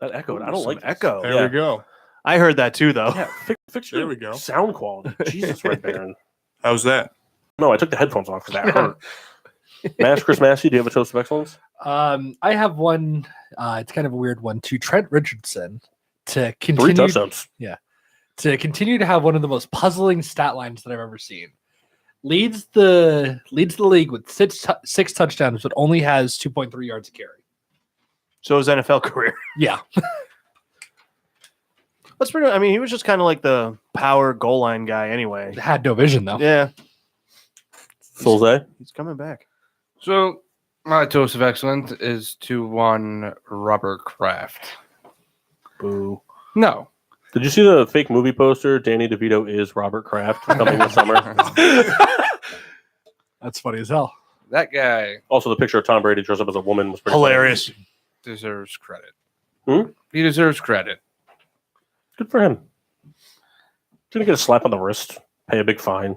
That echoed. I don't like this. echo. There we go. I heard that too, though. Yeah, fix There your we go. sound quality. Jesus, Red Baron. How's that? No, I took the headphones off because that hurt. Chris Massey, do you have a toast of excellence? I have one. It's kind of a weird one to Trent Richardson to 3 continue touchdowns. to continue to have one of the most puzzling stat lines that I've ever seen. Leads the league with six touchdowns, but only has 2.3 yards a carry. So his NFL career. Yeah. That's pretty. I mean, he was just kind of like the power goal line guy, anyway. Had no vision though. Yeah, Solzay? he's coming back. So my toast of excellence is to one Robert Kraft. Boo. No. Did you see the fake movie poster? Danny DeVito is Robert Kraft coming this summer. That's funny as hell. That guy Also, the picture of Tom Brady dressed up as a woman was pretty Hilarious. deserves credit. Hmm? He deserves credit. Good for him. He's gonna get a slap on the wrist, pay a big fine,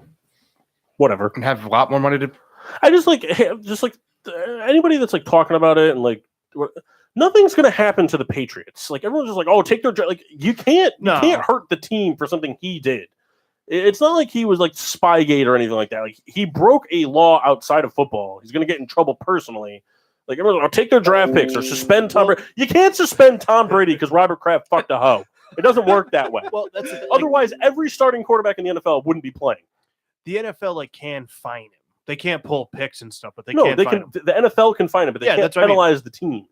whatever. And have a lot more money to. I just like anybody that's like talking about it and like nothing's gonna happen to the Patriots. Like everyone's just like, oh, take their like you can't hurt the team for something he did. It's not like he was like Spygate or anything like that. Like he broke a law outside of football. He's gonna get in trouble personally. Like everyone's like, oh, take their draft picks or suspend Tom Brady. You can't suspend Tom Brady because Robert Kraft fucked a hoe. It doesn't work that way. Well, that's the thing, otherwise every starting quarterback in the NFL wouldn't be playing. the NFL like can fine him. They can't pull picks and stuff, but they No, can't. they fine can. him. The NFL can fine him, but they can't that's what I mean. penalize the team.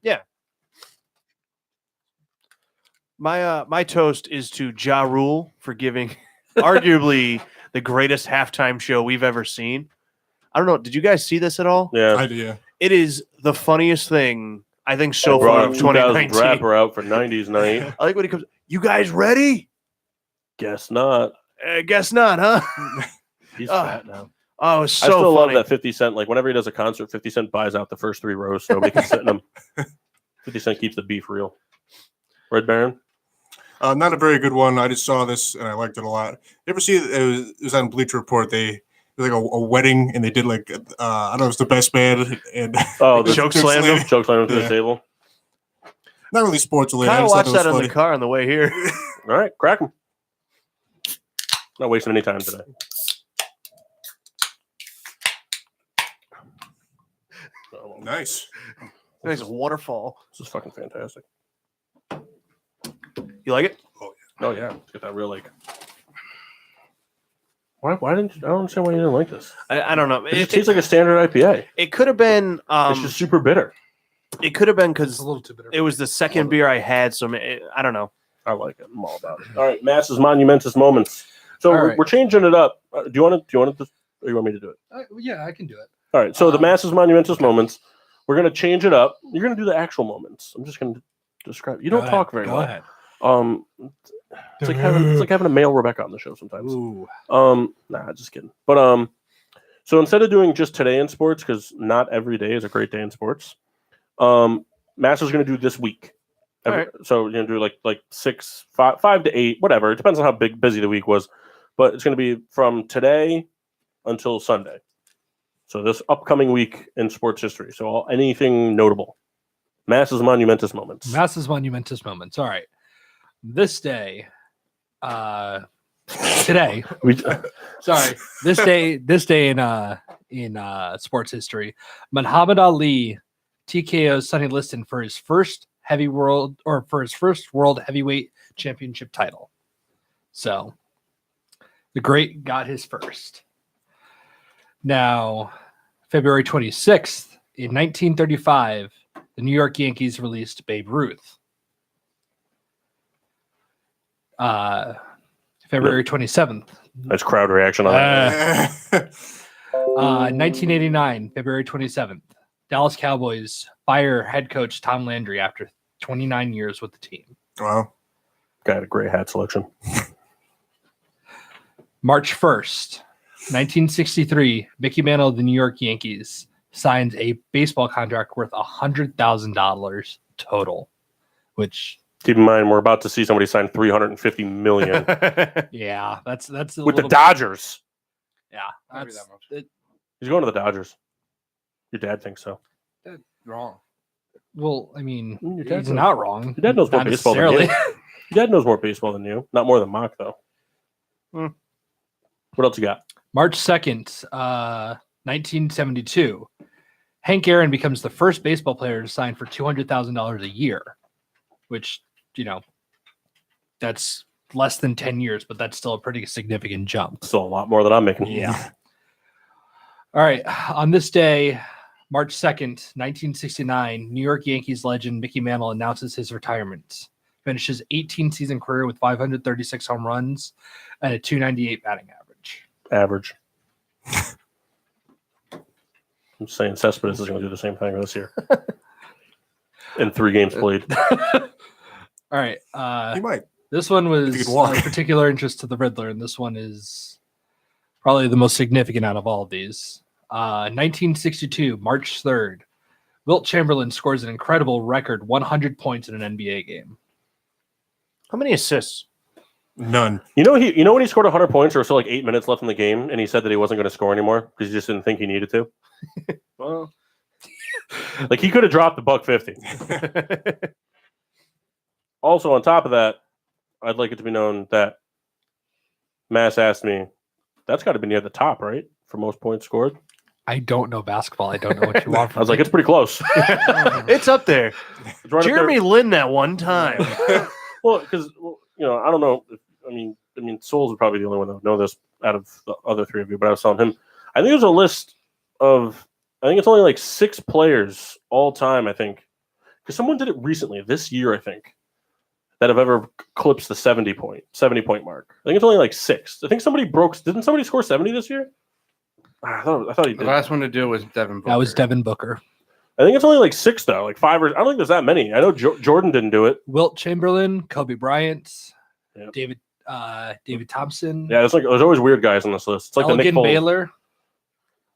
My toast is to Ja Rule for giving arguably the greatest halftime show we've ever seen. I don't know. Did you guys see this at all? Yeah. Idea. It is the funniest thing I think so far Brought of a 2000 2019. rapper out for 90s night. I like when he comes. You guys ready? Guess not. Guess not, huh? He's fat now. Oh, it's so I still funny. love that 50 Cent. Like whenever he does a concert, 50 Cent buys out the first 3 rows. So nobody can sit in them. 50 Cent keeps the beef real. Red Baron. Not a very good one. I just saw this and I liked it a lot. You ever see it was on Bleacher Report? They like a wedding and they did like I don't know, it was the best man and Oh, the Choke slammed him. Choke slam him to Yeah. the table. not really sports related. Kind I of just thought watched it was that in funny. the car on the way here. All right, crack him. Not wasting any time today. Nice. Nice waterfall. This is fucking fantastic. You like it? Oh yeah, let's get that real like. Why didn't you? I don't understand why you didn't like this. I don't know. It just tastes like a standard IPA. It could have been. It's just super bitter. It could have been It's because a little too bitter. it was the second beer I had. So I don't know. I like it. I'm all about it. All right, Mass's monumentous moments. So All we're, right. we're changing it up. Do you want to? Or you want me to do it? Yeah, I can do it. All right. So the Mass's monumentous moments. We're gonna change it up. You're gonna do the actual moments. I'm just gonna describe. You don't talk very Go well. ahead. It's like having a male Rebecca on the show sometimes. Ooh. Nah, just kidding. But so instead of doing just today in sports, because not every day is a great day in sports, Master's going to do this week. All right. So you're going to do like 5 to 8, whatever. It depends on how busy the week was, but it's going to be from today until Sunday. So this upcoming week in sports history. So anything notable. Mass's monumentous moments. Mass's monumentous moments. All right. This day, today, sorry, this day in sports history, Muhammad Ali TKO's Sonny Liston for his first world heavyweight championship title. So the great got his first. Now, February 26th, in 1935, the New York Yankees released Babe Ruth. February 27th. Nice crowd reaction on that. 1989, February 27th. Dallas Cowboys fire head coach Tom Landry after 29 years with the team. Wow. Got a great hat selection. March 1st, 1963, Mickey Mantle of the New York Yankees signs a baseball contract worth $100,000 total, which Keep in mind, we're about to see somebody sign $350 million yeah, that's a with the little Dodgers. yeah, Maybe that's that much. He's going to the Dodgers. Your dad thinks so. Wrong. Well, I mean, Your dad he's knows- not wrong. Your dad knows more Not baseball than necessarily. you. Your dad knows more baseball than you. Not more than Mock, though. Hmm. What else you got? March 2nd, 1972. Hank Aaron becomes the first baseball player to sign for $200,000 a year, which, that's less than 10 years, but that's still a pretty significant jump. Still a lot more than I'm making. Yeah. All right. On this day, March 2nd, 1969, New York Yankees legend Mickey Mantle announces his retirement. Finishes 18-season career with 536 home runs and a 298 batting average. Average. I'm saying Cespedes is going to do the same thing this year. In 3 games played. All right. He might. This one If was he could walk. of particular interest to the Riddler, and this one is probably the most significant out of all of these. 1962, March 3rd, Wilt Chamberlain scores an incredible record 100 points in an NBA game. How many assists? None. You know when he scored 100 points, there was still like 8 minutes left in the game, and he said that he wasn't going to score anymore because he just didn't think he needed to. Well, Like he could have dropped the $150. Also, on top of that, I'd like it to be known that Mass asked me, that's got to be near the top, right? For most points scored. I don't know basketball. I don't know what you want I from was like, me. it's pretty close. it's up there. It's right up Jeremy Lin that one time. there. Well, because I don't know. I mean, Souls is probably the only one that would know this out of the other 3 of you. But I was telling him, I think there's a list of. I think it's only like 6 players all time. I think because someone did it recently this year. I think that have ever clipped the 70 point mark. I think it's only like 6. I think somebody broke. Didn't somebody score 70 this year? I thought he The did. last one to do was Devin Booker. That was Devin Booker. I think it's only like 6 though, like 5 or I don't think there's that many. I know Jordan didn't do it. Wilt Chamberlain, Kobe Bryant, Yep. David Thompson, Yeah, there's always weird guys on this list. It's like the Nick Elgin Foles Baylor,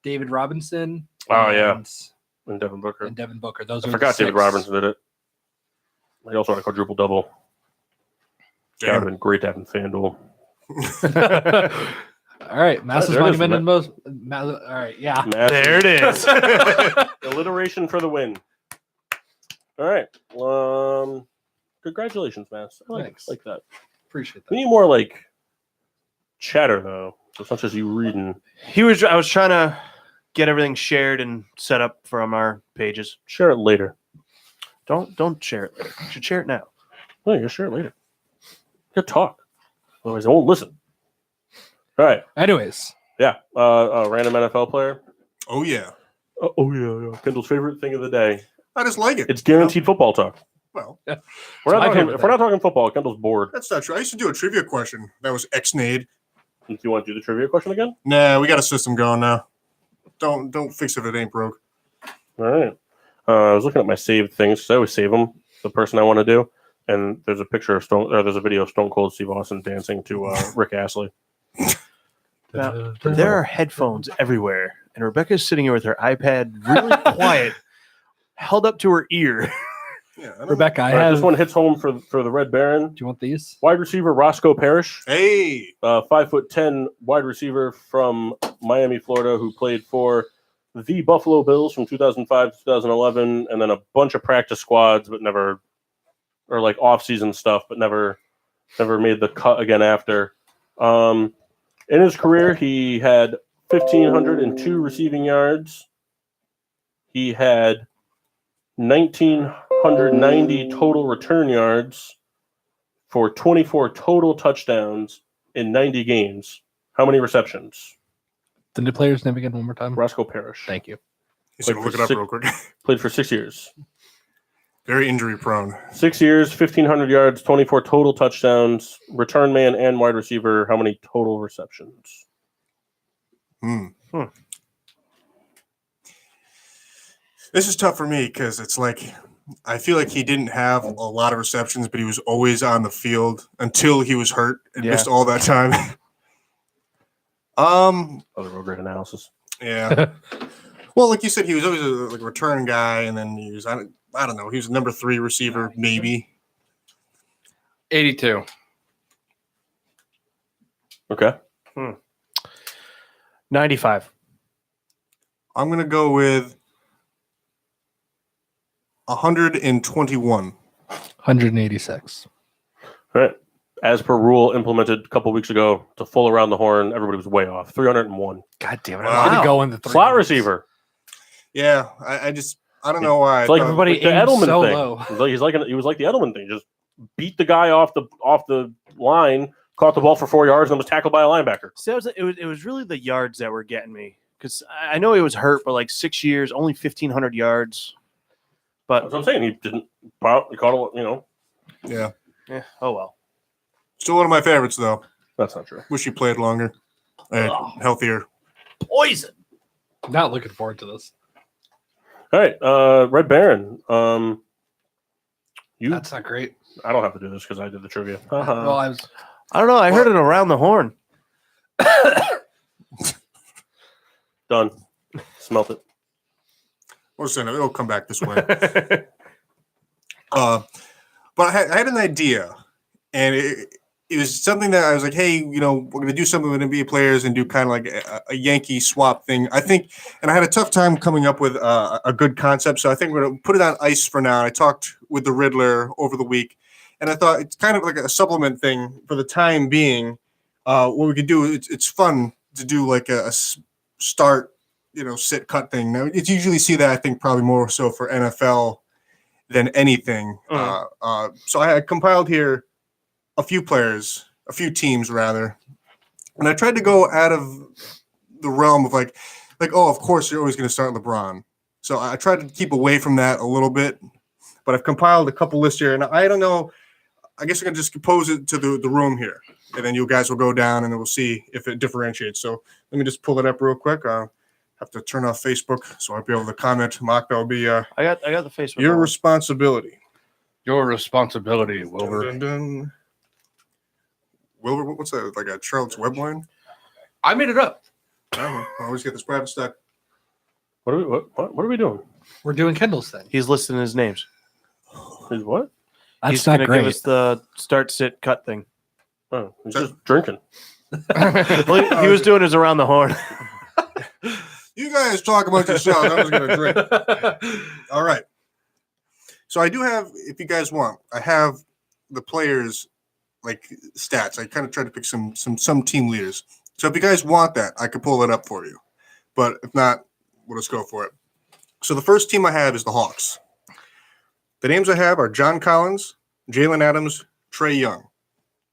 David Robinson. Oh, yeah. and- and Devin Booker. and Devin Booker. Those I are forgot the David 6. Robinson did it. He also had a quadruple double. That would have Damn. been great to have in FanDuel. All right, Masses there it is. Monument and most. All right, yeah. There it is. Alliteration for the win. All right. Congratulations, Mass. I Thanks. like that. Appreciate We that. need more like chatter though, as much as you reading. I was trying to get everything shared and set up from our pages. Share it later. Don't share it later. You should share it now. No, you share it later. You gotta talk. Otherwise, I won't listen. All right. Anyways, Yeah. A random NFL player. Oh yeah. Yeah. Kendall's favorite thing of the day. I just like it. It's guaranteed football talk. Well, We're my not talking, favorite if we're not talking football, Kendall's bored. that's not true. I used to do a trivia question that was ex-nade. Do you want to do the trivia question again? Nah, we got a system going now. Don't fix it if it ain't broke. All right. I was looking at my saved things because I always save them. The person I want to do, and there's a picture of there's a video of Stone Cold Steve Austin dancing to Rick Astley. Now, there are headphones everywhere, and Rebecca's sitting here with her iPad really quiet, held up to her ear. Yeah. I don't- Rebecca, I All right, have. this one hits home for the Red Baron. Do you want these? Wide receiver Roscoe Parrish, Hey. 5'10" wide receiver from Miami, Florida, who played for the Buffalo Bills from 2005 to 2011, and then a bunch of practice squads, but never, or like off-season stuff, but never made the cut again after. In his career, he had 1,502 receiving yards. He had 1,990 total return yards for 24 total touchdowns in 90 games. How many receptions? The player's name again one more time. Roscoe Parrish. Thank you. He's gonna Like look for it up six- real quick. Played for 6 years. Very injury prone. 6 years, 1,500 yards, 24 total touchdowns, return man and wide receiver. How many total receptions? This is tough for me because it's like I feel like he didn't have a lot of receptions, but he was always on the field until he was hurt and Yeah. missed all that time. Other real great analysis. Yeah. Well, like you said, he was always a return guy, and then he was I don't know. He was a number 3 receiver, maybe. 82. Okay. 95. I'm gonna go with 121. 186. All right. As per rule implemented a couple weeks ago, to full around the horn, everybody was way off. 301. God damn it! Wow. I'm gonna Wow. go in the 300s. Slot receiver. Yeah, I don't know why. It's like Everybody like the aimed Edelman so thing. low. He was like the Edelman thing. Just beat the guy off the line, caught the ball for 4 yards, and was tackled by a linebacker. So it was really the yards that were getting me because I know he was hurt, but like 6 years, only 1,500 yards. But That's what I'm saying. He didn't. He caught a. Yeah. oh well. Still one of my favorites, though. That's not true. Wish he played longer, healthier. Poison. Not looking forward to this. All right, Red Baron. That's not great. I don't have to do this because I did the trivia. Well, I was. I don't know. I heard it around the horn. Done. Smelt it. Listen, it'll come back this way. But I had an idea, and it was something that I was like, hey, we're going to do something with NBA players and do kind of like a Yankee swap thing. I think, and I had a tough time coming up with a good concept, so I think we're going to put it on ice for now. I talked with the Riddler over the week, and I thought it's kind of like a supplement thing for the time being. What we could do, it's fun to do like a start, sit, cut thing. Now, it's usually see that, I think, probably more so for NFL than anything. So I had compiled here a few teams rather, and I tried to go out of the realm of like, oh, of course you're always going to start LeBron. So I tried to keep away from that a little bit, but I've compiled a couple lists here, and I don't know. I guess I'm going to just compose it to the room here, and then you guys will go down and then we'll see if it differentiates. So let me just pull it up real quick. I'll have to turn off Facebook so I'll be able to comment. Mark, that'll be I got the Facebook. your responsibility. Your responsibility, Wilbur. Dun, dun, dun. Wilbur, what's that? Like a Charles Webb line? I made it up. I always get this private stuff. What are we doing? We're doing Kendall's thing. He's listing his names. Is what? That's He's not gonna great. give us the start, sit, cut thing. Oh, he's just drinking. Well, he was doing his around the horn. You guys talk amongst yourselves. I was going to drink. All right. So I do have, if you guys want, I have the players' like stats. I kind of tried to pick some team leaders. So if you guys want that, I could pull it up for you. But if not, we'll just go for it. So the first team I have is the Hawks. The names I have are John Collins, Jalen Adams, Trae Young.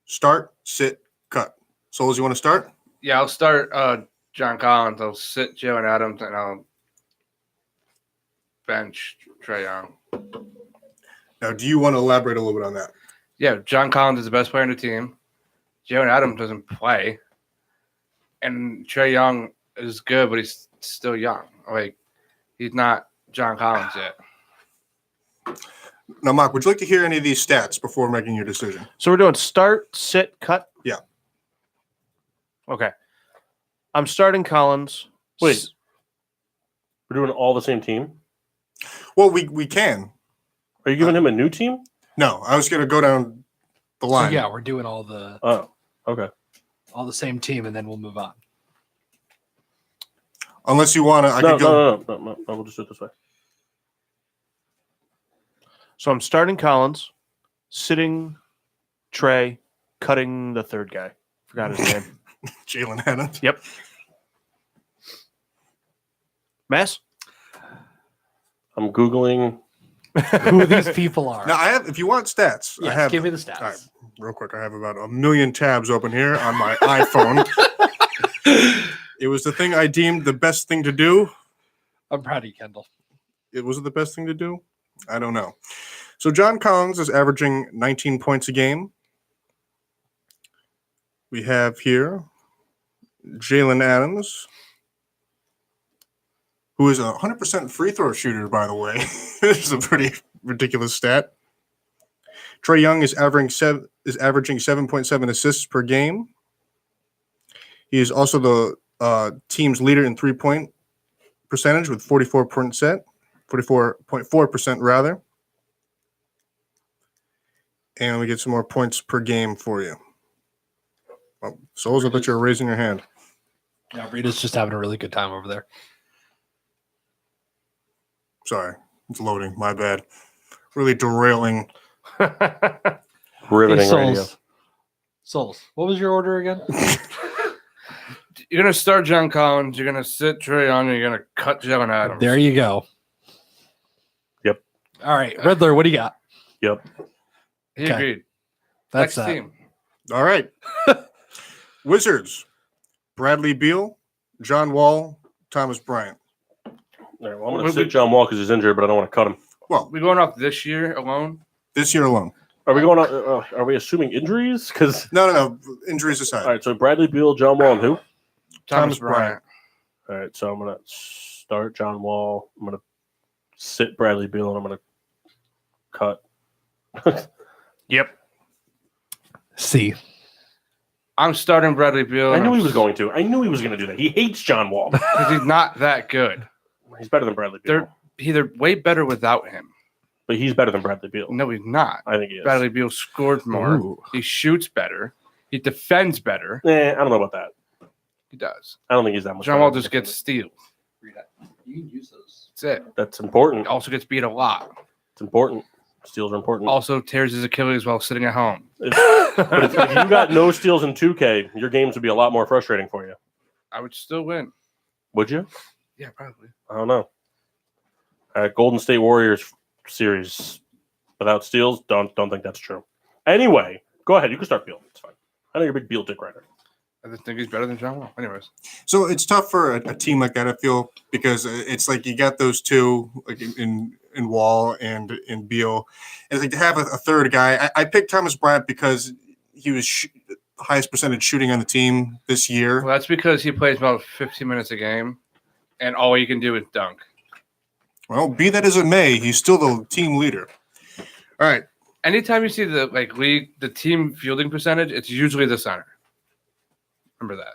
Start, sit, cut. Souls, you want to start? Yeah, I'll start John Collins. I'll sit Jalen Adams, and I'll bench Trae Young. Now, do you want to elaborate a little bit on that? Yeah, John Collins is the best player on the team. Jalen Adams doesn't play. And Trae Young is good, but he's still young. Like, he's not John Collins yet. Now, Mark, would you like to hear any of these stats before making your decision? So we're doing start, sit, cut? Yeah. Okay. I'm starting Collins. Wait. We're doing all the same team? Well, we can. Are you giving him a new team? No, I was going to go down the So line. yeah, we're doing all the Oh, okay. same team, and then we'll move on. Unless you want to, I could go. No. We'll just do it this way. So I'm starting Collins, sitting Trey, cutting the third guy. Forgot his name. Jalen Adams. Yep. Mass? I'm Googling. Who these people are? Now, I have, if you want stats, I Yes, have. give me the stats. All right, real quick, I have about 1 million tabs open here on my iPhone. It was the thing I deemed the best thing to do. I'm proud of you, Kendall. It was the best thing to do? I don't know. So John Collins is averaging 19 points a game. We have here Jalen Adams, who is a 100% free throw shooter, by the way. This is a pretty ridiculous stat. Trae Young is averaging 7.7 assists per game. He is also the team's leader in three-point percentage with 44.4% rather. And we get some more points per game for you. Well, Souls, I bet you're raising your hand. Yeah, Rita's just having a really good time over there. Sorry. It's loading. My bad. Really derailing. Riveting Hey, radio. Souls. What was your order again? You're gonna start John Collins. You're gonna sit Trae Young. And you're gonna cut Jalen Adams. There you go. Yep. All right, Riddler. What do you got? Yep. He Okay. agreed. That's Next that. team. All right. Wizards. Bradley Beal, John Wall, Thomas Bryant. All right, well, I'm going to sit John Wall because he's injured, but I don't want to cut him. Well, We going off this year alone? this year alone. Are we going? Are we assuming injuries? Because No. Injuries aside. all right, so Bradley Beal, John Wall, and who? Thomas Bryant. All right, so I'm going to start John Wall. I'm going to sit Bradley Beal, and I'm going to cut. Yep. C. I'm starting Bradley Beal. I knew he was going to. I knew he was going to do that. He hates John Wall. because he's not that good. He's better than Bradley Beal. They're way better without him. But he's better than Bradley Beal. No, he's not. I think he is. Bradley Beal scored more. Ooh. He shoots better. He defends better. I don't know about that. He does. I don't think he's that much. John better Wall than just Bradley gets steals. You can use those. That's it. Beal. That's important. Also gets beat a lot. It's important. Steals are important. Also tears his Achilles while sitting at home. But if you got no steals in 2K, your games would be a lot more frustrating for you. I would still win. Would you? Yeah, probably. I don't know. Golden State Warriors series without steals, don't think that's true. Anyway, go ahead. You can start Beal. It's fine. I know you're a big Beal dick writer. I just think he's better than John Wall. Anyways. So it's tough for a team like that, I feel, because it's like you got those two, like in Wall and in Beal, and it's like to have a third guy. I picked Thomas Bryant because he was the highest percentage shooting on the team this year. Well, that's because he plays about 15 minutes a game, and all he can do is dunk. Well, be that as it may, he's still the team leader. All right. Anytime you see the team fielding percentage, it's usually the center. Remember that.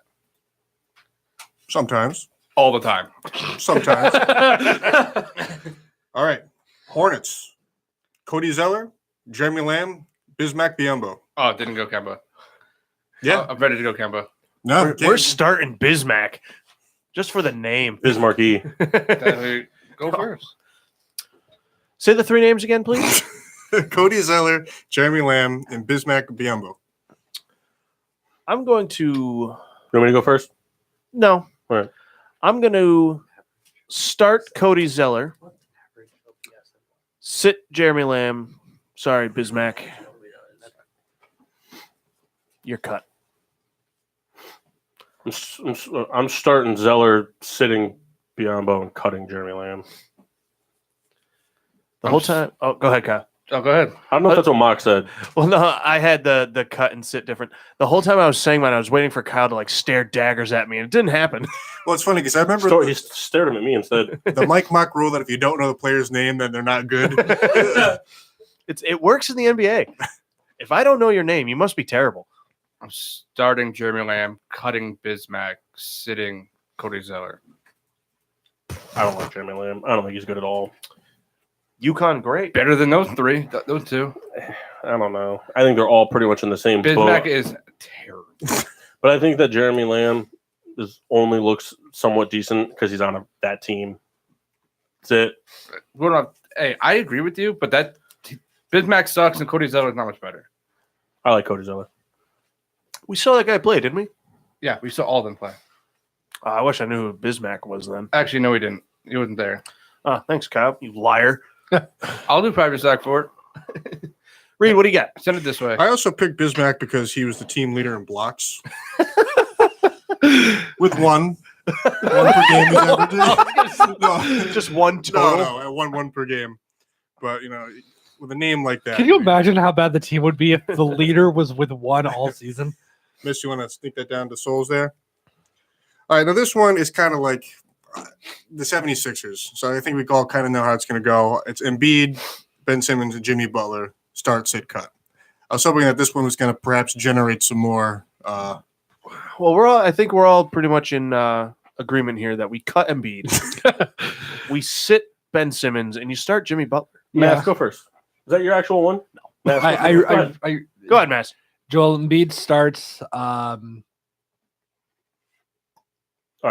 Sometimes. All the time. Sometimes. All right. Hornets. Cody Zeller, Jeremy Lamb, Bismack Biyombo. Oh, it didn't go Kemba. Yeah. I'm ready to go Kemba. No. We're starting Bismack just for the name. Bismarck E. Go first. Say the three names again, please. Cody Zeller, Jeremy Lamb, and Bismack Biyombo. I'm going to. You want me to go first? No. All right. I'm going to start Cody Zeller. Sit Jeremy Lamb. Sorry, Bismack. You're cut. I'm starting Zeller, sitting Biyombo, and cutting Jeremy Lamb. The whole time. Oh, go ahead, Kyle. Oh, go ahead. I don't know if that's what Mock said. Well, no, I had the cut and sit different. The whole time I was saying mine, I was waiting for Kyle to like stare daggers at me, and it didn't happen. Well, it's funny because I remember He stared at me instead. the Mike Mock rule that if you don't know the player's name, then they're not good. It works in the NBA. If I don't know your name, you must be terrible. I'm starting Jeremy Lamb, cutting Bismack, sitting Cody Zeller. I don't like Jeremy Lamb. I don't think he's good at all. UConn, great. Better than those three. Those two. I don't know. I think they're all pretty much in the same Bismack boat. is terrible. But I think that Jeremy Lamb only looks somewhat decent because he's on that team. That's it. Hey, I agree with you, but that Bismack sucks and Cody Zeller is not much better. I like Cody Zeller. We saw that guy play, didn't we? Yeah, we saw all of them play. I wish I knew who Bismack was then. Actually, no, we didn't. He wasn't there. Thanks, Kyle. You liar. I'll do private sack for it. Reed, what do you got? Send it this way. I also picked Bismack because he was the team leader in blocks. With one per game he's averaging. No, Just one total. no, at one per game. But with a name like that. Can you imagine how bad the team would be if the leader was with one all season? Miss, you want to sneak that down to Souls there? All right, now this one is kind of like the 76ers. So I think we all kind of know how it's going to go. It's Embiid, Ben Simmons, and Jimmy Butler. Start, sit, cut. I was hoping that this one was going to perhaps generate some more. Well, I think we're all pretty much in agreement here that we cut Embiid. We sit Ben Simmons, and you start Jimmy Butler. Matt, go first. Is that your actual one? No. Go ahead, Mass. Joel Embiid starts. All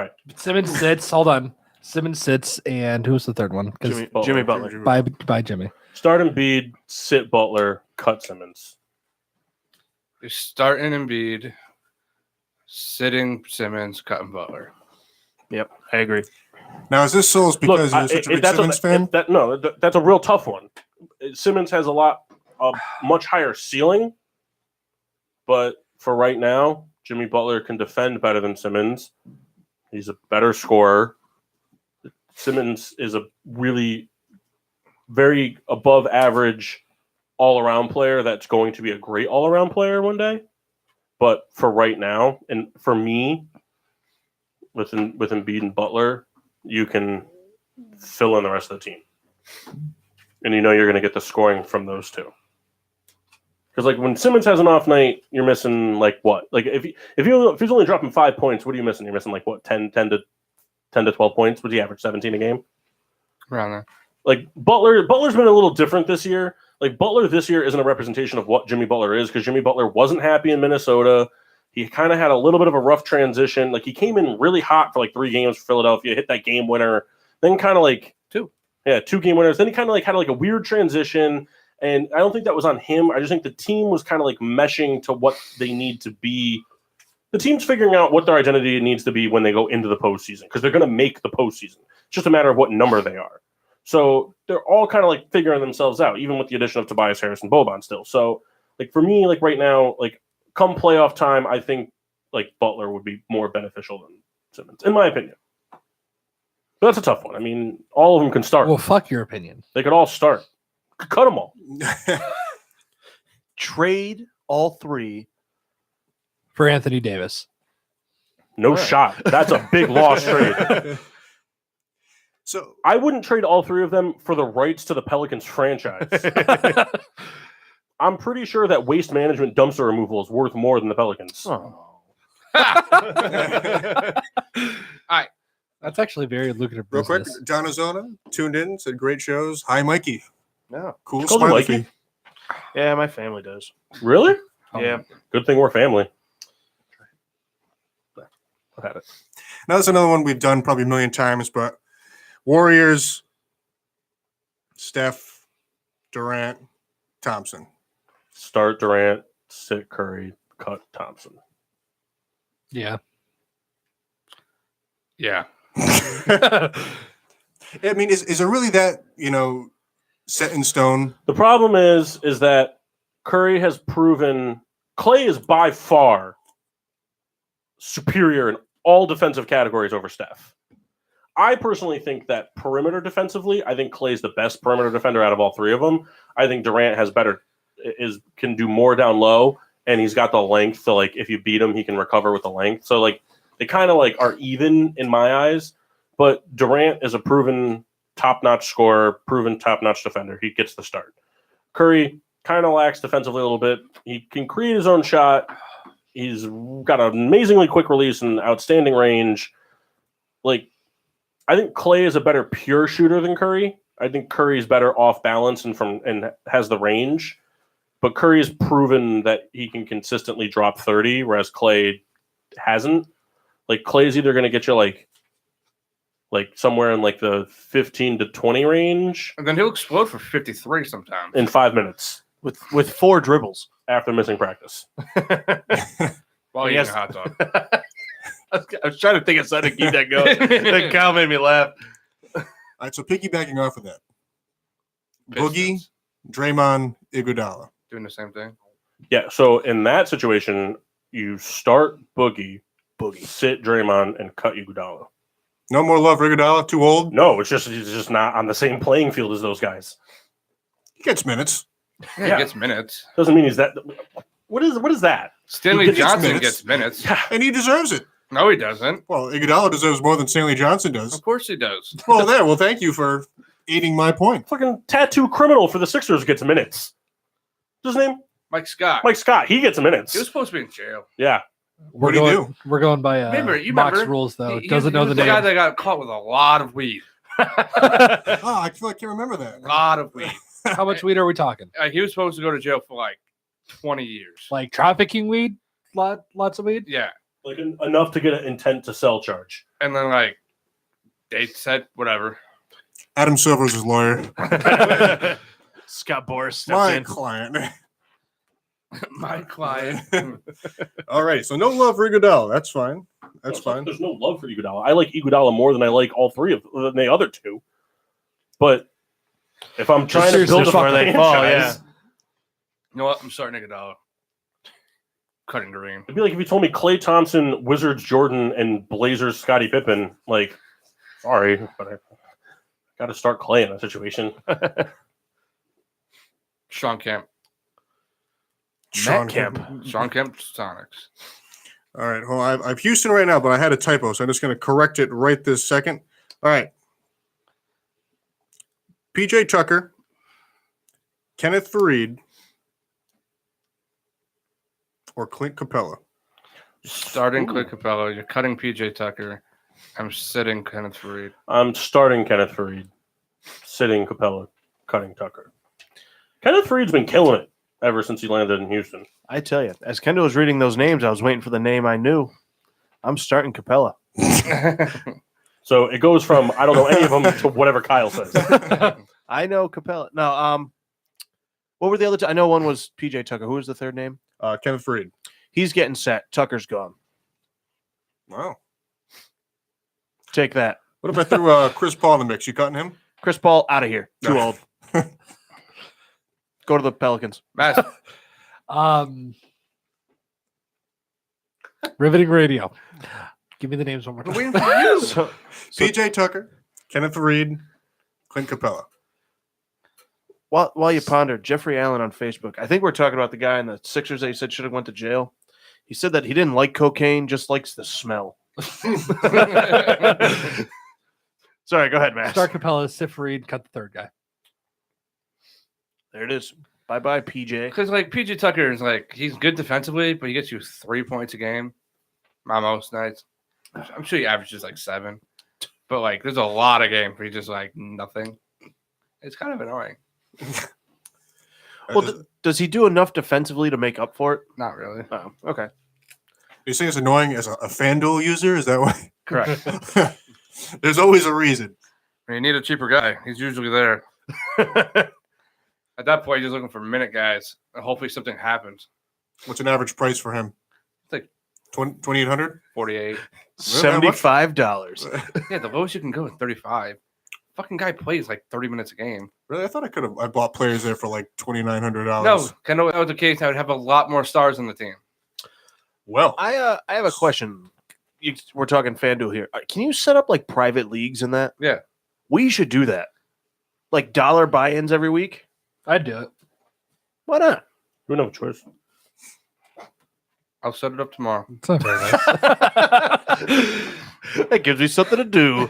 right. Simmons sits. Hold on. Simmons sits, and who's the third one? 'Cause Jimmy Butler. Bye, Jimmy. Start Embiid, sit Butler, cut Simmons. You're starting Embiid, sitting Simmons, cutting Butler. Yep, I agree. Now, is this Souls because you're such a big Simmons fan? That's a real tough one. Simmons has a much higher ceiling, but for right now, Jimmy Butler can defend better than Simmons. He's a better scorer. Simmons is a really very above average all-around player that's going to be a great all-around player one day. But for right now, and for me, with Embiid and Butler, you can fill in the rest of the team. And you know you're going to get the scoring from those two. Because like when Simmons has an off night, you're missing like what? Like if he's only dropping 5 points, what are you missing? You're missing like what, 10 to 12 points? Would he average 17 a game? Around there. Like Butler's been a little different this year. Like Butler this year isn't a representation of what Jimmy Butler is, because Jimmy Butler wasn't happy in Minnesota. He kind of had a little bit of a rough transition. Like he came in really hot for like 3 games for Philadelphia, hit that game winner, then kind of like 2 game winners. Then he kind of like had like a weird transition. And I don't think that was on him. I just think the team was kind of like meshing to what they need to be. The team's figuring out what their identity needs to be when they go into the postseason, because they're going to make the postseason. It's just a matter of what number they are. So they're all kind of like figuring themselves out, even with the addition of Tobias Harris and Boban still. So like for me, like right now, like come playoff time, I think like Butler would be more beneficial than Simmons, in my opinion. But that's a tough one. I mean, all of them can start. Well, fuck your opinion. They could all start. Cut them all. Trade all 3 for Anthony Davis. No shot. That's a big loss trade. So I wouldn't trade all 3 of them for the rights to the Pelicans franchise. I'm pretty sure that Waste Management dumpster removal is worth more than the Pelicans. Oh. All right. That's actually very lucrative real business. quick, John Ozona tuned in, said great shows. Hi, Mikey. No. Cool. Call him Smiley. Mikey? Yeah, my family does. Really? Yeah. Good thing we're family. I've had it. Now, that's another one we've done probably a million times, but Warriors, Steph, Durant, Thompson. Start Durant, sit Curry, cut Thompson. Yeah. Yeah. I mean, is it really that, set in stone? The problem is that Curry has proven Clay is by far superior in all defensive categories over Steph. I personally think that perimeter defensively, I think Clay's the best perimeter defender out of all 3 of them. I think Durant can do more down low, and he's got the length to, like, if you beat him, he can recover with the length. So, like, they kind of like are even in my eyes, but Durant is a proven top-notch scorer, proven top-notch defender. He gets the start. Curry kind of lacks defensively a little bit. He can create his own shot. He's got an amazingly quick release and outstanding range. Like, I think Clay is a better pure shooter than Curry. I think Curry's better off balance and has the range. But Curry's proven that he can consistently drop 30, whereas Clay hasn't. Like, Clay's either going to get you like somewhere in like the 15 to 20 range, And then he'll explode for 53 sometimes. in 5 minutes With 4 dribbles. after missing practice. While Yes. eating a hot dog. I was trying to think of something to keep that going. That Kyle made me laugh. All right, so piggybacking off of that, Boogie, Pistons Draymond, Iguodala. doing the same thing. Yeah, so in that situation, you start Boogie, sit Draymond, and cut Iguodala. No more love for Iguodala, too old. No, he's just not on the same playing field as those guys. He gets minutes. Yeah, Yeah. he gets minutes. Doesn't mean he's that. What is that? Stanley He gets Johnson minutes. gets minutes. Yeah, And he deserves it. No, he doesn't. Well, Iguodala deserves more than Stanley Johnson does. Of course he does. Well, there. Well, thank you for aiding my point. fucking tattoo criminal for the Sixers gets minutes. What's his name? Mike Scott. Mike Scott. He gets minutes. He was supposed to be in jail. Yeah. What do you do? We're going by You Mox remember? rules, though. He Doesn't was know the guy name. that got caught with a lot of weed. Oh, I feel like I remember that. A lot of weed. How much weed are we talking? He was supposed to go to jail for like 20 years. Like trafficking weed? Lots of weed? Yeah. Like enough to get an intent to sell charge. And then like They said whatever. Adam Silver's his lawyer. Scott Boras stepped My in. client. My client. All right, so no love for Iguodala. That's fine. That's It's not that fine. There's no love for Iguodala. I like Iguodala more than I like all three of the other two. But if I'm trying to build a before they franchise, fall, yeah. You know what? I'm starting Iguodala. Cutting green. It'd be like if you told me Klay Thompson, Wizards Jordan, and Blazers Scottie Pippen. Like, sorry, but I got to start Klay in that situation. Sean Kemp. Matt Kemp. Sean Kemp Sonics. All right, well, I have Houston right now, but I had a typo, so I'm just going to correct it right this second. All right. PJ Tucker, Kenneth Faried, or Clint Capella. Starting Clint Capella. You're cutting PJ Tucker. I'm sitting Kenneth Faried. I'm starting Kenneth Faried, sitting Capella, cutting Tucker. Kenneth Faried's been killing it ever since he landed in Houston. I tell you, as Kendall was reading those names, I was waiting for the name I knew. I'm starting Capella. So it goes from I don't know any of them to whatever Kyle says. I know Capella. No, what were the other two? I know one was PJ Tucker. Who was the third name? Kenneth Faried. He's getting set. Tucker's gone. Wow. Take that. What if I threw Chris Paul in the mix? You cutting him? Chris Paul, out of here. Too No. old. Go to the Pelicans. Matt, Riveting radio. Give me the names one more we're time. waiting for you. So PJ Tucker, Kenneth Faried, Clint Capella. while you ponder, Jeffrey Allen on Facebook, I think we're talking about the guy in the Sixers that he said should have went to jail. He said that he didn't like cocaine, just likes the smell. Sorry, go ahead, Matt. Start Capella, Sif Reed, cut the third guy. There it is. Bye-bye, PJ. Because like PJ Tucker is like he's good defensively, but he gets you 3 points a game. Not most nights. I'm sure he averages like 7. But like there's a lot of games where he's just like nothing. It's kind of annoying. Well, does he do enough defensively to make up for it? Not really. Oh, okay. You say it's annoying as a FanDuel user? Is that why? Correct. There's always a reason. You need a cheaper guy. He's usually there. At that point, you're just looking for minute guys. And hopefully something happens. What's an average price for him? It's like 2,800? 48. $75. Yeah, the lowest you can go is 35. Fucking guy plays like 30 minutes a game. Really? I thought I bought players there for like $2,900. No, Kendall, that was the case. I would have a lot more stars on the team. Well, I have a question. We're talking FanDuel here. Can you set up like private leagues in that? Yeah. We should do that. Like dollar buy-ins every week. I'd do it. Why not? We don't have a choice. I'll set it up tomorrow. It's not very nice. That gives me something to do.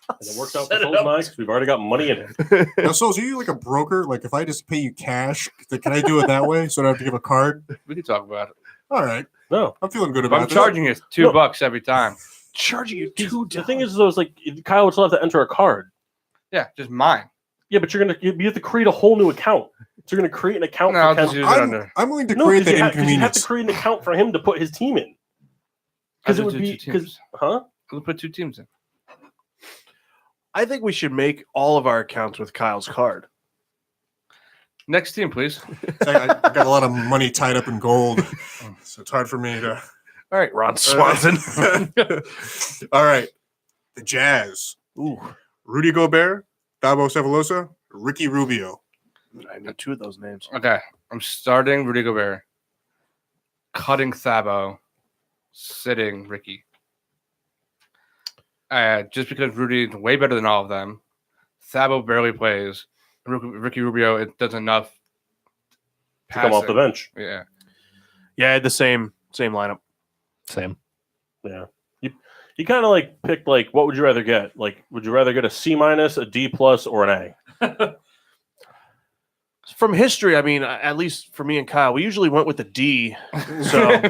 And it works out for Souls and I because we've already got money in it. now, Souls, are you like a broker? Like, if I just pay you cash, can I do it that way so I don't have to give a card? We can talk about it. All right. No. I'm feeling good If about I'm it. charging you $2 every time. Charging you The thing is, though, is like Kyle would still have to enter a card. Yeah, just mine. Yeah, but you have to create a whole new account. So you're gonna create an account No, for I'll Ken. just use it under. I'm willing to No, create because that you have to inconvenience. create an account for him to put his team in. Because it I'll would do be two teams. We'll put 2 teams in. I think we should make all of our accounts with Kyle's card. Next team, please. I got a lot of money tied up in gold, so it's hard for me to. All right, Ron Swanson. All right. The Jazz. Ooh, Rudy Gobert, Thabo Sefolosha, Ricky Rubio. I know 2 of those names. Okay, I'm starting Rudy Gobert. Cutting Thabo. Sitting Ricky. Just because Rudy's way better than all of them. Thabo barely plays. Ricky Rubio, it does enough to come off the bench. Yeah. Yeah, I had the same lineup. Same. Yeah. You kind of like picked like what would you rather get? Like, would you rather get a C-, a D+, or an A? From history, I mean, at least for me and Kyle, we usually went with the D. So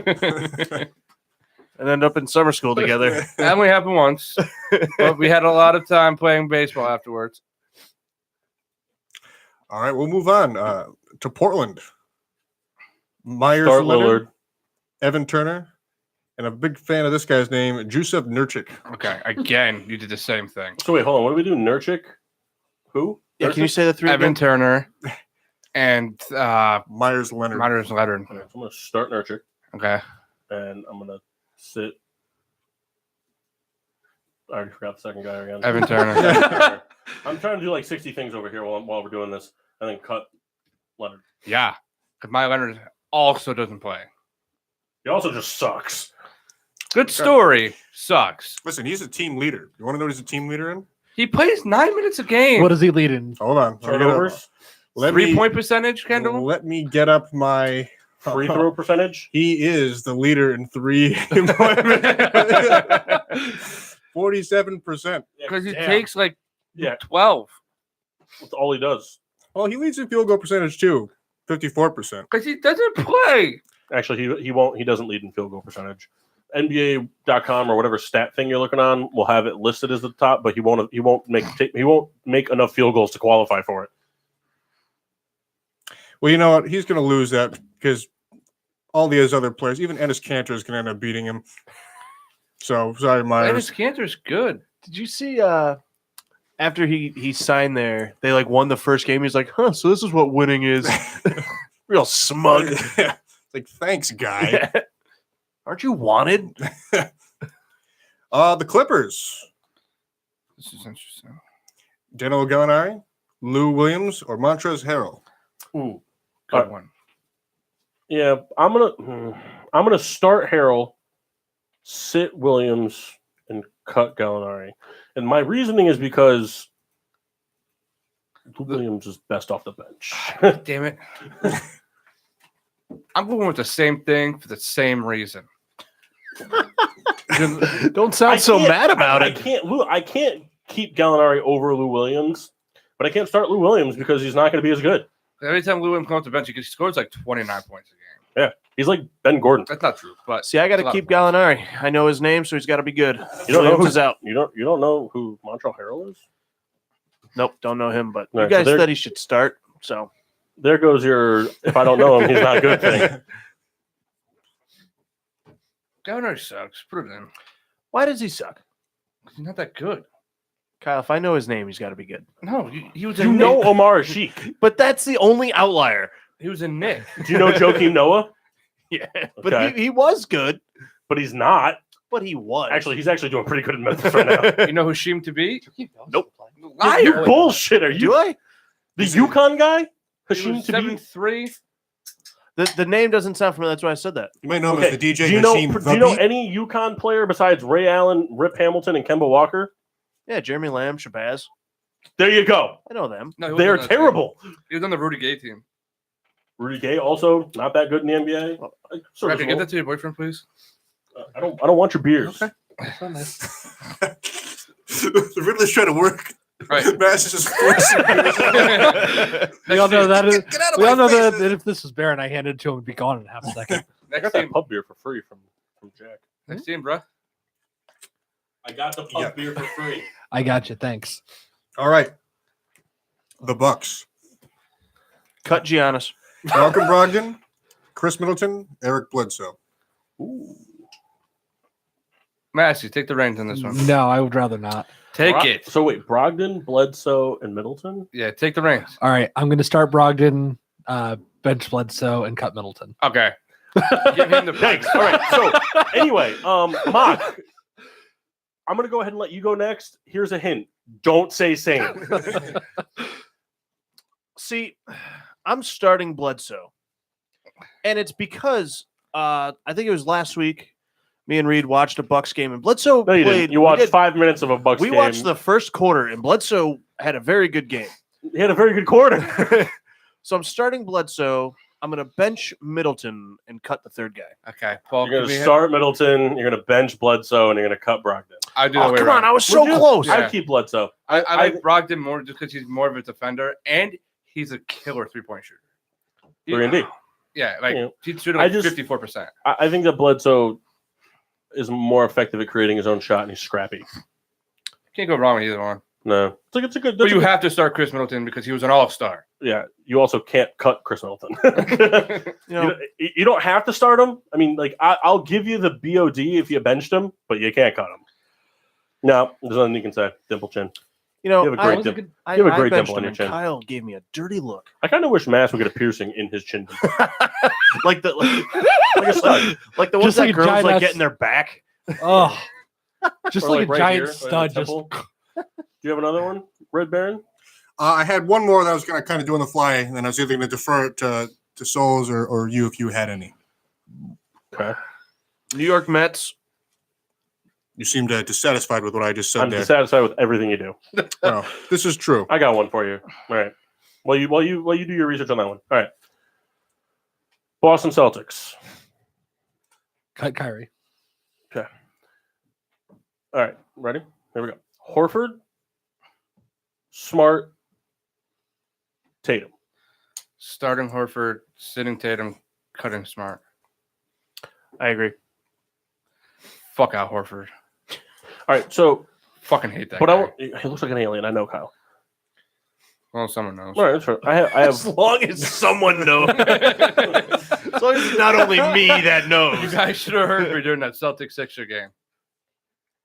and end up in summer school together. That only happened once. But we had a lot of time playing baseball afterwards. All right, we'll move on to Portland. Myers Start Leonard, Lillard. Evan Turner, and a big fan of this guy's name, Jusuf Nurkic. Okay, again, you did the same thing. So wait, hold on. What do we do? Nurkic? Who? Yeah, can you say the three? Evan again? Turner and Myers Leonard. Myers Leonard. Okay, so I'm gonna start Nurkic, Okay. and I'm gonna sit. I already forgot the second guy again. Evan Turner. I'm trying to do like 60 things over here while we're doing this, and then cut Leonard. Yeah, because my Leonard also doesn't play. He also just sucks. Good story. Sucks. Listen, he's a team leader. You want to know what he's a team leader in? He plays 9 minutes a game. What does he lead in? Hold on. Turnovers, Let me 3-point percentage, Kendall? Let me get up my free throw percentage. He is the leader in 3. 47%. Because he Damn. takes like Yeah. 12. That's all he does. Well, he leads in field goal percentage too, 54%. Because he doesn't play. Actually, he won't. He doesn't lead in field goal percentage. NBA.com or whatever stat thing you're looking on will have it listed as the top, but he won't make enough field goals to qualify for it. Well, you know what? He's going to lose that because all the other players, even Ennis Cantor, is going to end up beating him. So sorry, Myers. Ennis Cantor's good. Did you see? After he signed there, they like won the first game. He's like, "Huh? So this is what winning is." Real smug. Like, thanks, guy. Aren't you wanted? The Clippers. This is interesting. Danilo Gallinari, Lou Williams, or Montrezl Harrell. Ooh, Good one. yeah. I'm gonna start Harrell, sit Williams, and cut Gallinari. And my reasoning is because Lou Williams is best off the bench. Damn it. I'm going with the same thing for the same reason. Don't sound so mad about I it. I can't keep Gallinari over Lou Williams, but I can't start Lou Williams because he's not going to be as good. Every time Lou Williams comes off the bench, he scores like 29 points a game. Yeah, he's like Ben Gordon. That's not true, but See, I got to it's a keep lot of Gallinari. I know his name, so he's got to be good. You don't know Williams who's is out. You don't know who Montrezl Harrell is? Nope, don't know him. But Right, you guys so said he should start. So There goes your if I don't know him, he's not good thing. Gallinari sucks. Put it in. why does he suck? He's not that good. Kyle, if I know his name, he's got to be good. No, he was You in know Nick. Omar Sheik. But that's the only outlier. He was in Nick. Do you know Joakim Noah? Yeah, but Okay. he was good. But he's not. But he was Actually, he's actually doing pretty good in Memphis right now. You know who Sheem to beat? Nope. Liar. You're bullshit. Are you Do I? the Yukon guy? He Hashim was Thabit? 7'3". The name doesn't sound familiar. That's why I said that. You might know him Okay. as the DJ Do you know? Hashim Do you know Thabit. any Yukon player besides Ray Allen, Rip Hamilton, and Kemba Walker? Yeah, Jeremy Lamb, Shabazz. There you go. I know them. No, he wasn't They're on that terrible. team. He was on the Rudy Gay team. Rudy Gay also not that good in the NBA. Roger, get that to your boyfriend, please. I don't want your beers. Okay. The Riddler's trying to work. Right. Mass is just forcing We all know that. Get out of We all my know face. that if this was Baron, I handed it to him, it'd be gone in half a second. I Next got that team. pub beer for free from Jack. Next team, bro. I got the pub Yeah. beer for free. I got you. Thanks. All right. The Bucks. Cut Giannis. Malcolm Brogdon, Chris Middleton, Eric Bledsoe. Ooh. Massey, take the reins on this one. No, I would rather not. Take it. So wait, Brogdon, Bledsoe, and Middleton? Yeah, take the reins. All right, I'm going to start Brogdon, bench Bledsoe, and cut Middleton. Okay. Give him the Thanks. All right. So anyway, Mock, I'm gonna go ahead and let you go next. Here's a hint. Don't say same. See, I'm starting Bledsoe. And it's because I think it was last week, me and Reed watched a Bucks game, and Bledsoe No, you played. didn't. You watched 5 minutes of a Bucks We game. watched the first quarter, and Bledsoe had a very good game. He had a very good quarter. So I'm starting Bledsoe. I'm going to bench Middleton and cut the third guy. Okay. Paul, You're gonna start Middleton. You're gonna bench Bledsoe, and you're gonna cut Brogdon. I do the Oh, way come around. on. I was so Would you? close. Yeah. I'd keep Bledsoe. I like Brogdon more just because he's more of a defender, and he's a killer three-point shooter. 3-and-D. Yeah, like Yeah. he'd shoot I like just- 54%. I think that Bledsoe is more effective at creating his own shot, and he's scrappy. Can't go wrong with either one. No, it's a good. But you have to start Chris Middleton because he was an all-star. Yeah, you also can't cut Chris Middleton. You you don't have to start him. I mean, like I'll give you the BOD if you benched him, but you can't cut him. No, there's nothing you can say. Dimple chin. You know, You have a great dimple. I You have a great benched dimple on him your and chin. Kyle gave me a dirty look. I kind of wish Mass would get a piercing in his chin. like the like the ones Just like that a girls giant like ass- get in their back. Oh, just Or like a right giant here, right stud. on the Just temple. Do you have another one, Red Baron? I had one more that I was going to kind of do on the fly, and then I was either going to defer it to Souls or you if you had any. Okay. New York Mets. You seemed dissatisfied with what I just said I'm there. dissatisfied with everything you do. Oh, this is true. I got one for you. All right. While you do your research on that one. All right. Boston Celtics. cut Kyrie. All right. Ready? Here we go. Horford, Smart, Tatum. Starting Horford, sitting Tatum, cutting Smart. I agree. Fuck out Horford. All right. So, Fucking hate that but guy. he looks like an alien. I know, Kyle. Well, someone knows. All right. That's fair. I have As long as someone knows. As long as it's not only me that You knows. guys should have heard me during that Celtics-Sixer game.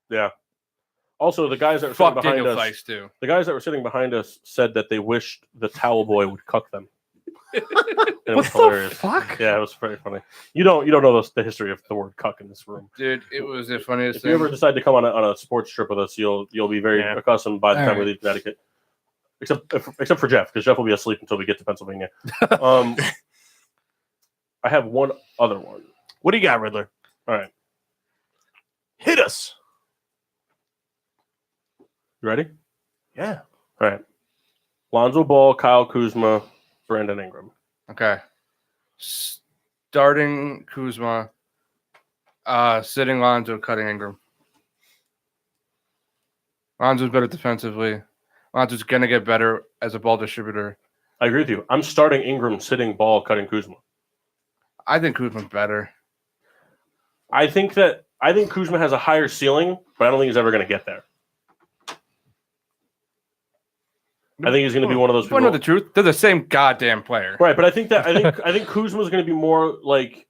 yeah. Also, the guys that were Fuck sitting behind Daniel us, Theis, too. the guys that were sitting behind us said that they wished the towel boy would cuck them. And it was hilarious. Fuck? Yeah, it was very funny. You don't know the history of the word cuck in this room. Dude, it was the funniest If thing. you ever decide to come on a sports trip with us, you'll be very Yeah. accustomed by the All time we right. leave Connecticut. Except for Jeff, because Jeff will be asleep until we get to Pennsylvania. I have one other one. What do you got, Riddler? All right, Hit us. you ready? Yeah. All right. Lonzo Ball, Kyle Kuzma, Brandon Ingram. Okay. Starting Kuzma, sitting Lonzo, cutting Ingram. Lonzo's better defensively. Lonzo's going to get better as a ball distributor. I agree with you. I'm starting Ingram, sitting Ball, cutting Kuzma. I think Kuzma's better. I think Kuzma has a higher ceiling, but I don't think he's ever going to get there. I think he's going to be one of those You want to know people. the truth? They're the same goddamn player. Right, but I think Kuzma's going to be more like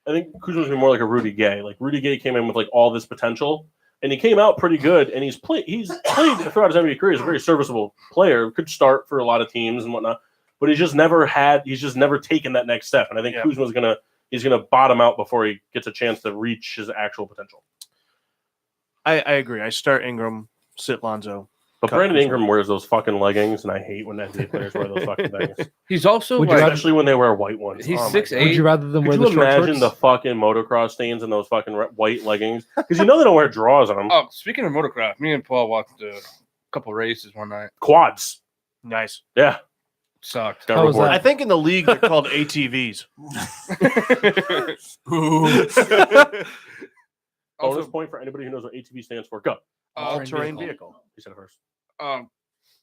a Rudy Gay. Like Rudy Gay came in with like all this potential, and he came out pretty good. And he's played throughout his NBA career. He's a very serviceable player. Could start for a lot of teams and whatnot, but he's just never taken that next step. And I think Kuzma's gonna bottom out before he gets a chance to reach his actual potential. I agree. I start Ingram, sit Lonzo. But Cut Brandon Kuzma. Ingram wears those fucking leggings, and I hate when NBA players wear those fucking things. He's also Would you like, Especially when they wear white ones. He's Oh my 6'8". God. Would you rather than wear Could the you short imagine the shorts? fucking motocross stains and those fucking white leggings? Because they don't wear drawers on them. Oh, speaking of motocroft, me and Paul watched a couple races one night. Quads. Nice. Yeah. Sucked. Got How was rewarded. I think in the league they're called ATVs. Ooh. Bonus Also, point for anybody who knows what ATV stands for. Go. All-terrain vehicle. You said it first.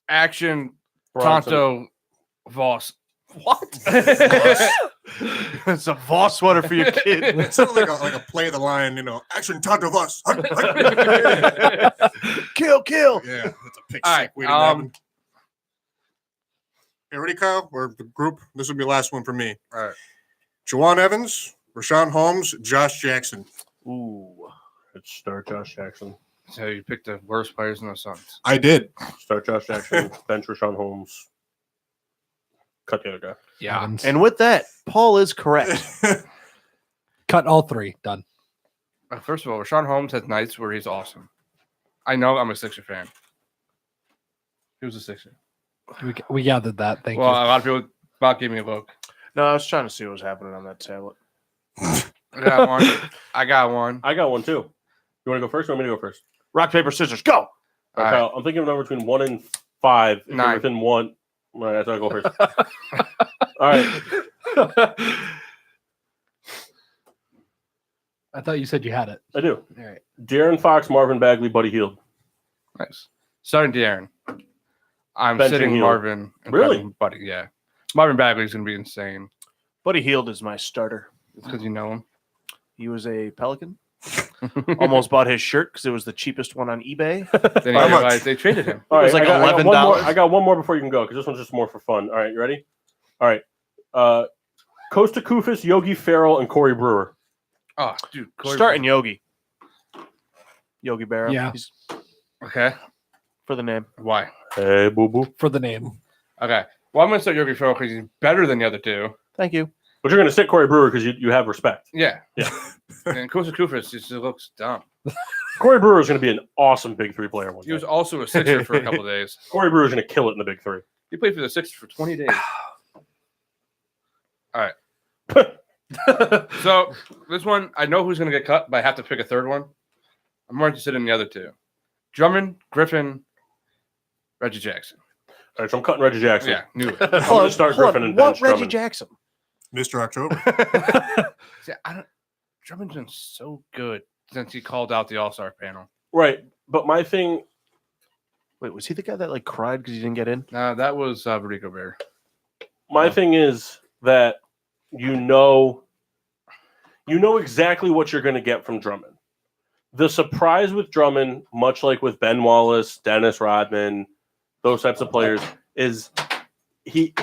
Action Bronson. Tonto Voss. What? It's a Voss sweater for your kid. It sounded like a play of the line, action Tonto Voss. Kill. Yeah, that's a pick All sick. right, Hey, ready, Kyle? Or the group? This will be the last one for me. All right. Jawan Evans, Rashawn Holmes, Josh Jackson. Ooh. Let's start Josh Jackson. So you picked the worst players in the Suns. I did. Start Josh Jackson. Bench Rashawn Holmes. Cut the other guy. Yeah. Evans. And with that, Paul is correct. Cut all three. Done. First of all, Rashawn Holmes has nights where he's awesome. I know I'm a Sixer fan. He was a Sixer. We gathered that. Thank Well, you. a lot of people about gave me a look. No, I was trying to see what was happening on that tablet. I got one. I got one. I got one too. You want to go first or want me to go first? Rock, paper, scissors, go. All right, All right. Kyle, I'm thinking of a number between 1 and 5. If you're 9. within 1. All right, that's how I go first. All right. I thought you said you had it. I do. All right. De'Aaron Fox, Marvin Bagley, Buddy Hield. Nice. Starting De'Aaron. I'm Benching sitting Hield. Marvin. And Really? cutting Buddy, yeah. Marvin Bagley's going to be insane. Buddy Hield is my starter. It's because you know him. He was a Pelican. Almost bought his shirt because it was the cheapest one on eBay. Then he How much? realized they traded him. All right, was like I got one more. $11. I got one more before you can go because this one's just more for fun. All right, you ready? All right. Costa Kufis, Yogi Ferrell, and Corey Brewer. Oh, dude. Starting Yogi Berra. Yeah. He's Okay. for the name. Why? Hey, boo boo. For the name. Okay. Well, I'm going to start Yogi Ferrell because he's better than the other two. Thank you. But you're going to sit Corey Brewer because you have respect. Yeah. Yeah. And Kosta Kufis just looks dumb. Corey Brewer is going to be an awesome Big Three player one He was day. also a Sixer for a couple days. Corey Brewer is going to kill it in the Big Three. He played for the Sixers for 20 days. All right. So this one, I know who's going to get cut, but I have to pick a third one. I'm more interested in the other two. Drummond, Griffin, Reggie Jackson. All right, so I'm cutting Reggie Jackson. Yeah, knew it. I'm going to start Griffin and What bench Reggie Drummond. Jackson? Mr. October. See, Drummond's been so good since he called out the All-Star panel. Right, but my thing, Wait, was he the guy that like cried because he didn't get in? No, that was Rudy Gobert. my thing is that you know exactly what you're going to get from Drummond. The surprise with Drummond, much like with Ben Wallace, Dennis Rodman, those types of players, is he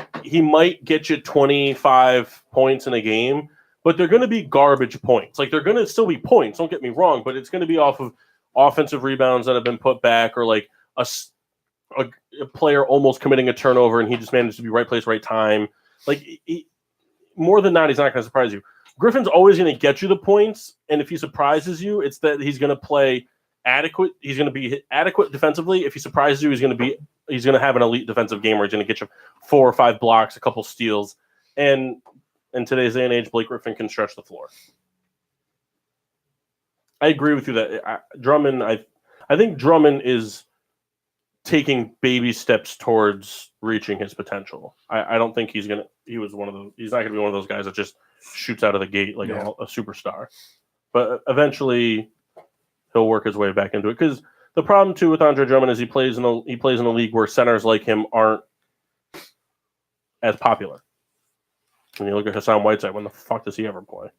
might get you 25 points in a game, but they're going to be garbage points. Like, they're going to still be points, don't get me wrong, but it's going to be off of offensive rebounds that have been put back, or like a player almost committing a turnover and he just managed to be right place, right time. Like, more than that, he's not going to surprise you. Griffin's always going to get you the points, and if he surprises you, it's that he's going to play adequate. He's going to be adequate defensively. If he surprises you, he's going to have an elite defensive game where he's going to get you 4 or 5 blocks, a couple steals. And in today's day and age, Blake Griffin can stretch the floor. I agree with you that Drummond. I think Drummond is taking baby steps towards reaching his potential. I don't think he's not going to be one of those guys that just shoots out of the gate like a superstar. But eventually he'll work his way back into it. Because the problem too with Andre Drummond is he plays in a league where centers like him aren't as popular. When you look at Hassan Whiteside, when the fuck does he ever play?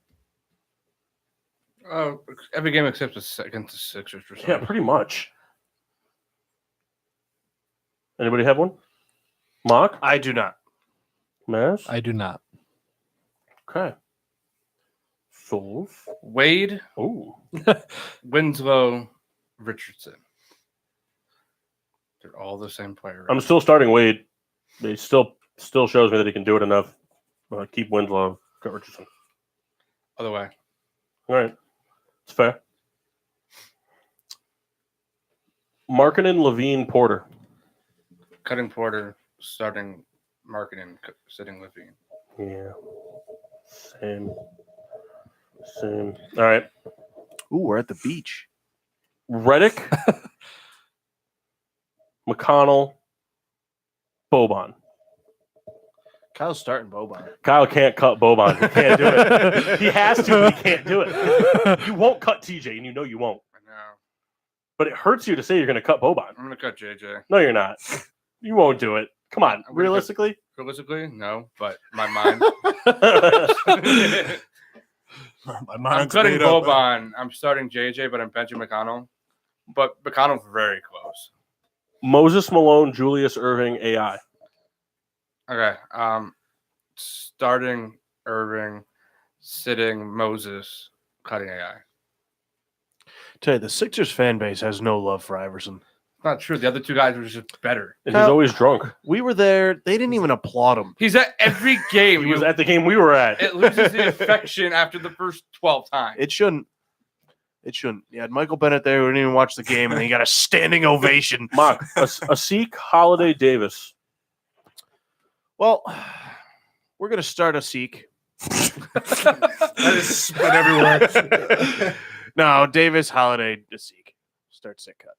Every game except against the Sixers or something. Yeah, pretty much. Anybody have one? Mock? I do not. Mass? I do not. Okay. Souls? Wade, Ooh. Winslow, Richardson. They're all the same player. I'm still starting Wade. He still shows me that he can do it enough. Keep Winslow, cut Richardson. Other way. All right. It's fair. Markkanen, Levine, Porter. Cutting Porter, starting Markkanen, sitting Levine. Yeah. Same. All right. Ooh, we're at the beach. Reddick, McConnell, Boban. Kyle's starting Boban. Kyle can't cut Boban. He can't do it. He has to, but he can't do it. You won't cut TJ, and you know you won't. I know. But it hurts you to say you're going to cut Boban. I'm going to cut JJ. No, you're not. You won't do it. Come on. I'm gonna Realistically? Realistically, no, but my mind. My I'm mind's cutting made up. Boban. I'm starting JJ, but I'm benching McConnell. But McConnell's very close. Moses Malone, Julius Irving, AI. Okay. Starting Irving, sitting Moses, cutting AI. Tell you, the Sixers fan base has no love for Iverson. Not true. The other two guys were just better. And he's always drunk. We were there. They didn't even applaud him. He's at every game. He was at the game we were at. It loses the affection after the first 12 times. It shouldn't. You had Michael Bennett there who didn't even watch the game, and then he got a standing ovation. Mock, Asik, Holiday, Davis. Well, we're going to start a Seek. That is split everywhere. No, Davis, Holiday, a Seek. Start sick cut.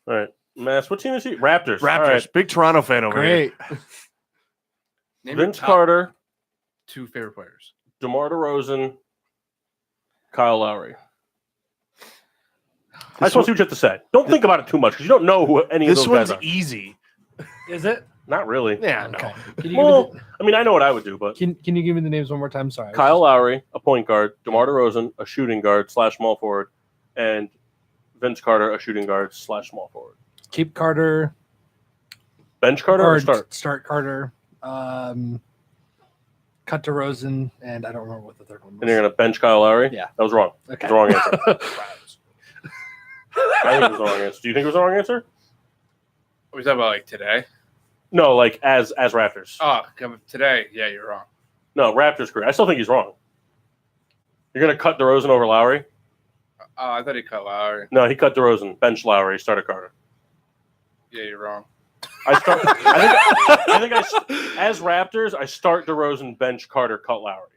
All right. Mass, what team is he? Raptors. Raptors. All right. Big Toronto fan over here. Great. Name your Vince top Carter, 2 favorite players. DeMar DeRozan, Kyle Lowry. I just want to see what you have to say. Don't think about it too much because you don't know who any of This those guys one's are. easy. Is it? Not really. Yeah, no. Okay. Can you, Well, I mean, I know what I would do, but can you give me the names one more time? Sorry. I was Kyle Lowry, a point guard, DeMar DeRozan, a shooting guard / small forward, and Vince Carter, a shooting guard / small forward. keep Carter. Bench Carter or start? Start Carter. Cut DeRozan, and I don't remember what the third one was. And you're going to bench Kyle Lowry? Yeah. That was wrong. Okay. That was the wrong answer. I think it was the wrong answer. Do you think it was the wrong answer? What are we talking about, like today? No, like as Raptors. Oh, today. Yeah, you're wrong. No, Raptors career. I still think he's wrong. You're going to cut DeRozan over Lowry? Oh, I thought he cut Lowry. No, he cut DeRozan, bench Lowry, started Carter. Yeah, you're wrong. As Raptors, I start DeRozan, bench Carter, cut Lowry.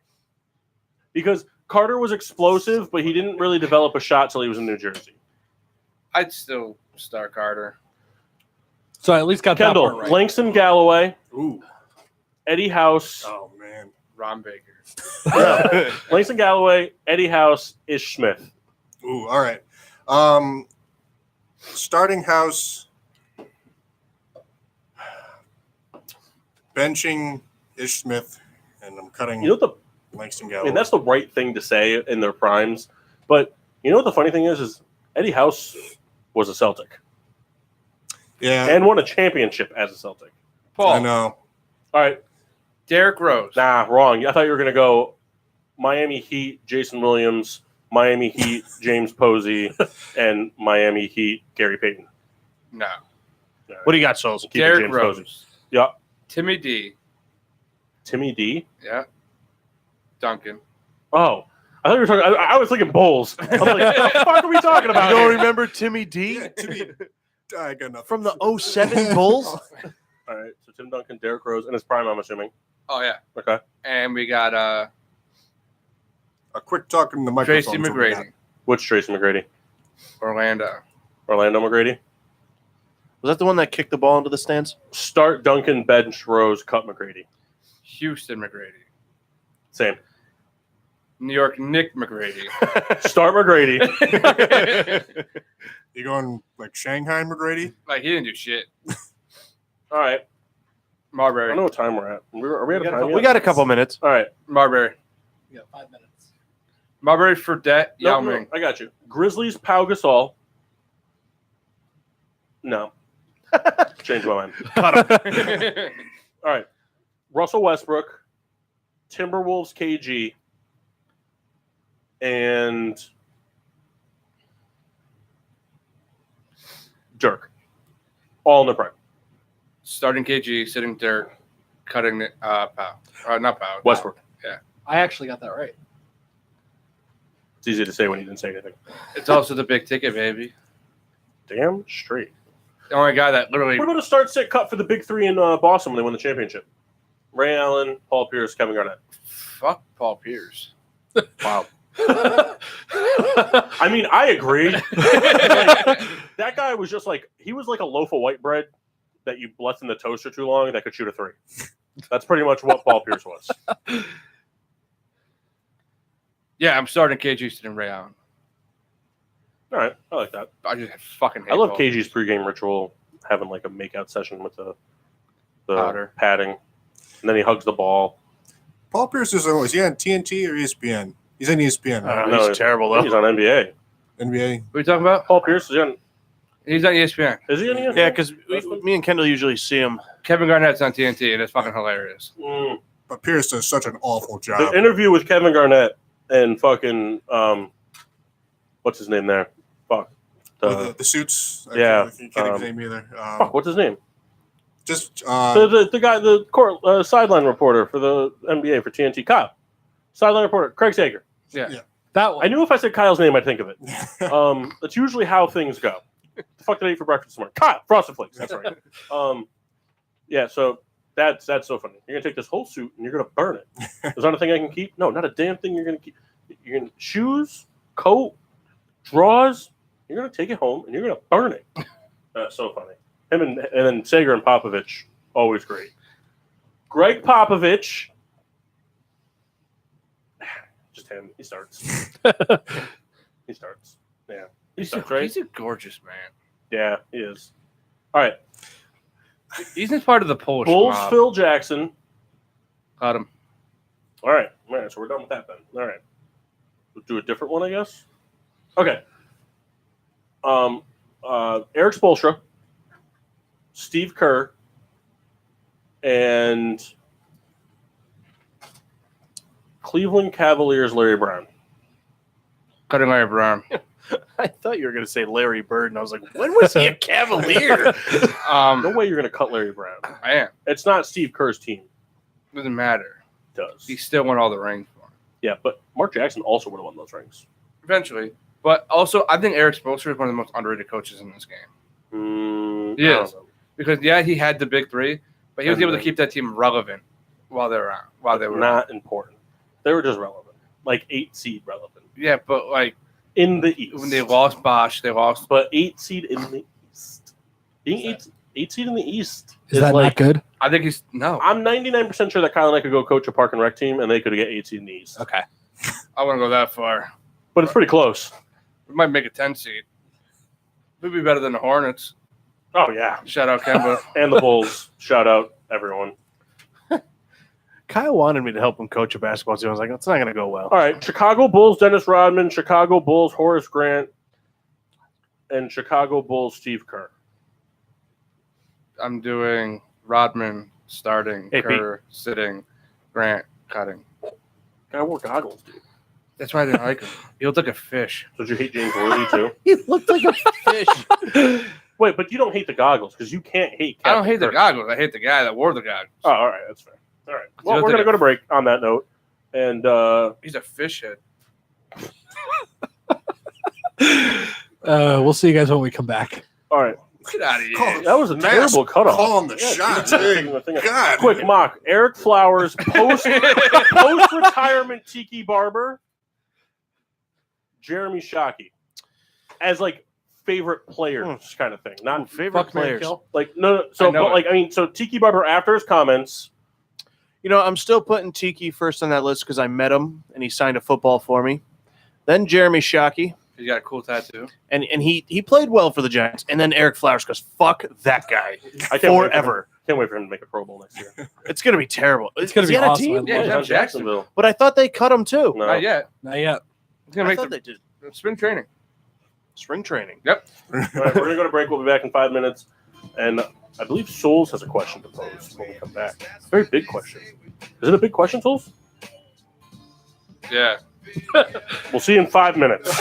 Because Carter was explosive, but he didn't really develop a shot till he was in New Jersey. I'd still start Carter. So I at least got Kendall, that part right. Langston Galloway, Ooh. Eddie House. Oh man. Ron Baker. No. Langston Galloway, Eddie House, Ish Smith. Ooh. All right. Starting house. Benching Ish Smith, and I'm cutting You know what Langston I Galloway. mean, that's the right thing to say in their primes. But you know what the funny thing is Eddie House was a Celtic yeah. and won a championship as a Celtic. Paul. I know. All right. Derrick Rose. Nah, wrong. I thought you were going to go Miami Heat, Jason Williams, Miami Heat, James Posey, and Miami Heat, Gary Payton. No. What do you got, Souls? Keep it Derrick James Rose. Posey. Yeah. Timmy D. Timmy D. Yeah. Duncan. Oh, I thought you were talking. I was thinking Bulls. I was like, what the fuck are we talking You about? don't here? remember Timmy D Yeah, Timmy. I got nothing. from the 07 Bulls? All right. So Tim Duncan, Derrick Rose, in his prime, I'm assuming. Oh, yeah. Okay. And we got A quick talk in the microphone. Tracy McGrady. Which Tracy McGrady? Orlando. Orlando McGrady. Was that the one that kicked the ball into the stands? Start Duncan, bench Rose, cut McGrady. Houston McGrady. Same. New York Nick McGrady. Start McGrady. You going like Shanghai McGrady? Like, he didn't do shit. All right. I Marbury. don't know what time we're at. Are we at a time We yet? got a couple minutes. All right. Marbury. You got 5 minutes. Marbury, Fredette, Yao No, Ming. I got you. Grizzlies, Pau Gasol. No. Change my mind. All right. Russell Westbrook, Timberwolves, KG, and Dirk. All in the prime. Starting KG, sitting Dirk, cutting Powell. Not Powell. Westbrook. I actually got that right. It's easy to say when you didn't say anything. It's also the big ticket, baby. Damn straight. The only guy that literally. What about a start sit cut for the big three in Boston when they won the championship? Ray Allen, Paul Pierce, Kevin Garnett. Fuck Paul Pierce. Wow. I mean, I agree. Like, that guy was just like, he was like a loaf of white bread that you left in the toaster too long that could shoot a three. That's pretty much what Paul Pierce was. Yeah, I'm starting KG sitting Ray Allen. All right. I like that. I just fucking hate I love Paul. KG's pregame ritual, having like a makeout session with the Powder. padding. And then he hugs the ball. Paul Pierce is he on TNT or ESPN? He's on ESPN. Right? No, He's terrible, I think though. He's on NBA. NBA. What are you talking about? Paul Pierce is on. He's on ESPN. Is he on ESPN? Yeah, because me and Kendall usually see him. Kevin Garnett's on TNT, and it's fucking hilarious. Mm. But Pierce does such an awful The job. interview with Kevin Garnett and fucking what's his name there? Fuck. The suits. yeah, I can't think of his name either. Fuck, what's his name? Just The guy, the court sideline reporter for the NBA for TNT. Kyle, sideline reporter, Craig Sager. Yeah. That one. I knew if I said Kyle's name, I'd think of it. That's usually how things go. The fuck did I eat for breakfast this morning? Kyle, Frosted Flakes. That's right. Yeah. So that's so funny. You're gonna take this whole suit and you're gonna burn it. Is that a thing I can keep? No, not a damn thing. You're gonna keep. You're gonna shoes, coat, drawers. You're gonna take it home and you're gonna burn it. That's so funny. Him and then Sager and Popovich, always great. Greg Popovich. Just him. He starts. He starts. Yeah. He starts, right? He's a gorgeous man. Yeah, he is. All right. He's part of the Polish Bulls, mob. Phil Jackson. Got him. All right. So we're done with that then. All right. We'll do a different one, I guess. Okay. Eric Spoelstra, Steve Kerr, and Cleveland Cavaliers Larry Brown. Cutting Larry Brown. I thought you were going to say Larry Bird, and I was like, when was he a Cavalier? No way you're going to cut Larry Brown. I am. It's not Steve Kerr's team. Doesn't matter. It does. He still won all the rings for him. Yeah, but Mark Jackson also would have won those rings. Eventually. But also, I think Eric Spoelstra is one of the most underrated coaches in this game. He is. Because, he had the big three, but he was able to keep that team relevant while they were out. While they were not important. They were just relevant. Like 8 seed relevant. Yeah, but like in the East. When they lost Bosch, they lost. But 8 seed in the East. Being 8 seed in the East is that like, not good? I think he's no. I'm 99% sure that Kyle and I could go coach a park and rec team, and they could get 8 seed in the East. Okay. I wouldn't go that far. But it's pretty close. We might make a 10 seed. We'd be better than the Hornets. Oh, yeah. Shout out Kemba. And the Bulls. Shout out everyone. Kyle wanted me to help him coach a basketball team. I was like, it's not going to go well. All right. Chicago Bulls, Dennis Rodman. Chicago Bulls, Horace Grant. And Chicago Bulls, Steve Kerr. I'm doing Rodman starting, Kerr sitting, Grant cutting. Guy wore goggles, dude. That's why I didn't like him. He looked like a fish. Did you hate James Worthy, too? He looked like a fish. Wait, but you don't hate the goggles because you can't hate Captain I don't hate Kirk. the goggles. I hate the guy that wore the goggles. Oh, all right. That's fair. All right. Well, we're going to go to break on that note. And he's a fish head. We'll see you guys when we come back. All right. Get out of here. That was a terrible cutoff. Calling the shots. Hey, God. Quick mock. Eric Flowers, post-retirement Tiki Barber. Jeremy Shockey. As, like, favorite players kind of thing. Not favorite players. Like, no. So, but, like, I mean, so Tiki Barber after his comments. You know, I'm still putting Tiki first on that list because I met him and he signed a football for me. Then Jeremy Shockey. He got a cool tattoo. And he played well for the Giants. And then Eric Flowers goes, fuck that guy. Forever. Can't wait for him to make a Pro Bowl next year. It's going to be terrible. It's going to be awesome. Yeah, Jacksonville. But I thought they cut him too. No. Not yet. Not yet. He's going to make they did. Spring training. Spring training. Yep. All right, we're going to go to break. We'll be back in 5 minutes. And I believe Souls has a question to pose when we come back. It's a very big question. Is it a big question, Souls? Yeah. We'll see you in 5 minutes.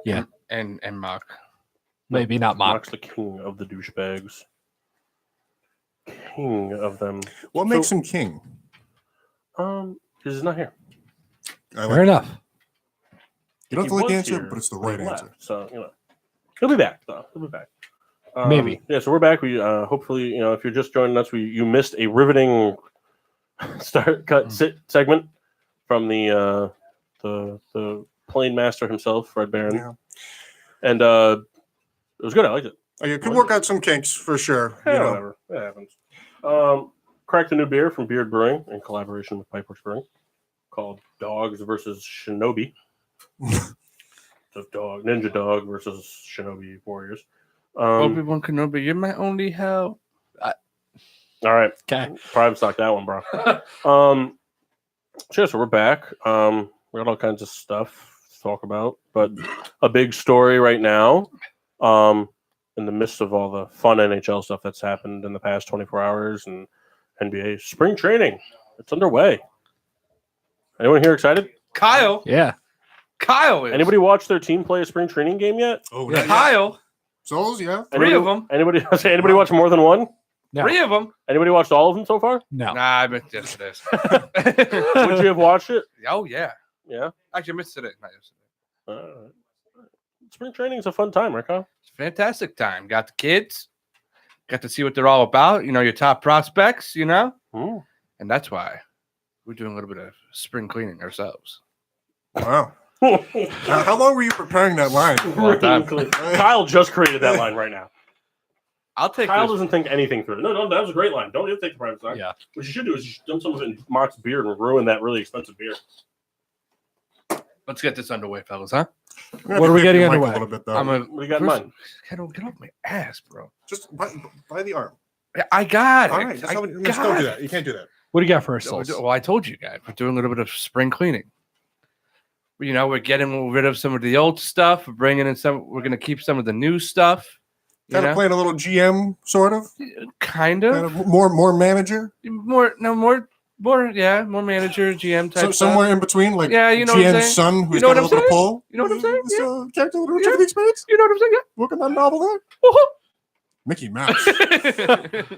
Yeah. And Mock. Maybe not Mock. Mock's the king of the douchebags. King of them. What makes him king? Because he's not here. Fair enough. You don't He have to like the was answer, here, but it's the but he right answer. left, so he'll be back though. He'll be back. Maybe. Yeah. So we're back. We hopefully if you're just joining us, you missed a riveting sit segment from the plane master himself, Fred Barron, Yeah. and it was good. I liked it. Oh, you could work out some kinks for sure. Yeah, whatever. It happens. Cracked a new beer from Beard Brewing in collaboration with Pipeworks Brewing called Dogs versus Shinobi. Just Ninja Dog versus Shinobi Warriors. Obi-Wan Kenobi, you're my only help. All right. Okay. Private stock that one, bro. So we're back. We got all kinds of stuff to talk about, but a big story right now, in the midst of all the fun NHL stuff that's happened in the past 24 hours and NBA spring training. It's underway. Anyone here excited? Kyle. Yeah. Kyle is. Anybody watch their team play a spring training game yet? Oh, Yeah. Kyle. Souls, yeah. Three of them. Anybody watch more than one? No. 3 of them. Anybody watched all of them so far? No. Nah, I missed yesterday's. Would you have watched it? Oh, yeah. Yeah. Actually, I missed today. Not yesterday. Spring training is a fun time, right, Kyle? It's a fantastic time. Got the kids. Got to see what they're all about. Your top prospects, Mm. And that's why we're doing a little bit of spring cleaning ourselves. Wow. How long were you preparing that line? Long time. Kyle just created that line right now. I'll take Kyle this. doesn't think anything through it. No, that was a great line. Don't even take the private stock. Yeah. What you should do is you should dump some of it in Mock's beard and ruin that really expensive beer. Let's get this underway, fellas, huh? What are we getting A underway? little bit, though. What do you got in mind? Get off my ass, bro. Just by the arm. I got it. All right. That's I how just got don't do it. that. You can't do that. What do you got for us, Souls? Well, I told you guys, we're doing a little bit of spring cleaning. We're getting rid of some of the old stuff. We're bringing in some. We're going to keep some of the new stuff. Kind of playing a little GM, sort of. Kind Kind of. of more manager. More manager, GM type. Somewhere in between, like Yeah, you know what I'm GM's saying? son, who's You know got a what I'm little bit of saying? pull. You know what I'm saying? This, Yeah. character, a little Yeah. bit of experience. You know what I'm saying? Working on novel there. Woohoo! Mickey Mouse.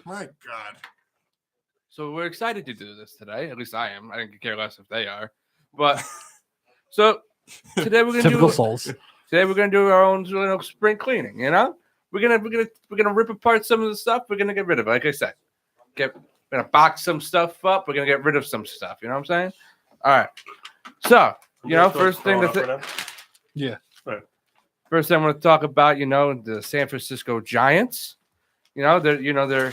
My God. So we're excited to do this today. At least I am. I didn't care less if they are. But so today we're gonna Typical do. Souls. Today we're gonna do our own spring cleaning. We're gonna rip apart some of the stuff. We're gonna get rid of it. Like I said, we're gonna box some stuff up. We're gonna get rid of some stuff. You know what I'm saying? All right. So first thing Yeah. First thing I'm gonna talk about. The San Francisco Giants. They're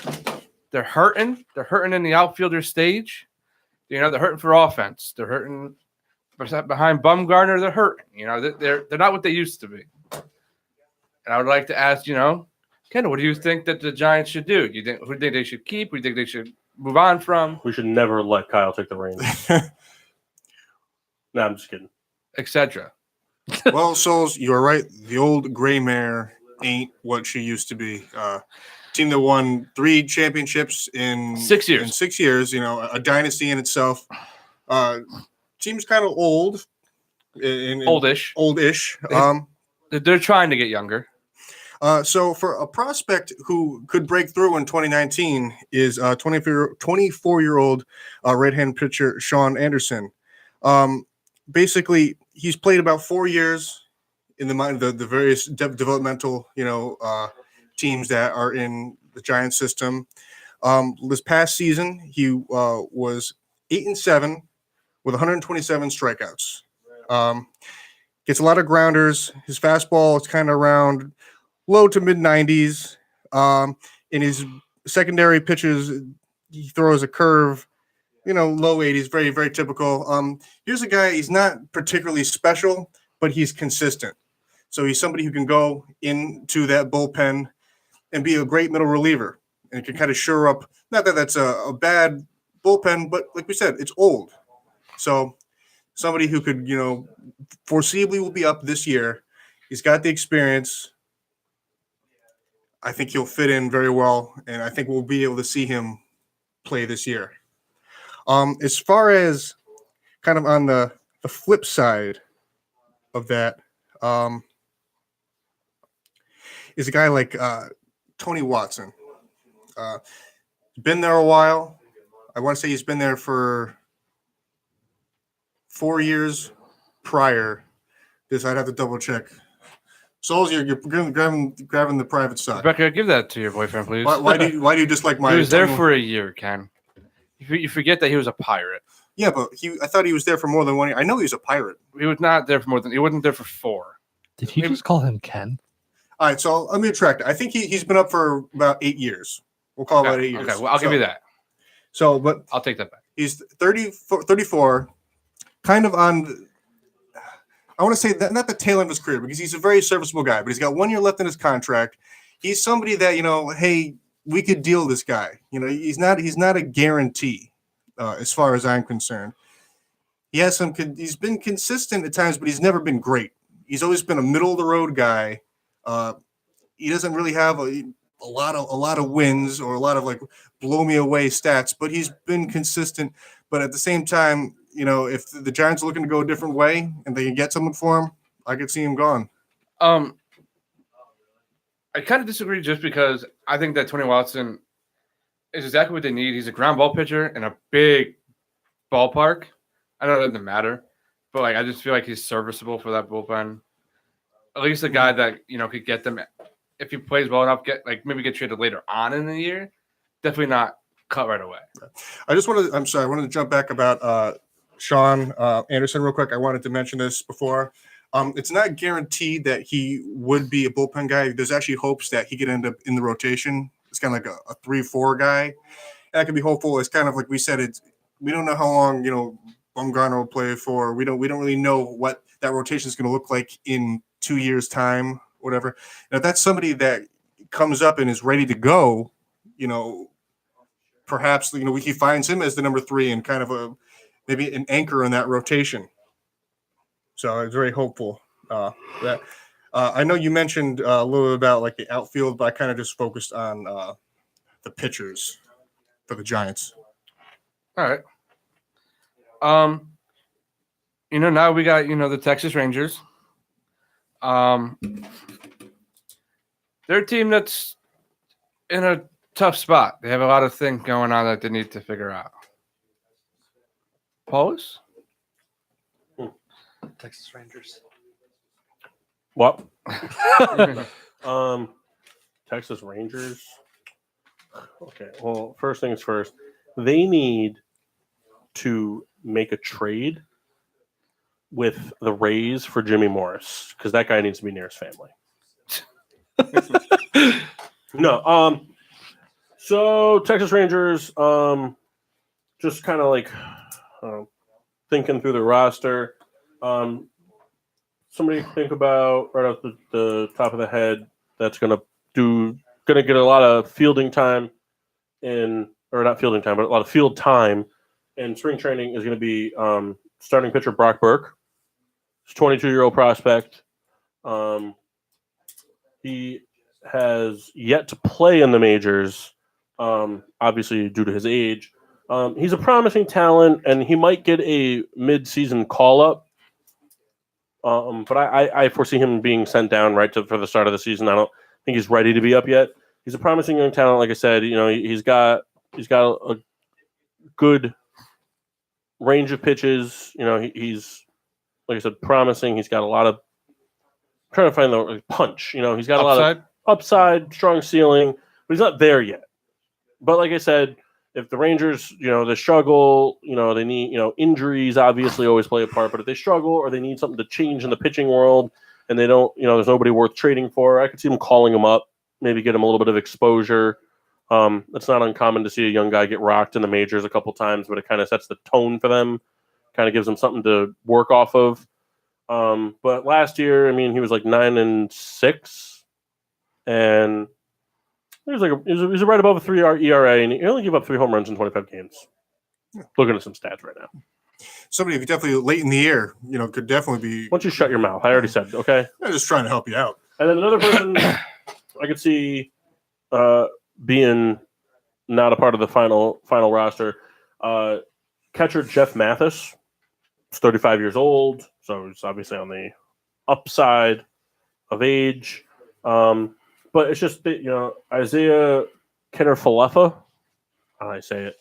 hurting. They're hurting in the outfielder stage. They're hurting for offense. They're hurting behind Bumgarner. They're hurting. They're not what they used to be. And I would like to ask, Kendall, what do you think that the Giants should do? Who do you think they should keep? Who do you think they should move on from? We should never let Kyle take the reins. No, I'm just kidding. Etc. Well, Souls, you're right. The old gray mare ain't what she used to be. Team that won 3 championships in 6 years. In 6 years, a dynasty in itself. Team's kind of old. Oldish. Oldish. They're trying to get younger. So for a prospect who could break through in 2019 is 24-year-old right-hand pitcher Sean Anderson. Basically, he's played about 4 years in the various developmental teams that are in the Giants system. This past season, he was 8-7 with 127 strikeouts. Gets a lot of grounders. His fastball is kind of around low to mid 90s. In his secondary pitches, he throws a curve, low 80s, very, very typical. Here's a guy, he's not particularly special, but he's consistent. So he's somebody who can go into that bullpen and be a great middle reliever and can kind of shore up. Not that that's a bad bullpen, but like we said, it's old. So somebody who could, foreseeably will be up this year. He's got the experience. I think he'll fit in very well, and I think we'll be able to see him play this year. As far as kind of on the flip side of that, is a guy like Tony Watson. Been there a while. I want to say he's been there for 4 years prior. This I'd have to double check. Souls, you're grabbing the private stock. Rebecca, give that to your boyfriend, please. Why do you dislike my? He was there for a year, Ken. You forget that he was a pirate. Yeah, but I thought he was there for more than 1 year. I know he was a pirate. He was not there for more than. He wasn't there for 4. Did you just call him Ken? All right, so let me retract it. I think he's been up for about 8 years. We'll call it about 8 years. Okay, well, I'll give you that. So, but I'll take that back. he's 34, kind of on. I want to say that not the tail end of his career because he's a very serviceable guy, but he's got 1 year left in his contract. He's somebody that hey, we could deal this guy. He's not a guarantee as far as I'm concerned. He's been consistent at times, but he's never been great. He's always been a middle of the road guy. He doesn't really have a lot of wins or a lot of blow me away stats, but he's been consistent. But at the same time, if the Giants are looking to go a different way and they can get someone for him, I could see him gone. I kind of disagree just because I think that Tony Watson is exactly what they need. He's a ground ball pitcher in a big ballpark. I know it doesn't matter, but I just feel like he's serviceable for that bullpen. At least a guy that could get them if he plays well enough. Maybe get traded later on in the year. Definitely not cut right away. I wanted to jump back about Sean Anderson real quick. I wanted to mention this before. It's not guaranteed that he would be a bullpen guy. There's actually hopes that he could end up in the rotation. It's kind of like a 3-4 guy. And that could be hopeful. It's kind of like we said. We don't know how long Bumgarner will play for. We don't really know what that rotation is going to look like in 2 years' time, whatever. And if that's somebody that comes up and is ready to go, perhaps he finds him as the number 3 and kind of maybe an anchor in that rotation. So I was very hopeful that. I know you mentioned a little bit about the outfield, but I kind of just focused on the pitchers for the Giants. All right. Now we got the Texas Rangers. They're a team that's in a tough spot. They have a lot of things going on that they need to figure out. Paulus? Texas Rangers. What? Texas Rangers. Okay. Well, first things first. They need to make a trade with the Rays for Jimmy Morris because that guy needs to be near his family. No. So Texas Rangers, just kind of thinking through the roster. Somebody think about right off the top of the head that's gonna get a lot of fielding time or not fielding time, but a lot of field time in spring training is going to be starting pitcher Brock Burke. He's a 22-year-old prospect. He has yet to play in the majors, obviously due to his age. He's a promising talent, and he might get a mid-season call-up. But I foresee him being sent down for the start of the season. I don't think he's ready to be up yet. He's a promising young talent. Like I said, he's got a good range of pitches. He's like I said, promising. He's got a lot of trying to find the punch. He's got a lot of upside, strong ceiling, but he's not there yet. But like I said, if the Rangers, they struggle, they need, injuries obviously always play a part, but if they struggle or they need something to change in the pitching world and they don't, there's nobody worth trading for, I could see them calling him up, maybe get him a little bit of exposure. It's not uncommon to see a young guy get rocked in the majors a couple times, but it kind of sets the tone for them, kind of gives them something to work off of. But last year, he was 9-6, and he was right above a 3 ERA, and he only gave up 3 home runs in 25 games. Yeah. Looking at some stats right now. Somebody who definitely late in the year, could definitely be. Why don't you shut your mouth? I already said, okay? I'm just trying to help you out. And then another person I could see being not a part of the final roster, catcher Jeff Mathis. He's 35 years old, so he's obviously on the upside of age. but it's just that, Isaiah Kenner-Falefa, how do I say it?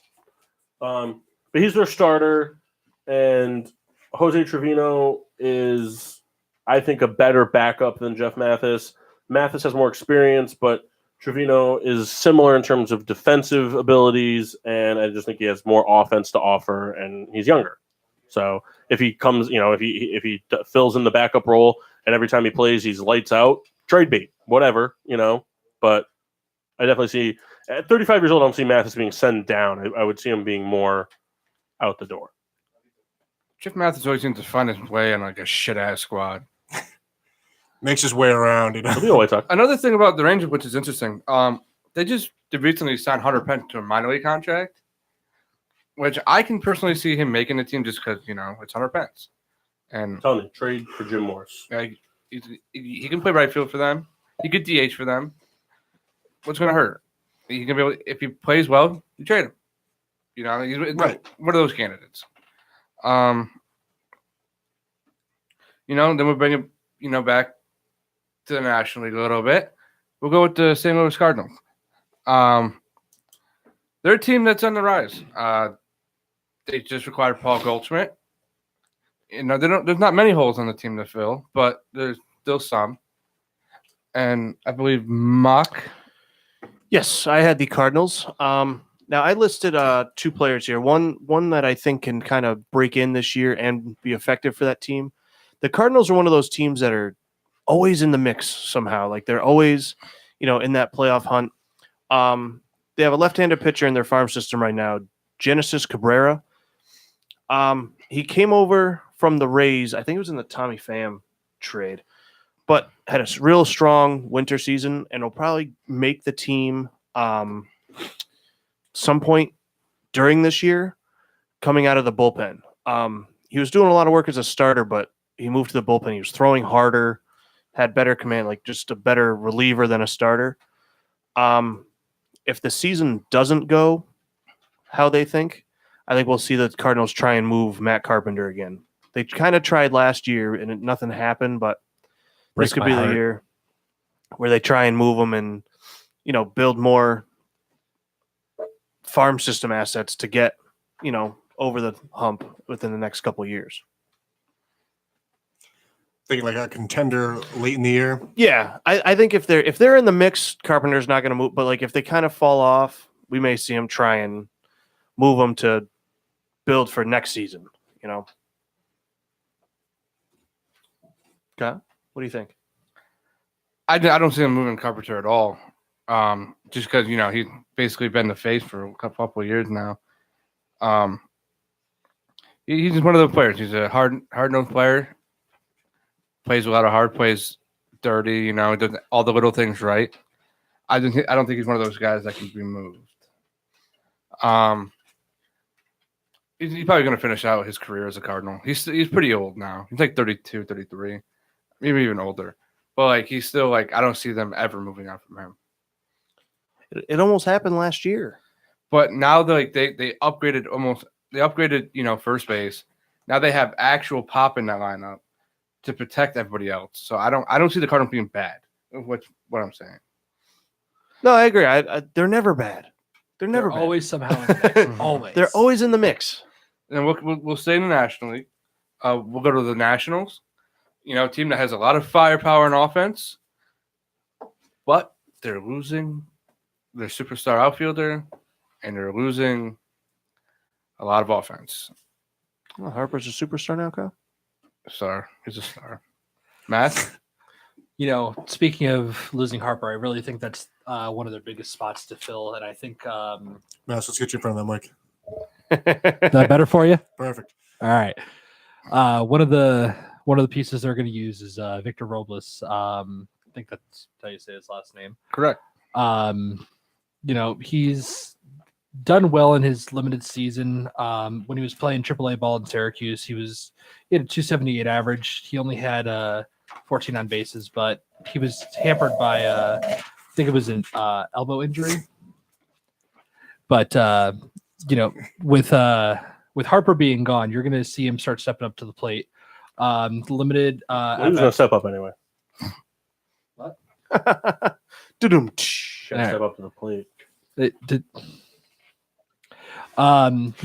But he's their starter, and Jose Trevino is, I think, a better backup than Jeff Mathis. Mathis has more experience, but Trevino is similar in terms of defensive abilities, and I just think he has more offense to offer, and he's younger. So if he comes, if he fills in the backup role, and every time he plays, he's lights out, trade bait, whatever, But I definitely see at 35 years old, I don't see Mathis being sent down. I would see him being more out the door. Jeff Mathis always seems to find his way on like a shit ass squad. Makes his way around. He'll be a white talk. Another thing about the Rangers, which is interesting, they recently signed Hunter Pence to a minor league contract, which I can personally see him making the team just because it's Hunter Pence. And Tell me, trade for Jim Morris. He can play right field for them. He could DH for them. What's going to hurt? He can be able. If he plays well, you trade him. He's right. One of those candidates. Then we'll bring him, back to the National League a little bit. We'll go with the St. Louis Cardinals. They're a team that's on the rise. They just acquired Paul Goldschmidt. There's not many holes on the team to fill, but there's still some. And I believe Mock. Yes, I had the Cardinals. Now I listed 2 players here. One that I think can kind of break in this year and be effective for that team. The Cardinals are one of those teams that are always in the mix somehow. Like they're always, in that playoff hunt. They have a left-handed pitcher in their farm system right now, Genesis Cabrera. He came over from the Rays. I think it was in the Tommy Pham trade, but had a real strong winter season and will probably make the team some point during this year coming out of the bullpen. He was doing a lot of work as a starter, but he moved to the bullpen. He was throwing harder, had better command, like just a better reliever than a starter. If the season doesn't go how they think, I think we'll see the Cardinals try and move Matt Carpenter again. They kind of tried last year and nothing happened, but this could be the year where they try and move them and, build more farm system assets to get, over the hump within the next couple of years. Thinking like a contender late in the year. Yeah, I think if they're in the mix, Carpenter's not going to move. But like if they kind of fall off, we may see him try and move them to build for next season. Okay, what do you think? I don't see him moving Carpenter at all. Just because he's basically been the face for a couple of years now. He's just one of those players. He's a hard-nosed player. Plays a lot of heart, plays dirty, does all the little things right. I don't think he's one of those guys that can be moved. He's probably going to finish out his career as a Cardinal. He's pretty old now. He's like 32, 33, maybe even older. But he's still I don't see them ever moving on from him. It almost happened last year. But now they upgraded first base. Now they have actual pop in that lineup to protect everybody else. So I don't see the Cardinals being bad. What I'm saying. No, I agree. They're never bad. They're always somehow in the mix. Always. They're always in the mix. And we'll stay in the National League. We'll go to the Nationals. A team that has a lot of firepower and offense, but they're losing their superstar outfielder, and they're losing a lot of offense. Well, Harper's a superstar now, Kyle. Star. He's a star. Matt? Speaking of losing Harper, I really think that's one of their biggest spots to fill. And I think Mouse, let's get you in front of that mic. is that better for you? Perfect. All right. One of the pieces they're going to use is Victor Robles. I think that's how you say his last name. Correct. He's done well in his limited season. When he was playing AAA ball in Syracuse, he had a 278 average. He only had 14 on bases, but he was hampered by I think it was an elbow injury. But with Harper being gone, you're going to see him start stepping up to the plate. Limited. He was going to step up anyway. What? Gotta step up to the plate. He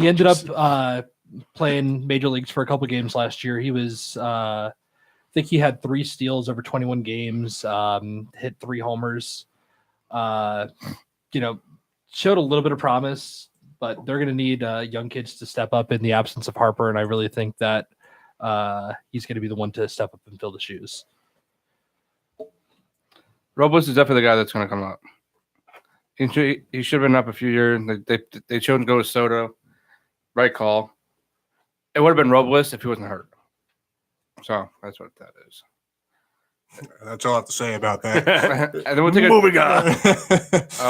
ended up playing major leagues for a couple games last year. He was, I think he had 3 steals over 21 games, hit 3 homers. Showed a little bit of promise, but they're going to need young kids to step up in the absence of Harper, and I really think that he's going to be the one to step up and fill the shoes. Robles is definitely the guy that's going to come up. He should have been up a few years. They chose to go with Soto. Right call. It would have been Robles if he wasn't hurt. So that's what that is. That's all I have to say about that. And then we'll take Moving on.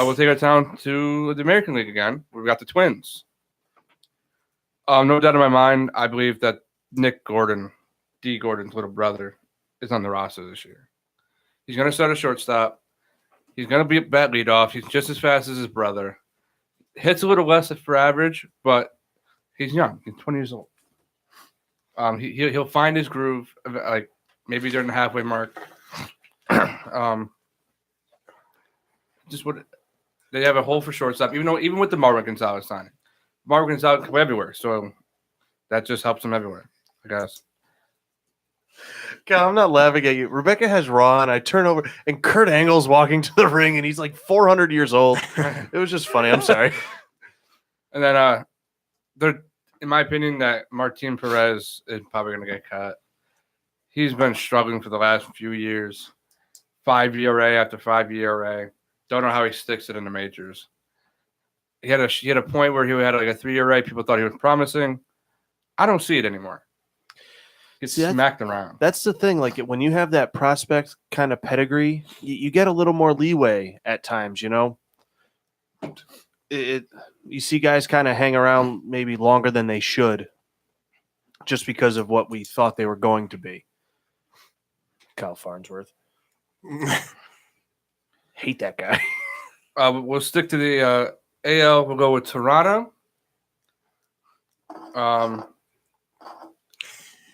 we'll take our town to the American League again. We've got the Twins. No doubt in my mind, I believe that Nick Gordon, D. Gordon's little brother, is on the roster this year. He's going to start a shortstop. He's going to be a bat leadoff. He's just as fast as his brother. Hits a little less for average, but he's young. He's 20 years old. He'll find his groove, like maybe during the halfway mark. Just what they have a hole for shortstop, even with the Marvin Gonzalez signing. Marvin Gonzalez can go everywhere, so that just helps him everywhere, I guess. God, I'm not laughing at you. Rebecca has Raw, and I turn over, and Kurt Angle's walking to the ring, and he's like 400 years old. It was just funny. I'm sorry. And then, in my opinion, that Martin Perez is probably going to get cut. He's been struggling for the last few years. 5 ERA after 5 ERA. Don't know how he sticks it in the majors. He had a point where he had like a 3 ERA. People thought he was promising. I don't see it anymore. Gets smacked around. That's the thing. Like when you have that prospect kind of pedigree, you get a little more leeway at times. You see guys kind of hang around maybe longer than they should, just because of what we thought they were going to be. Kyle Farnsworth. Hate that guy. We'll stick to the AL. We'll go with Toronto.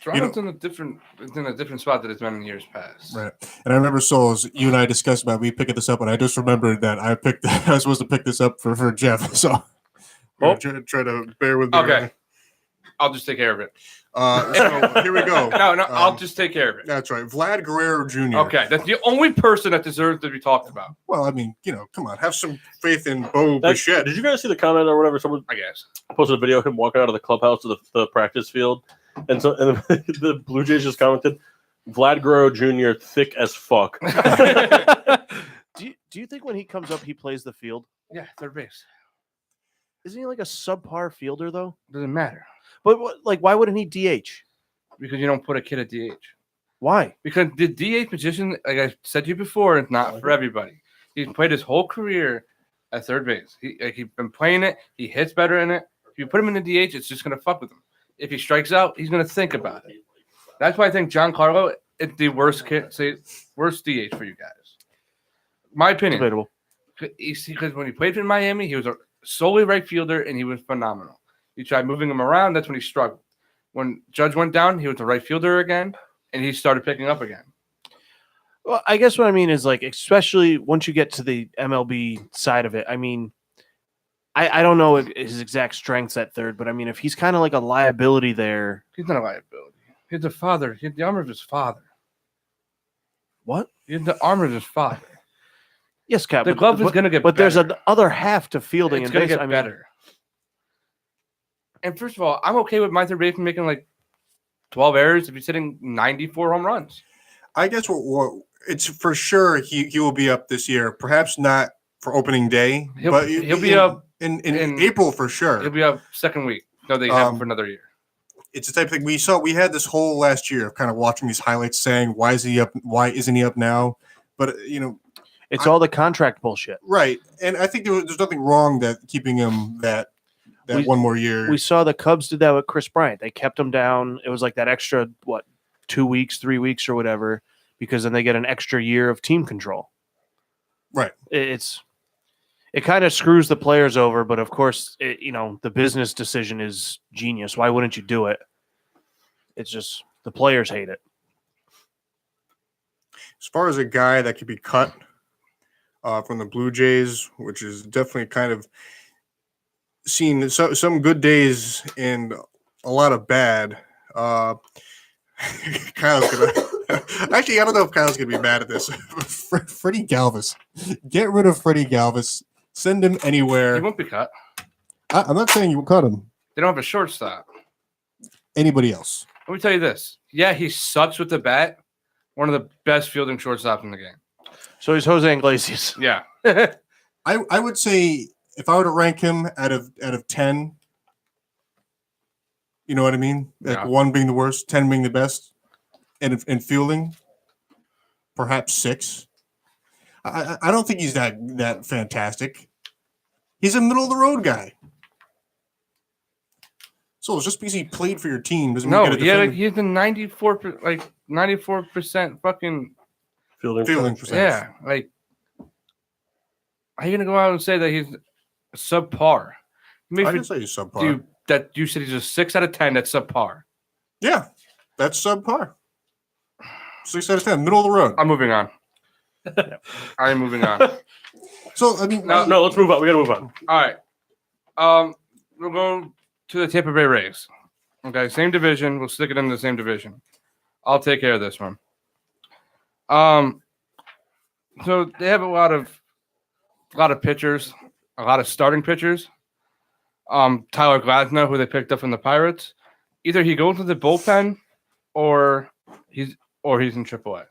Toronto's in a different spot that it's been in years past. Right. And I remember, Souls, you and I discussed about me picking this up, and I just remembered that I was supposed to pick this up for Jeff. So try to bear with me. Okay. I'll just take care of it. So here we go. No, I'll just take care of it. That's right. Vlad Guerrero Jr. Okay. That's the only person that deserves to be talked about. Well, I mean, come on. Have some faith in Bo Bichette. Did you guys see the comment or whatever? Someone, I guess, posted a video of him walking out of the clubhouse to the practice field. And the Blue Jays just commented, Vlad Guerrero Jr. thick as fuck. Do you think when he comes up, he plays the field? Yeah, third base. Isn't he like a subpar fielder, though? Doesn't matter. But why wouldn't he DH? Because you don't put a kid at DH. Why? Because the DH position, like I said to you before, it's not for everybody. He's played his whole career at third base. He's been playing it. He hits better in it. If you put him in the DH, it's just going to fuck with him. If he strikes out, he's going to think about it. That's why I think Giancarlo is the worst DH for you guys. My opinion. Debatable. Because when he played in Miami, he was a solely right fielder, and he was phenomenal. You tried moving him around, that's when he struggled. When Judge went down, he was a right fielder again, and he started picking up again. Well, I guess what I mean is, like, especially once you get to the MLB side of it, I mean, I don't know his exact strengths at third, but I mean, if he's kind of like a liability there. He's not a liability. He's a father. He had the arm of his father. What? He had the arm of his father. Yes, Cap. The glove is going to get better. But there's another half to fielding. It's going to get better. And first of all, I'm okay with my third baseman making like 12 errors if he's hitting 94 home runs. I guess what it's for sure he will be up this year. Perhaps not for opening day, but he'll be up in April for sure. He'll be up second week. No, they have him for another year. It's the type of thing we had this whole last year of kind of watching these highlights saying, why is he up? Why isn't he up now? But it's all the contract bullshit. Right. And I think there's nothing wrong that keeping him that one more year. We saw the Cubs did that with Chris Bryant. They kept him down. It was like that extra, 2 weeks, 3 weeks or whatever, because then they get an extra year of team control. Right. It kind of screws the players over, but of course, the business decision is genius. Why wouldn't you do it? It's just the players hate it. As far as a guy that could be cut, from the Blue Jays, which is definitely kind of seen some good days and a lot of bad. Kyle's gonna actually. I don't know if Kyle's gonna be mad at this. Freddie Galvis, get rid of Freddie Galvis. Send him He anywhere. won't be cut. I'm not saying you will cut him. They don't have a shortstop. Anybody else? Let me tell you this. Yeah, he sucks with the bat. One of the best fielding shortstops in the game. So he's Jose Iglesias. Yeah. I would say if I were to rank him out of 10, you know what I mean? Like Yeah. 1 being the worst, 10 being the best, and in fielding, perhaps 6. I don't think he's that fantastic. He's a middle of the road guy. So it's just because he played for your team doesn't mean No, you gotta yeah, defend he's been 94% fucking Fielding. fielding percentage. yeah. Like, are you gonna go out and say that he's subpar? I didn't say he's subpar. You said he's a 6 out of 10. That's subpar. Yeah, that's subpar. 6 out of 10, middle of the road. I'm moving on. I'm moving on. So I mean, No, let's move on. We got to move on. All right. We'll go to the Tampa Bay Rays. Okay, same division. We'll stick it in the same division. I'll take care of this one. So they have a lot of pitchers, a lot of starting pitchers. Tyler Glasnow, who they picked up from the Pirates, either he goes to the bullpen or he's in AAA.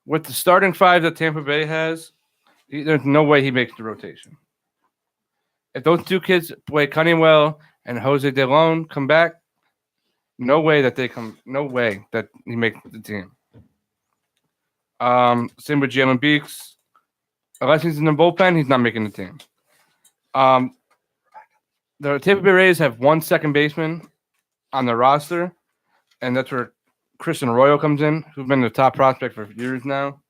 With the starting 5 that Tampa Bay has, there's no way he makes the rotation. If those 2 kids, Blake Cunningwell and Jose De Leon, come back, no way that he makes the team. Same with Jalen Beeks. Unless he's in the bullpen, he's not making the team. The Tampa Bay Rays have 1 second baseman on the roster, and that's where Christian Arroyo comes in, who's been the top prospect for years now.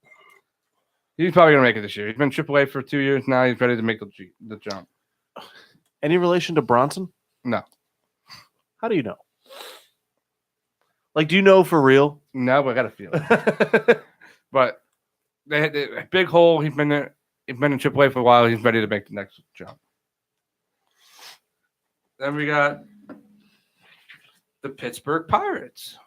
He's probably going to make it this year. He's been AAA for 2 years now. He's ready to make the jump. Any relation to Bronson? No. How do you know? Like, do you know for real? No, I got to feel it. But they had a big hole. He's been in AAA for a while. He's ready to make the next jump. Then we got the Pittsburgh Pirates.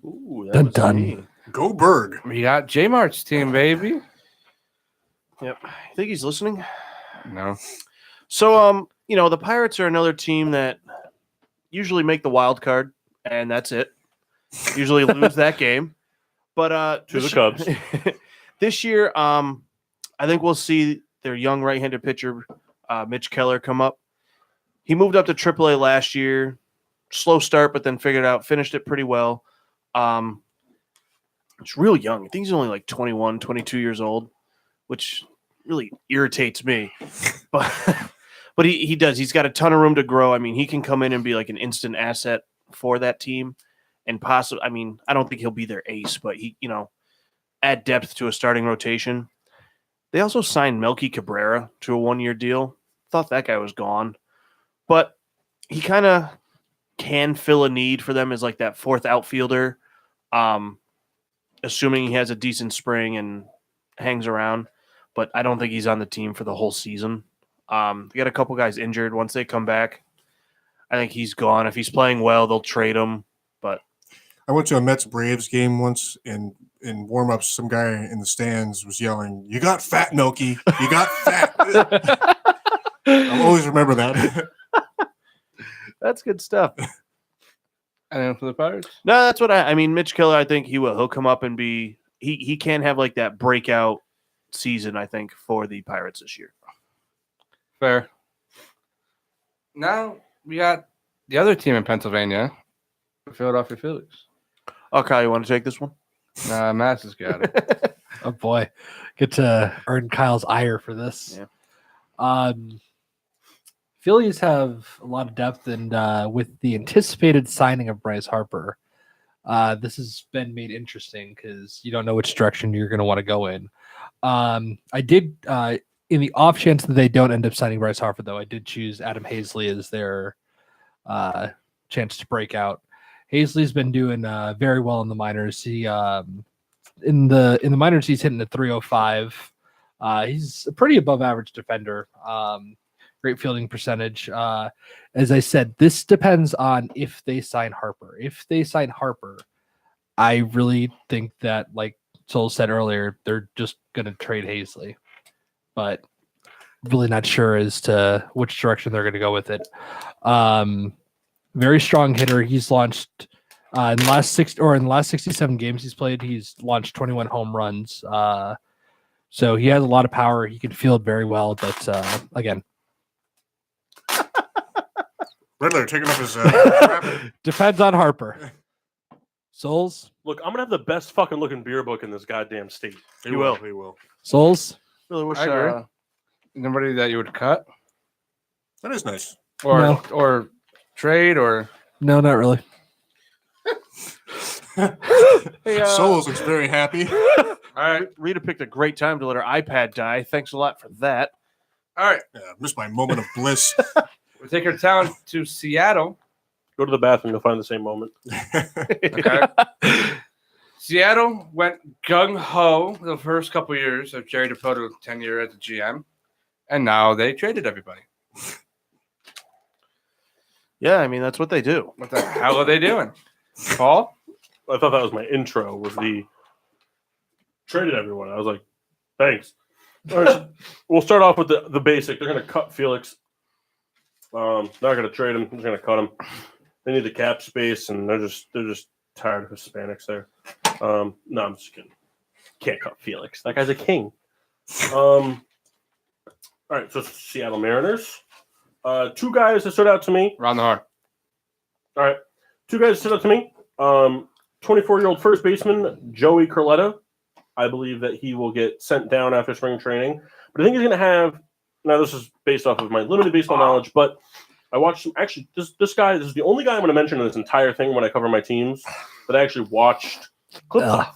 Ooh, Dun, was dun. me. go Berg. We got J Mart's team, baby. Yep. I think he's listening. No. So, the Pirates are another team that usually make the wild card, and that's it. Usually lose that game. But To the Cubs. This year, I think we'll see their young right-handed pitcher, Mitch Keller, come up. He moved up to AAA last year. Slow start, but then figured out, finished it pretty well. It's real young. I think he's only like 21, 22 years old, which really irritates me. But he does. He's got a ton of room to grow. I mean, he can come in and be like an instant asset for that team. And possibly, I mean, I don't think he'll be their ace, but he, add depth to a starting rotation. They also signed Melky Cabrera to a 1-year deal. Thought that guy was gone. But he kind of can fill a need for them as like that 4th outfielder, assuming he has a decent spring and hangs around. But I don't think he's on the team for the whole season. They got a couple guys injured. Once they come back, I think he's gone. If he's playing well, they'll trade him. But I went to a Mets Braves game once, and in warm-ups, some guy in the stands was yelling, "You got fat, Milky! You got fat!" I'll always remember that. that's good stuff. And then for the Pirates? No, that's what I mean. Mitch Keller, I think he will. He'll come up and be he can have like that breakout season, I think, for the Pirates this year. Fair. Now we got the other team in Pennsylvania, the Philadelphia Phillies. Oh, Kyle, you want to take this one? Nah, Mass has got it. Oh boy, get to earn Kyle's ire for this. Yeah. Phillies have a lot of depth, and with the anticipated signing of Bryce Harper, this has been made interesting because you don't know which direction you're going to want to go in. I did, in the off chance that they don't end up signing Bryce Harper, though, I did choose Adam Hazley as their chance to break out. Hazley's been doing very well in the minors. He in the minors, he's hitting a 305. He's a pretty above average defender. Great fielding percentage. As I said, this depends on if they sign Harper. If they sign Harper, I really think that, like Sol said earlier, they're just going to trade Hazley. But really not sure as to which direction they're going to go with it. Very strong hitter. He's launched in the last 67 games he's played. He's launched 21 home runs. So he has a lot of power. He can field very well. But again, Riddler taking up his depends on Harper. Souls. Look, I'm gonna have the best fucking looking beer book in this goddamn state. He will. He will. Souls. Really wish Nobody that you would cut That is nice. or trade or No, not really. Hey, Souls looks very happy. all right. Rita picked a great time to let her iPad die. Thanks a lot for that. All right. Yeah, missed my moment of bliss. We'll take our town to Seattle. Go to the bathroom, you'll find the same moment. Okay. Seattle went gung ho the first couple years of Jerry DePoto's tenure as the GM, and now they traded everybody. Yeah, I mean, that's what they do. What the hell are they doing? Paul? I thought that was my intro. Was the traded everyone? I was like, thanks. All right, so we'll start off with the basic. They're going to cut Felix. Not going to trade him. They're going to cut him. They need the cap space, and they're just tired of Hispanics there. No, I'm just kidding. Can't cut Felix. That guy's a king. All right, so Seattle Mariners. Two guys that stood out to me. Round the horn. All right, two guys that stood out to me. 24-year-old first baseman Joey Curletta. I believe that he will get sent down after spring training, but I think he's going to have. Now, this is based off of my limited baseball knowledge, but I watched some. Actually, this guy. This is the only guy I'm going to mention in this entire thing when I cover my teams that I actually watched clips of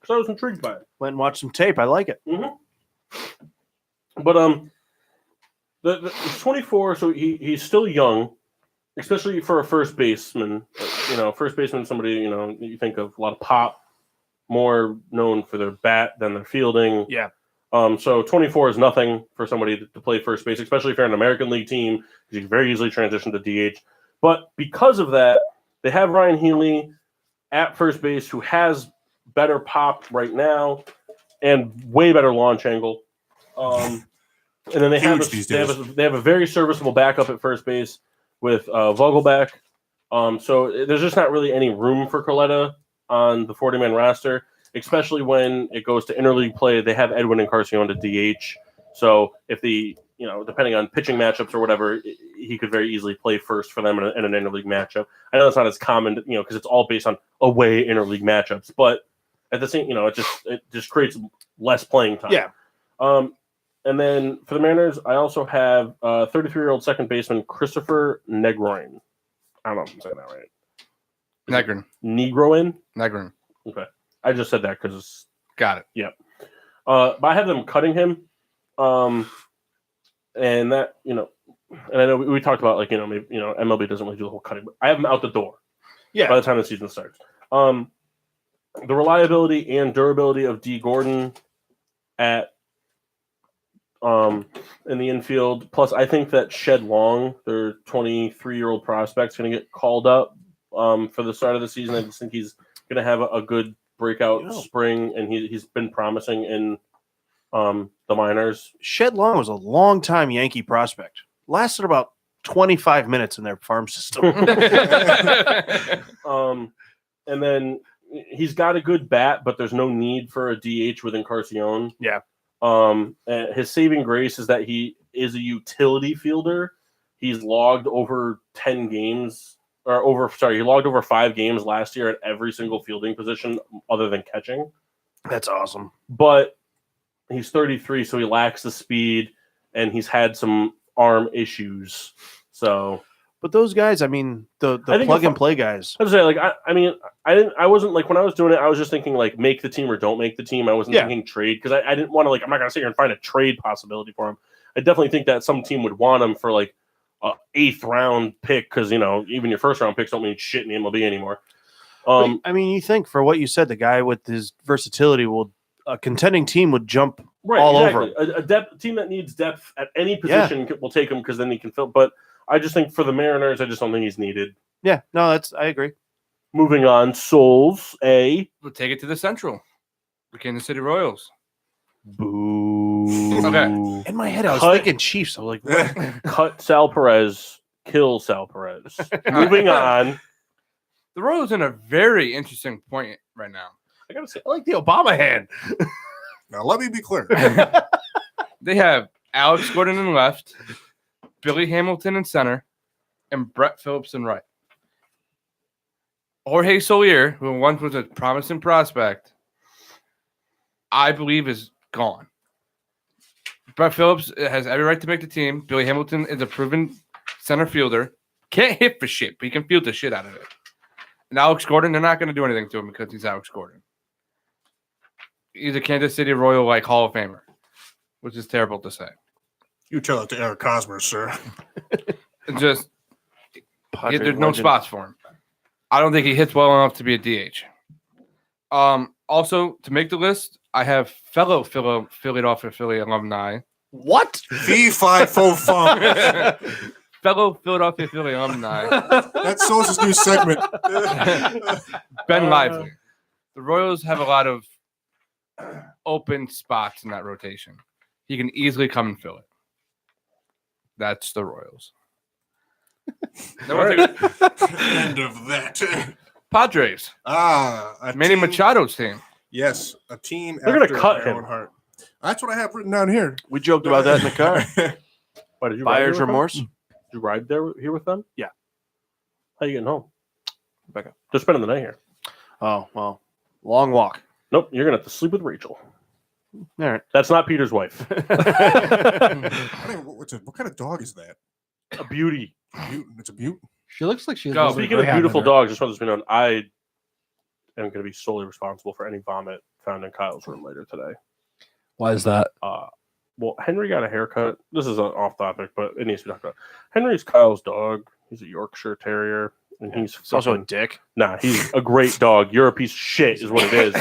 because I was intrigued by it. Went and watched some tape. I like it. But he's 24, so he's still young, especially for a first baseman. First baseman, somebody you think of a lot of pop, more known for their bat than their fielding. Yeah. So 24 is nothing for somebody to play first base, especially if you're an American League team, because you can very easily transition to DH. But because of that, they have Ryan Healy at first base, who has better pop right now and way better launch angle. And then they have a very serviceable backup at first base with Vogelback. So there's just not really any room for Curletta on the 40-man roster, especially when it goes to interleague play. They have Edwin and Carcion to DH. So if depending on pitching matchups or whatever, he could very easily play first for them in an interleague matchup. I know it's not as common, because it's all based on away interleague matchups, but at the same, it just creates less playing time. Yeah. And then for the Mariners, I also have 33-year-old second baseman Christopher Negroin. I don't know if I'm saying that right. Negroin? Okay. I just said that because... Got it. Yep. But I have them cutting him. And that, and I know we talked about, maybe, MLB doesn't really do the whole cutting, but I have him out the door. Yeah. By the time the season starts. The reliability and durability of D. Gordon at in the infield. Plus, I think that Shed Long, their 23-year-old prospect, is going to get called up for the start of the season. I just think he's going to have a good breakout spring, and he's been promising in the minors. Shed Long was a long-time Yankee prospect. Lasted about 25 minutes in their farm system. And then he's got a good bat, but there's no need for a DH with Encarnacion. Yeah. And his saving grace is that he is a utility fielder. He's logged over 10 games, he logged over 5 games last year at every single fielding position other than catching. That's awesome. But he's 33, so he lacks the speed, and he's had some arm issues. So, but those guys, I mean, the plug and play guys. I was saying, I wasn't when I was doing it, I was just thinking make the team or don't make the team. I wasn't thinking trade because I didn't want to I'm not gonna sit here and find a trade possibility for him. I definitely think that some team would want him for a 8th round pick because even your first round picks don't mean shit in the MLB anymore. I mean, you think for what you said, the guy with his versatility a contending team would jump all over him. A team that needs depth at any position will take him because then he can fill. But I just think for the Mariners, I just don't think he's needed. Yeah, no, I agree. Moving on, Souls A. We'll take it to the Central. The Kansas City Royals. Boo. Okay. In my head, I was thinking Chiefs. I was like, cut Sal Perez, kill Sal Perez. Moving on. The Royals in a very interesting point right now. I gotta say, I like the Obama hand. Now, let me be clear. They have Alex Gordon in left, Billy Hamilton in center, and Brett Phillips in right. Jorge Soler, who once was a promising prospect, I believe is gone. Brett Phillips has every right to make the team. Billy Hamilton is a proven center fielder. Can't hit for shit, but he can field the shit out of it. And Alex Gordon, they're not going to do anything to him because he's Alex Gordon. He's a Kansas City Royal Hall of Famer, which is terrible to say. You tell it to Eric Cosmer, sir. It's just there's no spots for him. I don't think he hits well enough to be a DH. Also, to make the list, I have fellow Philadelphia Philly alumni. What? Fee, fi, fo, fum. Fellow Philadelphia Philly alumni. That's Sosa's new segment. Ben Lively. The Royals have a lot of open spots in that rotation. He can easily come and fill it. That's the Royals. End of that. Padres. Manny Machado's team. Yes, a team. They're going to cut him. Heart. That's what I have written down here. We joked about that in the car. Why, did you Buyer's remorse. Did you ride here with them? Yeah. How you getting home? Back up. They're spending the night here. Oh, well. Long walk. Nope, you're going to have to sleep with Rachel. All right. That's not Peter's wife. What kind of dog is that? A beauty. It's a beaut. She looks like she's. Speaking of beautiful dogs, just want to be known, I am going to be solely responsible for any vomit found in Kyle's room later today. Why is that? Well, Henry got a haircut. This is off topic, but it needs to be talked about. Henry's Kyle's dog. He's a Yorkshire Terrier, and he's also a dick. Nah, he's a great dog. You're a piece of shit, is what it is.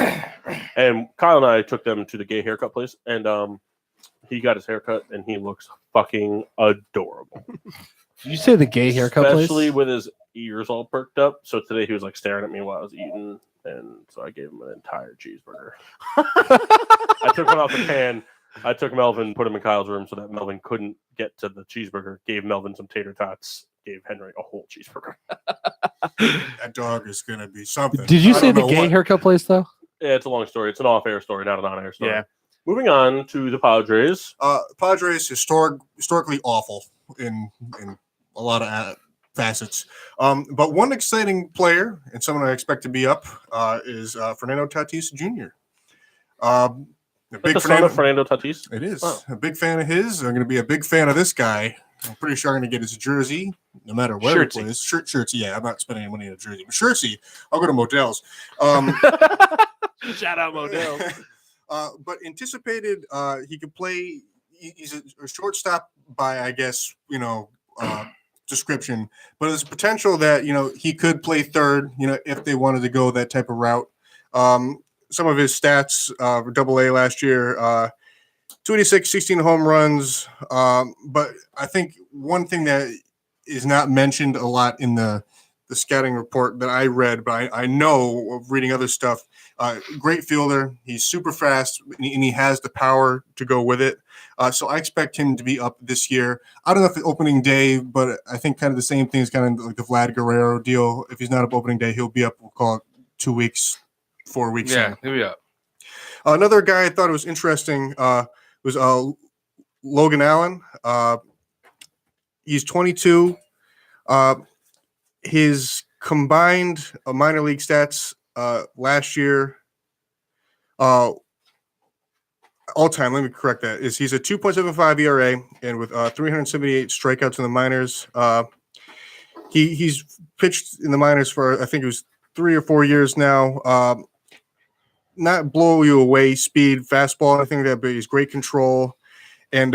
And Kyle and I took them to the gay haircut place, and he got his haircut, and he looks fucking adorable. Did you say the gay haircut Especially place? with his ears all perked up. So today he was like staring at me while I was eating, and so I gave him an entire cheeseburger. I took one off the pan. I took Melvin, put him in Kyle's room so that Melvin couldn't get to the cheeseburger. Gave Melvin some tater tots. Gave Henry a whole cheeseburger. That dog is going to be something. Did you say the gay haircut place, though? Yeah, it's a long story. It's an off-air story, not an on-air story. Yeah. Moving on to the Padres. Padres historically awful in a lot of facets. But one exciting player and someone I expect to be up is Fernando Tatis Jr. A big son of Fernando Tatis? It is. Oh. A big fan of his. I'm going to be a big fan of this guy. I'm pretty sure I'm going to get his jersey, no matter where he plays. Shirtsy. Yeah, I'm not spending any money on a jersey. But Shirtsy, I'll go to Modell's. Shout out Modell's. But anticipated, he could play. He's a shortstop by, I guess, description. But there's potential that he could play third. If they wanted to go that type of route. Some of his stats for Double-A last year: 286, 16 home runs. But I think one thing that is not mentioned a lot in the scouting report that I read, but I know of reading other stuff. Great fielder. He's super fast, and he has the power to go with it. So I expect him to be up this year. I don't know if it's opening day, but I think kind of the same thing is kind of like the Vlad Guerrero deal. If he's not up opening day, he'll be up, we'll call it 2 weeks, 4 weeks. Yeah, he'll be up. Another guy I thought was interesting was Logan Allen. He's 22. His combined minor league stats last year, all time, let me correct that, is he's a 2.75 ERA and with 378 strikeouts in the minors. He's pitched in the minors for, I think it was 3 or 4 years now. Not blow you away speed, fastball, anything like that, but he's great control. And,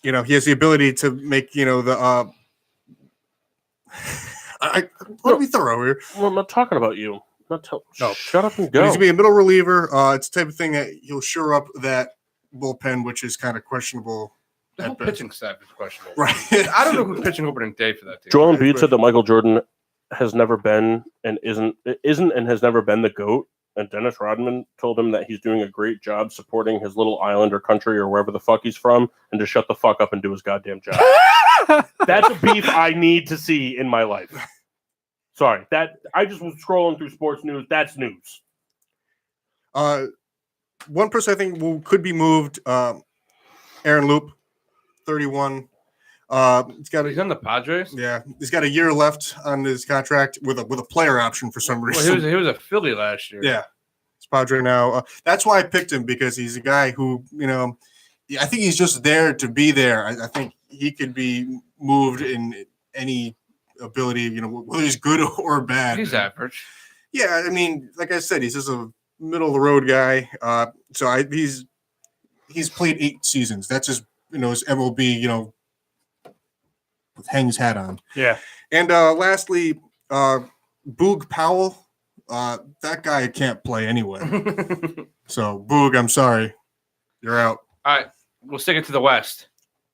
he has the ability to make, Let me thorough here. Well, I'm not talking about you. No. Shut up and But go. he's gonna be a middle reliever. It's the type of thing that he'll shore up that bullpen, which is kind of questionable. The whole pitching staff is questionable. Right. I don't know who's pitching opening day for that team. Joel Embiid said that Michael Jordan has never been and isn't and has never been the GOAT. And Dennis Rodman told him that he's doing a great job supporting his little island or country or wherever the fuck he's from, and to shut the fuck up and do his goddamn job. That's a beef I need to see in my life. Sorry, that I just was scrolling through sports news. That's news. One person I think could be moved. Aaron Loop, 31. He's on the Padres. Yeah, he's got a year left on his contract with a player option for some reason. Well, he was a Philly last year. Yeah, he's Padre now. That's why I picked him, because he's a guy who, I think he's just there to be there. I think he could be moved in any ability, whether he's good or bad. He's average. Yeah, I mean, like I said, he's just a middle of the road guy. He's played 8 seasons. That's his, his MLB, hang his hat on. Yeah. And lastly, Boog Powell. That guy can't play anyway. So, Boog, I'm sorry. You're out. All right. We'll stick it to the West.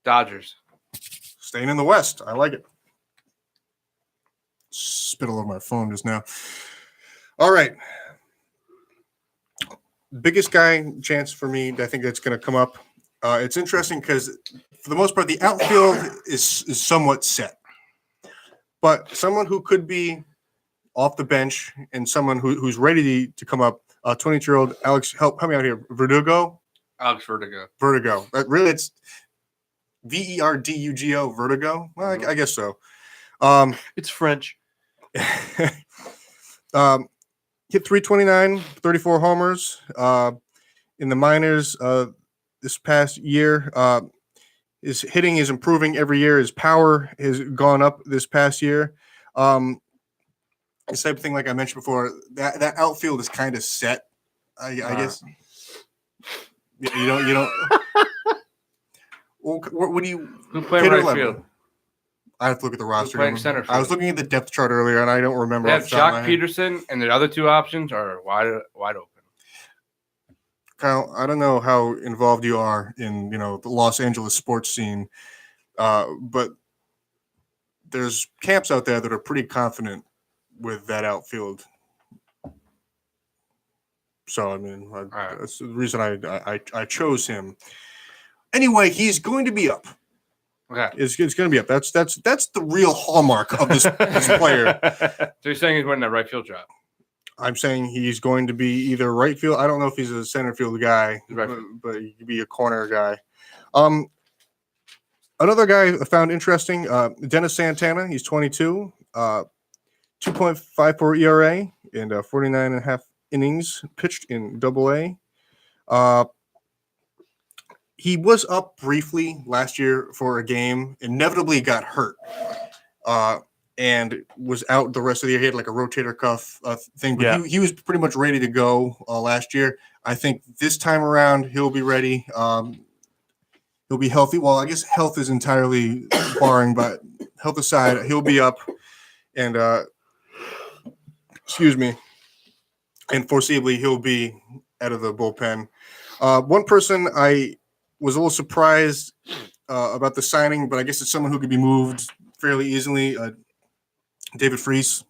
Dodgers. Staying in the West. I like it. Spit all over my phone just now. All right. Biggest guy chance for me, I think that's going to come up. It's interesting because, for the most part, the outfield is somewhat set. But someone who could be off the bench and someone who's ready to come up, 22-year-old Alex, help me out here. Verdugo? Alex Verdugo. Verdugo. Really, it's Verdugo, Verdugo? Well, I guess so. It's French. Hit 329, 34 homers in the minors this past year. His hitting is improving every year. His power has gone up this past year. The same thing, like I mentioned before, that outfield is kind of set. I guess. You don't. Well, what do you? Who played right field? I have to look at the roster. Playing center field. I was looking at the depth chart earlier, and I don't remember. They have Jock Peterson, and the other 2 options are wide open. Kyle, I don't know how involved you are in the Los Angeles sports scene, but there's camps out there that are pretty confident with that outfield. So I mean, that's the reason I chose him. Anyway, he's going to be up. Okay, it's going to be up. That's the real hallmark of this player. So you're saying he's winning that right field job? I'm saying he's going to be either right field. I don't know if he's a center field guy, but he could be a corner guy. Another guy I found interesting, Dennis Santana. He's 22, 2.54 ERA and 49 and a half innings pitched in Double-A. He was up briefly last year for a game, inevitably got hurt. And was out the rest of the year. He had like a rotator cuff thing, but he was pretty much ready to go last year. I think this time around he'll be ready. He'll be healthy. Well, I guess health is entirely barring, but health aside, he'll be up and and foreseeably he'll be out of the bullpen. One person I was a little surprised about the signing, but I guess it's someone who could be moved fairly easily. David Freese,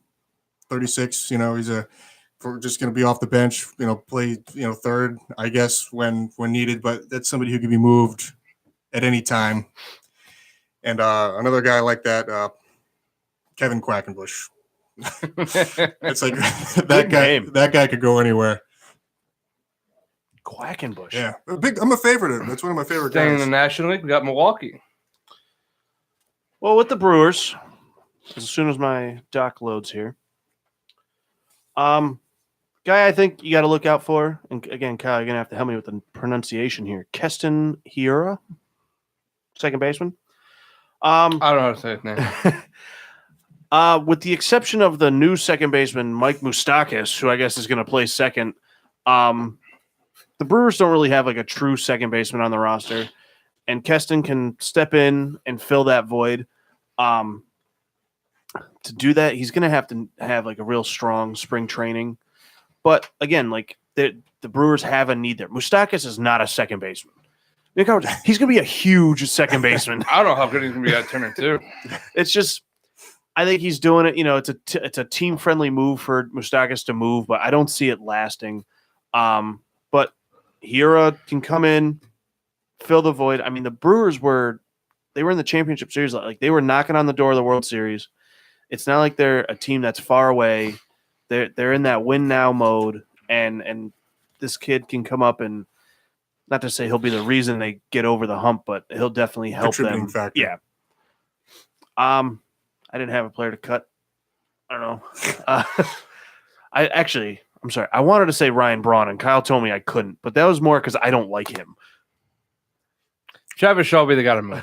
36. He's just going to be off the bench. Play third, I guess, when needed. But that's somebody who can be moved at any time. And another guy like that, Kevin Quackenbush. It's like that guy. That guy could go anywhere. Quackenbush. Yeah, I'm a favorite of him. That's one of my favorite Staying guys. in the National League, we got Milwaukee. Well, with the Brewers, as soon as my doc loads here, guy I think you got to look out for, and again, Kyle, you're gonna have to help me with the pronunciation here. Keston Hiura, second baseman. I don't know how to say his name. With the exception of the new second baseman Mike Moustakas, who I guess is going to play second, the Brewers don't really have like a true second baseman on the roster, and Keston can step in and fill that void. to do that, he's going to have like a real strong spring training. But again, like the Brewers have a need there. Moustakas is not a second baseman. Nick Howard, he's going to be a huge second baseman. I don't know how good he's going to be at turning too. It's just, I think he's doing it. It's a team friendly move for Moustakas to move, but I don't see it lasting. But Hira can come in, fill the void. I mean, the Brewers were in the championship series. Like they were knocking on the door of the World Series. It's not like they're a team that's far away. They're in that win now mode, and this kid can come up and, not to say he'll be the reason they get over the hump, but he'll definitely help them. Factor. Yeah. I didn't have a player to cut. I don't know. I'm sorry. I wanted to say Ryan Braun, and Kyle told me I couldn't, but that was more because I don't like him. Travis Shaw, they got to move.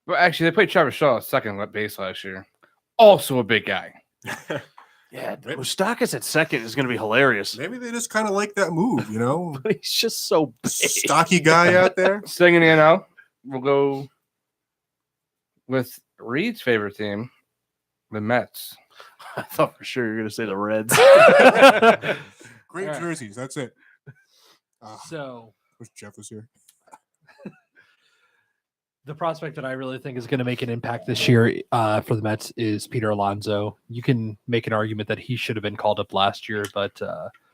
But actually, they played Travis Shaw second base last year. Also a big guy. Yeah, Moustakas at second is going to be hilarious. Maybe they just kind of like that move, you know? But he's just so big. Stocky guy out there. Staying in the NL, we'll go with Reed's favorite team, the Mets. I thought for sure you were going to say the Reds. Great jerseys. That's it. So wish Jeff was here. the prospect that I really think is going to make an impact this year for the Mets is Peter Alonso. You can make an argument that he should have been called up last year, but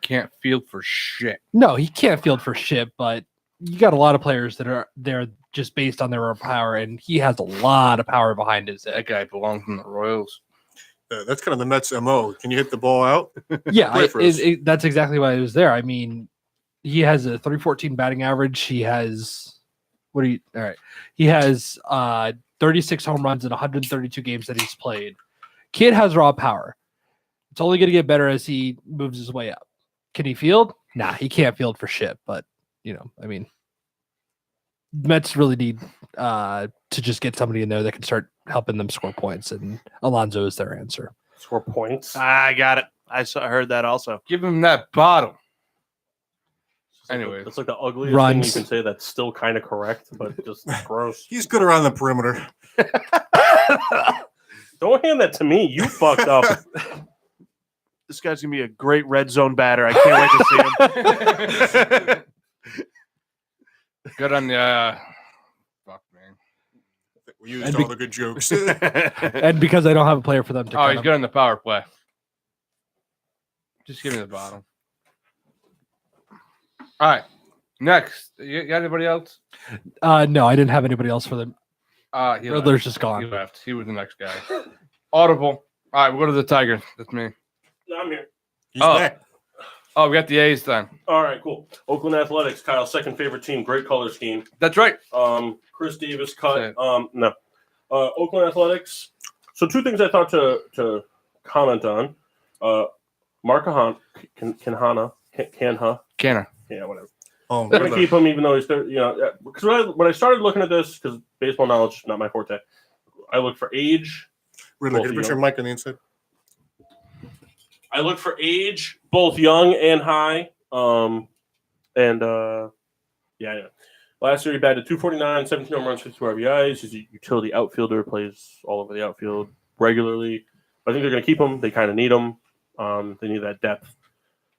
Can't field for shit. no, he can't field for shit. But you got a lot of players that are there just based on their own power, and he has a lot of power behind his That head. guy belongs in the Royals. That's kind of the Mets' MO. Can you hit the ball out? Yeah, Play for us. that's exactly why he was there. I mean, he has a 314 batting average. He has He has 36 home runs in 132 games that he's played. Kid has raw power. It's only going to get better as he moves his way up. Can he field? Nah, he can't field for shit. But I mean, Mets really need to just get somebody in there that can start helping them score points, and Alonso is their answer. Score points. I got it. I heard that also. Give him that bottle. Anyway, That's like the ugliest Runs. thing you can say that's still kind of correct, but just gross. He's good around the perimeter. Don't hand that to me. You fucked up. This guy's going to be a great red zone batter. I can't wait to see him. good on the fuck, man. We used all the good jokes. And because I don't have a player for them to Oh, cut he's him. good on the power play. Just give me the bottle. All right. Next. You got anybody else? No, I didn't have anybody else for them. He Riddler's just He gone. left. He was the next guy. Audible. All right, we'll go to the Tigers. That's me. I'm here. He's Oh. back. Oh, we got the A's then. All right, cool. Oakland Athletics, Kyle's second favorite team. Great color scheme. That's right. Chris Davis cut. Say it. No. Oakland Athletics. So two things I thought to comment on. Mark Canha. Canna. Yeah, whatever. Oh, They're gonna keep him even though he's there. Because when I started looking at this, because baseball knowledge is not my forte, I look for age. Riddler, both can you put young. your mic on the inside? I look for age, both young and high. Yeah. Last year he batted 249, 17 home runs, 52 RBIs. He's a utility outfielder, plays all over the outfield regularly. I think they're going to keep him. They kind of need him. They need that depth.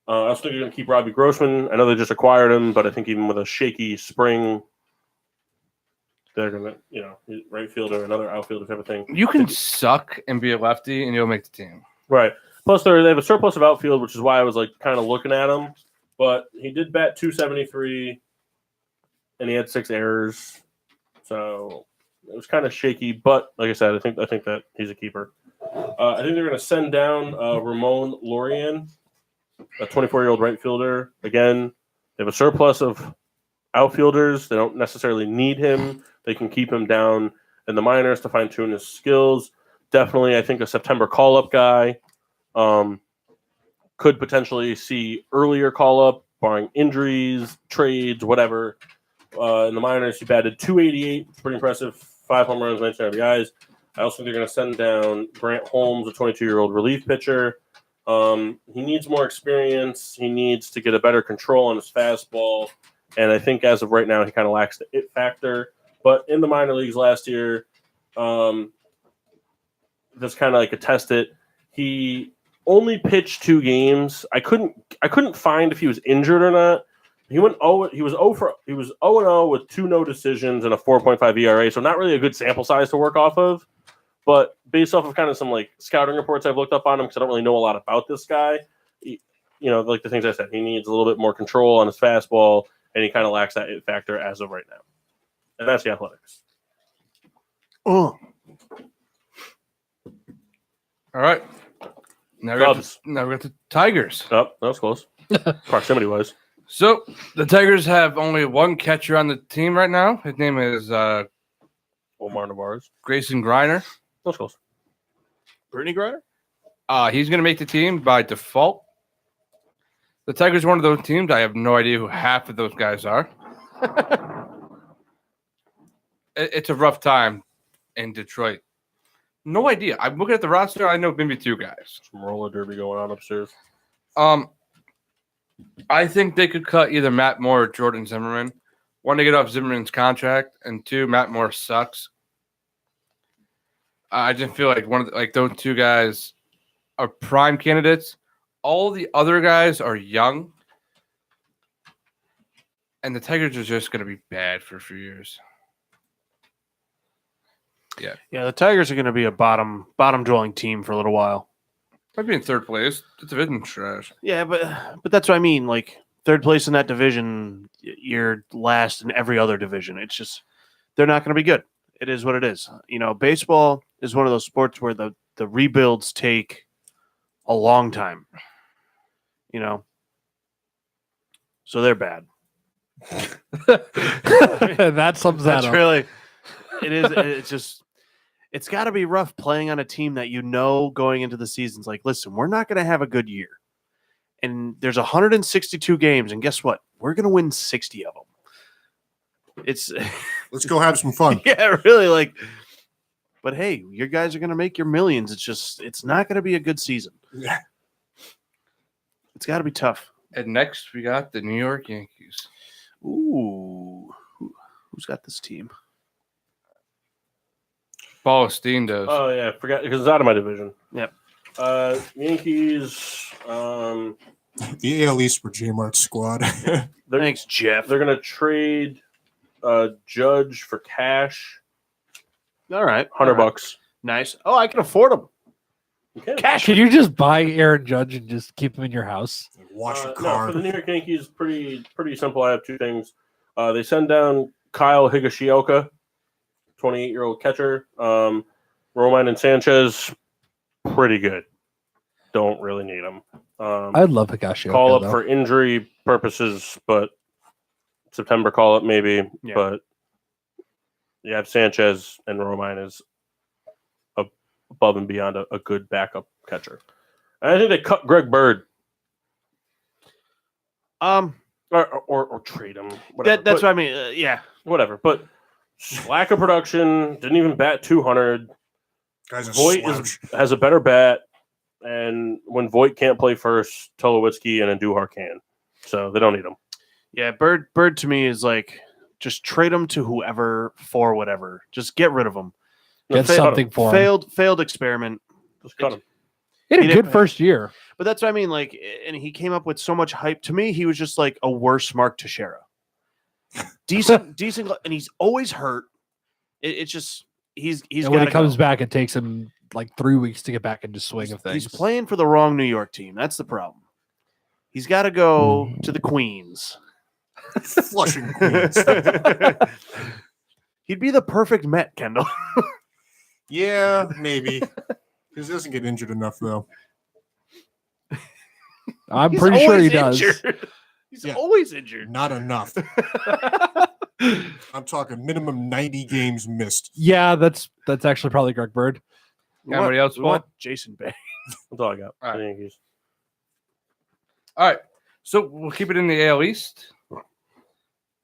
I also think they're going to keep Robbie Grossman. I know they just acquired him, but I think even with a shaky spring, they're going to, right fielder, another outfielder type of thing. You can suck and be a lefty, and you'll make the team. Right. Plus, they have a surplus of outfield, which is why I was kind of looking at him. But he did bat 273, and he had 6 errors, so it was kind of shaky. But like I said, I think that he's a keeper. I think they're going to send down Ramon Lorian, a 24-year-old right fielder. Again, they have a surplus of outfielders. They don't necessarily need him. They can keep him down in the minors to fine-tune his skills. Definitely, I think a September call-up guy. Could potentially see earlier call-up, barring injuries, trades, whatever. In the minors, he batted 288. Pretty impressive. 5 home runs, 19 RBIs. I also think they're going to send down Grant Holmes, a 22-year-old relief pitcher. He needs more experience. He needs to get a better control on his fastball. And I think as of right now, he kind of lacks the it factor. But in the minor leagues last year, just kind of like attest it. He only pitched 2 games. I couldn't find if he was injured or not. He went 0. He was 0-0 with 2 no decisions and a 4.5 ERA. So not really a good sample size to work off of. But based off of kind of some like scouting reports I've looked up on him, because I don't really know a lot about this guy. Like the things I said, he needs a little bit more control on his fastball, and he kind of lacks that it factor as of right now. And that's the Athletics. Oh, All right. Now we got the Tigers. Oh, that was close. Proximity wise. So the Tigers have only one catcher on the team right now. His name is Omar Navarez. Grayson Griner. That was close. Brittany Griner? He's going to make the team by default. The Tigers are one of those teams. I have no idea who half of those guys are. It's a rough time in Detroit. No idea. I'm looking at the roster. I know maybe 2 guys. Some roller derby going on upstairs. I think they could cut either Matt Moore or Jordan Zimmerman. 1, to get off Zimmerman's contract, and 2, Matt Moore sucks. I just feel like those 2 guys are prime candidates. All the other guys are young, and the Tigers are just going to be bad for a few years. Yeah, the Tigers are going to be a bottom dwelling team for a little while. Might be in 3rd place. The division's trash. Yeah, but that's what I mean. Like 3rd place in that division, you're last in every other division. It's just they're not going to be good. It is what it is. Baseball is one of those sports where the rebuilds take a long time. So they're bad. That sums that That's up. really. It is. It's just. It's got to be rough playing on a team that going into the season's like, listen, we're not going to have a good year. And there's 162 games, and guess what? We're going to win 60 of them. Let's go have some fun. Yeah, really. But hey, your guys are going to make your millions. It's not going to be a good season. Yeah. It's got to be tough. And next, we got the New York Yankees. Ooh. Who's got this team? Paul Steen does. Oh yeah, I forgot because it's out of my division. Yep. Yankees. The AL East for J-Mart's squad. Thanks, Jeff. They're gonna trade Judge for cash. All right. $100. Nice. Oh, I can afford them. Okay. Cash. Can you just buy Aaron Judge and just keep him in your house? Wash your No, car. for the New York Yankees, pretty simple. I have 2 things. They send down Kyle Higashioka, 28-year-old catcher. Romine and Sanchez, pretty good. Don't really need them. I'd love Higashioka. Call up for injury purposes, but September call up maybe. Yeah. But you have Sanchez, and Romine is above and beyond a good backup catcher. And I think they cut Greg Bird. Or trade him. Whatever. That's what I mean. Yeah. Whatever. But lack of production, didn't even bat 200. Guys are Voit slouch. has a better bat, and when Voit can't play first, Tulowitzki and Andujar can. So they don't need him. Yeah, Bird to me is like just trade him to whoever for whatever. Just get rid of him. Get something for him. Failed experiment. Just cut him. He had He a good didn't- first year. But that's what I mean. Like, and he came up with so much hype. To me, he was just like a worse Mark Teixeira. Decent, and he's always hurt. It's just he's And when he gotta comes go. back, it takes him like 3 weeks to get back into swing of things. He's playing for the wrong New York team. That's the problem. He's got to go to the Queens. Flushing Queens. He'd be the perfect Met, Kendall. Yeah, maybe. He doesn't get injured enough, though. I'm He's pretty sure he always does. injured. He's Yeah. always injured. Not enough. I'm talking minimum 90 games missed. Yeah, that's actually probably Greg Bird. Anybody else, Paul? What? Jason Bay. That's all I got. All right. for the Yankees. All right. So we'll keep it in the AL East.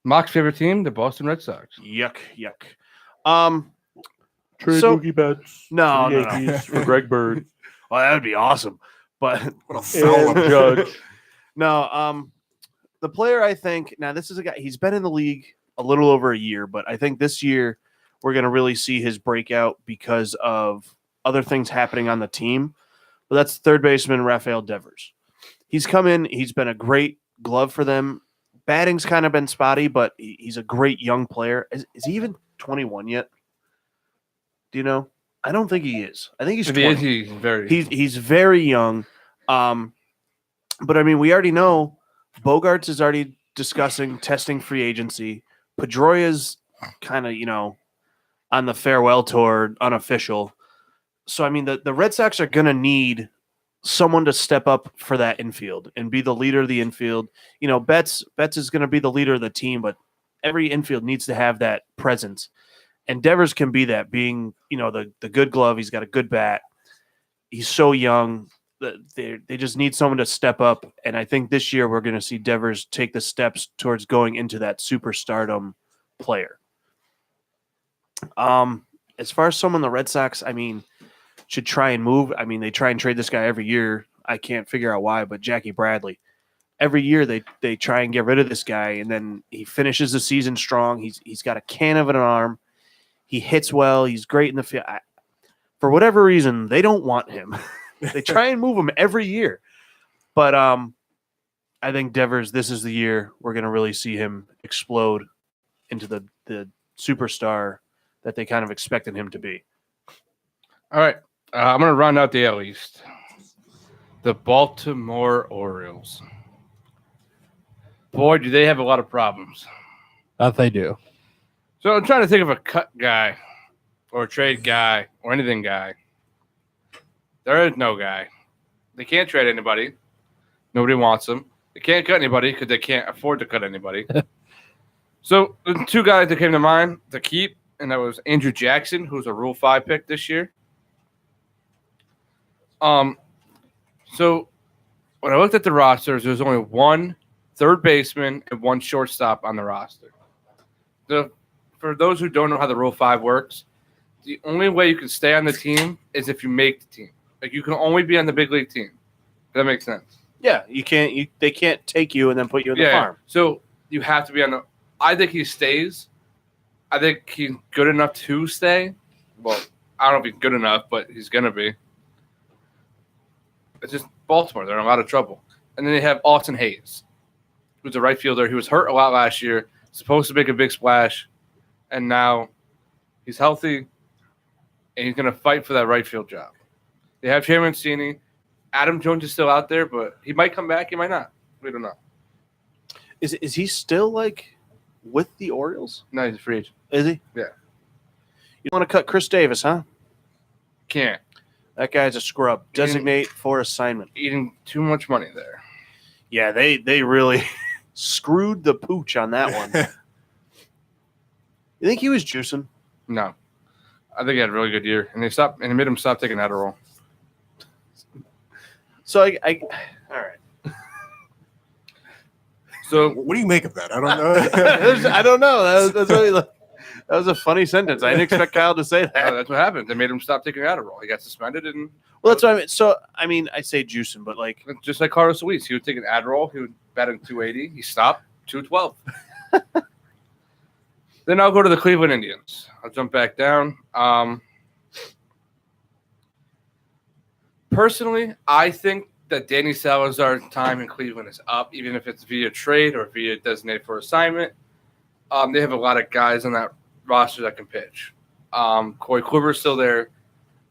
Mock's favorite team, the Boston Red Sox. Yuck. Trade So- Mookie Betts. No, to the no. Yankees for Greg Bird Well, that would be awesome. But What a foul. and Judge. no, the player I think now this is a guy. He's been in the league a little over a year, but I think this year we're going to really see his breakout because of other things happening on the team. But that's third baseman Rafael Devers. He's come in. He's been a great glove for them. Batting's kind of been spotty, but he's a great young player. Is he even 21 yet? Do you know? I don't think he is. I think he's 20. He's very young. But I mean, we already know Bogarts is already discussing testing free agency. Pedroia's kind of, on the farewell tour, unofficial. So, I mean, the Red Sox are going to need someone to step up for that infield and be the leader of the infield. Betts is going to be the leader of the team, but every infield needs to have that presence. And Devers can be that, being, the good glove. He's got a good bat. He's so young. They just need someone to step up. And I think this year we're going to see Devers take the steps towards going into that superstardom player. As far as someone the Red Sox, I mean, should try and move. I mean, they try and trade this guy every year. I can't figure out why, but Jackie Bradley. Every year they try and get rid of this guy, and then he finishes the season strong. He's got a can of an arm. He hits well. He's great in the field. For whatever reason, they don't want him. They try and move him every year. But I think Devers, this is the year we're going to really see him explode into the superstar that they kind of expected him to be. All right. I'm going to round out the AL East. The Baltimore Orioles. Boy, do they have a lot of problems. That they do. So I'm trying to think of a cut guy or a trade guy or anything guy. There is no guy. They can't trade anybody. Nobody wants them. They can't cut anybody because they can't afford to cut anybody. So the two guys that came to mind to keep, and that was Andrew Jackson, who's a Rule 5 pick this year. So when I looked at the rosters, there was only one third baseman and one shortstop on the roster. For those who don't know how the Rule 5 works, the only way you can stay on the team is if you make the team. Like, you can only be on the big league team. Does that make sense? Yeah, you can't. They can't take you and then put you in the farm. So you have to be on the. I think he stays. I think he's good enough to stay. Well, I don't know if he's good enough, but he's gonna be. It's just Baltimore. They're in a lot of trouble. And then they have Austin Hayes, who's a right fielder. He was hurt a lot last year. Supposed to make a big splash, and now he's healthy, and he's gonna fight for that right field job. They have Trey Mancini. Adam Jones is still out there, but he might come back. He might not. We don't know. Is he still with the Orioles? No, he's a free agent. Is he? Yeah. You want to cut Chris Davis, huh? Can't. That guy's a scrub. Designate for assignment. Eating too much money there. Yeah, they really screwed the pooch on that one. You think he was juicing? No. I think he had a really good year, and they made him stop taking Adderall. So I all right. So what do you make of that? I don't know. I don't know. That was a funny sentence. I didn't expect Kyle to say that. No, that's what happened. They made him stop taking Adderall. He got suspended, and well, that's what I mean. So I mean, I say juicing, but just like Carlos Luis, he would take an Adderall. He would bat in 280. He stopped 212. Then I'll go to the Cleveland Indians. I'll jump back down. Personally, I think that Danny Salazar's time in Cleveland is up, even if it's via trade or via designated for assignment. They have a lot of guys on that roster that can pitch. Corey Kluber's still there.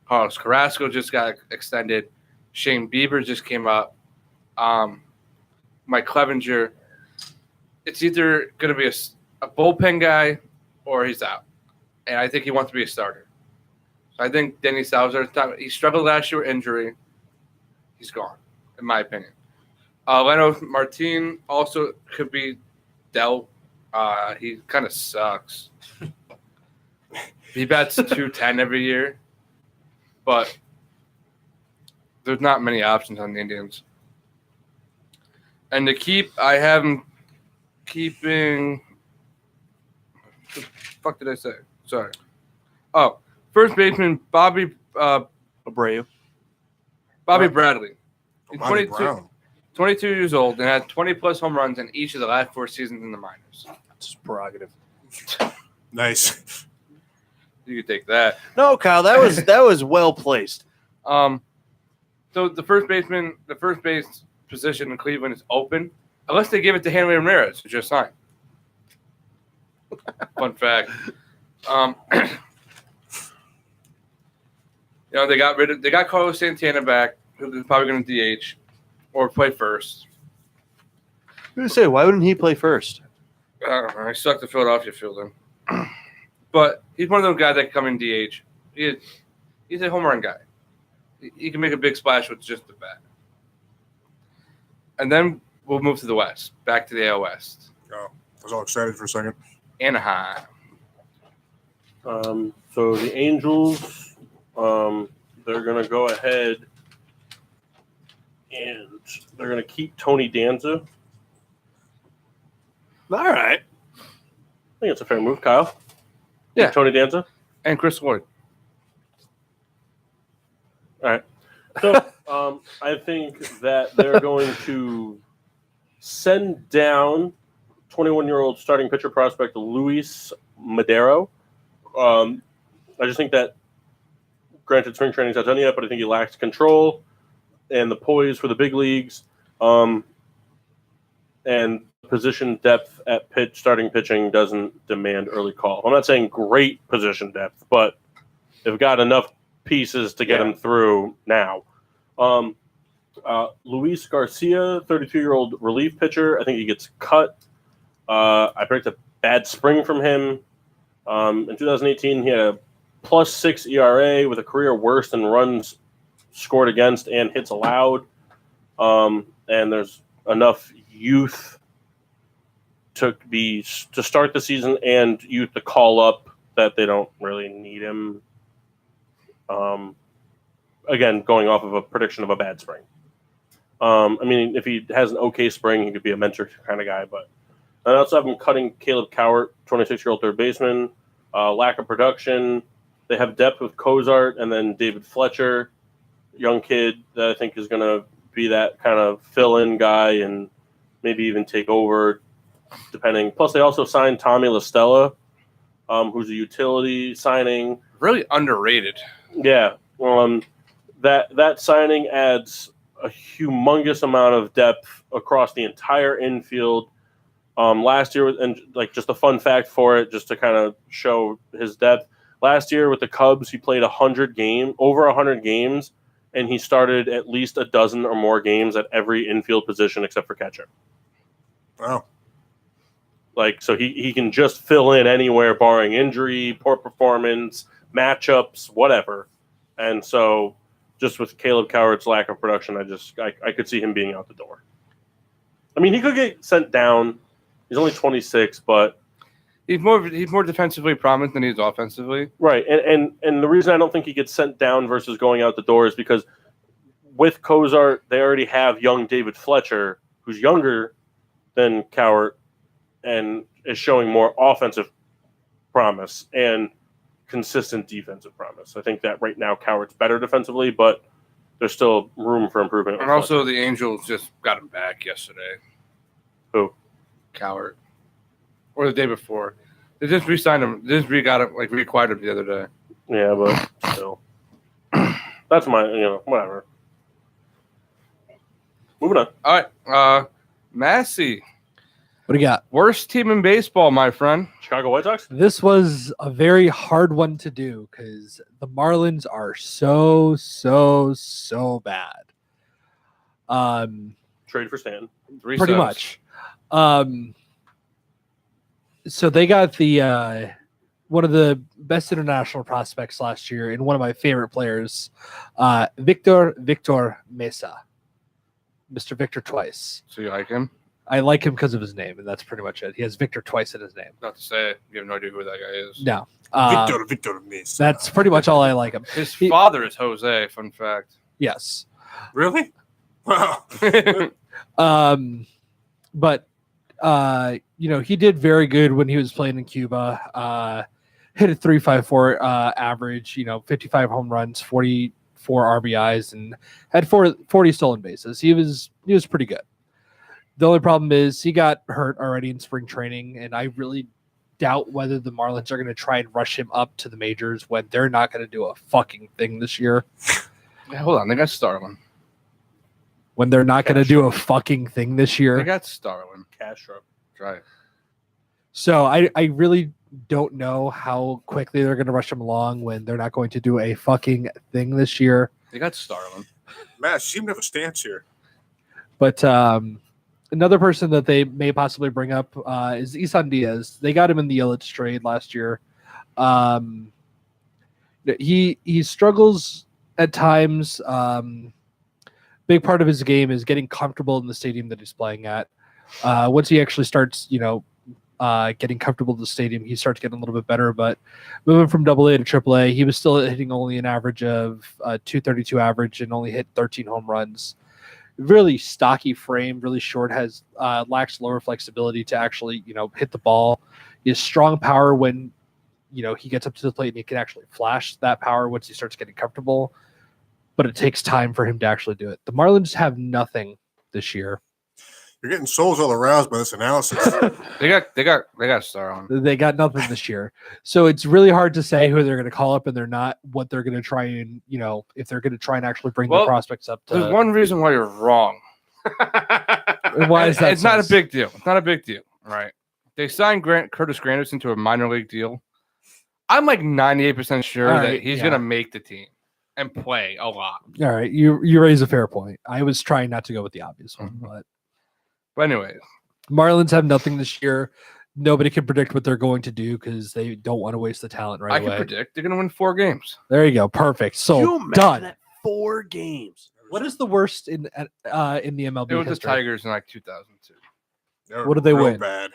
Carlos Carrasco just got extended. Shane Bieber just came up. Mike Clevenger. It's either going to be a bullpen guy or he's out. And I think he wants to be a starter. So I think Danny Salazar's time. He struggled last year with injury. He's gone, in my opinion. Leno Martin also could be dealt. He kind of sucks. He bats 210 every year. But there's not many options on the Indians. And to keep, I have him keeping. What the fuck did I say? Sorry. Oh, first baseman Bobby Abreu. Bobby Bradley. He's Bobby 22 years old and had 20-plus home runs in each of the last 4 seasons in the minors. That's his prerogative. Nice. You could take that. No, Kyle, that was well placed. So the first base position in Cleveland is open, unless they give it to Hanley Ramirez, who just signed. Fun fact. They got Carlos Santana back, who's probably going to DH or play first. I was going to say, why wouldn't he play first? I don't know. He sucked at Philadelphia fielding. But he's one of those guys that can come in DH. He's a home run guy. He can make a big splash with just the bat. And then we'll move to the West, back to the AL West. Oh, I was all excited for a second. Anaheim. So the Angels, they're going to go ahead and they're going to keep Tony Danza. All right. I think it's a fair move, Kyle. Yeah. Keep Tony Danza. And Chris Lloyd. All right. So I think that they're going to send down 21-year-old starting pitcher prospect Luis Madero. I just think that, granted, spring training's not done yet, but I think he lacks control and the poise for the big leagues, and position depth at starting pitching doesn't demand early call. I'm not saying great position depth, but they've got enough pieces to get him through now. Luis Garcia, 32-year-old relief pitcher. I think he gets cut. I predicted a bad spring from him. In 2018, he had a +6 ERA with a career worse than runs scored against and hits allowed. And there's enough youth to start the season and youth to call up that they don't really need him. Again, going off of a prediction of a bad spring. If he has an okay spring, he could be a mentor kind of guy. But I also have him cutting Caleb Cowart, 26-year-old third baseman. Lack of production. They have depth with Cozart and then David Fletcher, young kid that I think is going to be that kind of fill-in guy and maybe even take over, depending. Plus, they also signed Tommy LaStella, who's a utility signing. Really underrated. Yeah. That signing adds a humongous amount of depth across the entire infield. Last year, and just a fun fact for it, just to kind of show his depth. Last year with the Cubs, he played over 100 games, and he started at least a dozen or more games at every infield position except for catcher. Wow. So he can just fill in anywhere, barring injury, poor performance, matchups, whatever. And so, just with Caleb Cowart's lack of production, I could see him being out the door. He could get sent down. He's only 26, but he's more defensively prominent than he is offensively. Right, and the reason I don't think he gets sent down versus going out the door is because with Cozart, they already have young David Fletcher, who's younger than Cowart and is showing more offensive promise and consistent defensive promise. I think that right now Cowart's better defensively, but there's still room for improvement. And also the Angels just got him back yesterday. Who? Cowart. Or the day before. They just re-signed him. They just reacquired him the other day. Yeah, but still. That's my, whatever. Moving on. All right. Massey. What do you got? Worst team in baseball, my friend. Chicago White Sox? This was a very hard one to do because the Marlins are so bad. Trade for Stan. Pretty much. So they got the one of the best international prospects last year and one of my favorite players, Victor Mesa. Mr. Victor twice. So you like him? I like him because of his name, and that's pretty much it. He has Victor twice in his name. Not to say you have no idea who that guy is. No. Victor Mesa. That's pretty much all I like him. His father is Jose, fun fact. Yes. Really? Wow. But he did very good when he was playing in Cuba. Hit a 3.54 average, 55 home runs, 44 RBIs, and had 40 stolen bases. He was pretty good. The only problem is he got hurt already in spring training, and I really doubt whether the Marlins are going to try and rush him up to the majors when they're not going to do a fucking thing this year. Yeah, hold on, they got Starlin. When they're not going to do a fucking thing this They year. got Starlin. Castro. Right. So I really don't know how quickly they're going to rush him along when they're not going to do a fucking thing this year. They got Starlin. Matt, you seem to have a stance here. But another person that they may possibly bring up is Isan Diaz. They got him in the Yelich trade last year. He struggles at times. Big part of his game is getting comfortable in the stadium that he's playing at. Once he actually starts, getting comfortable in the stadium, he starts getting a little bit better. But moving from AA to AAA, he was still hitting only an average of 232 average and only hit 13 home runs. Really stocky frame, really short, has lacks lower flexibility to actually, hit the ball. He has strong power when, he gets up to the plate and he can actually flash that power once he starts getting comfortable. But it takes time for him to actually do it. The Marlins have nothing this year. You're getting souls all aroused by this analysis. They got Starlin. They got nothing this year. So it's really hard to say who they're going to call up and they're not, what they're going to try and, if they're going to try and actually bring the prospects up to. There's one reason why you're wrong. Why is that? It's not a big deal. It's not a big deal. Right. They signed Curtis Granderson to a minor league deal. I'm like 98% sure that he's going to make the team and play a lot. All right. You raise a fair point. I was trying not to go with the obvious one, But anyway, Marlins have nothing this year. Nobody can predict what they're going to do because they don't want to waste the talent right away. I can predict they're going to win 4 games. There you go. Perfect. So done. That 4 games. What is the worst in the MLB It was history? the Tigers in like 2002. What did they win? Bad.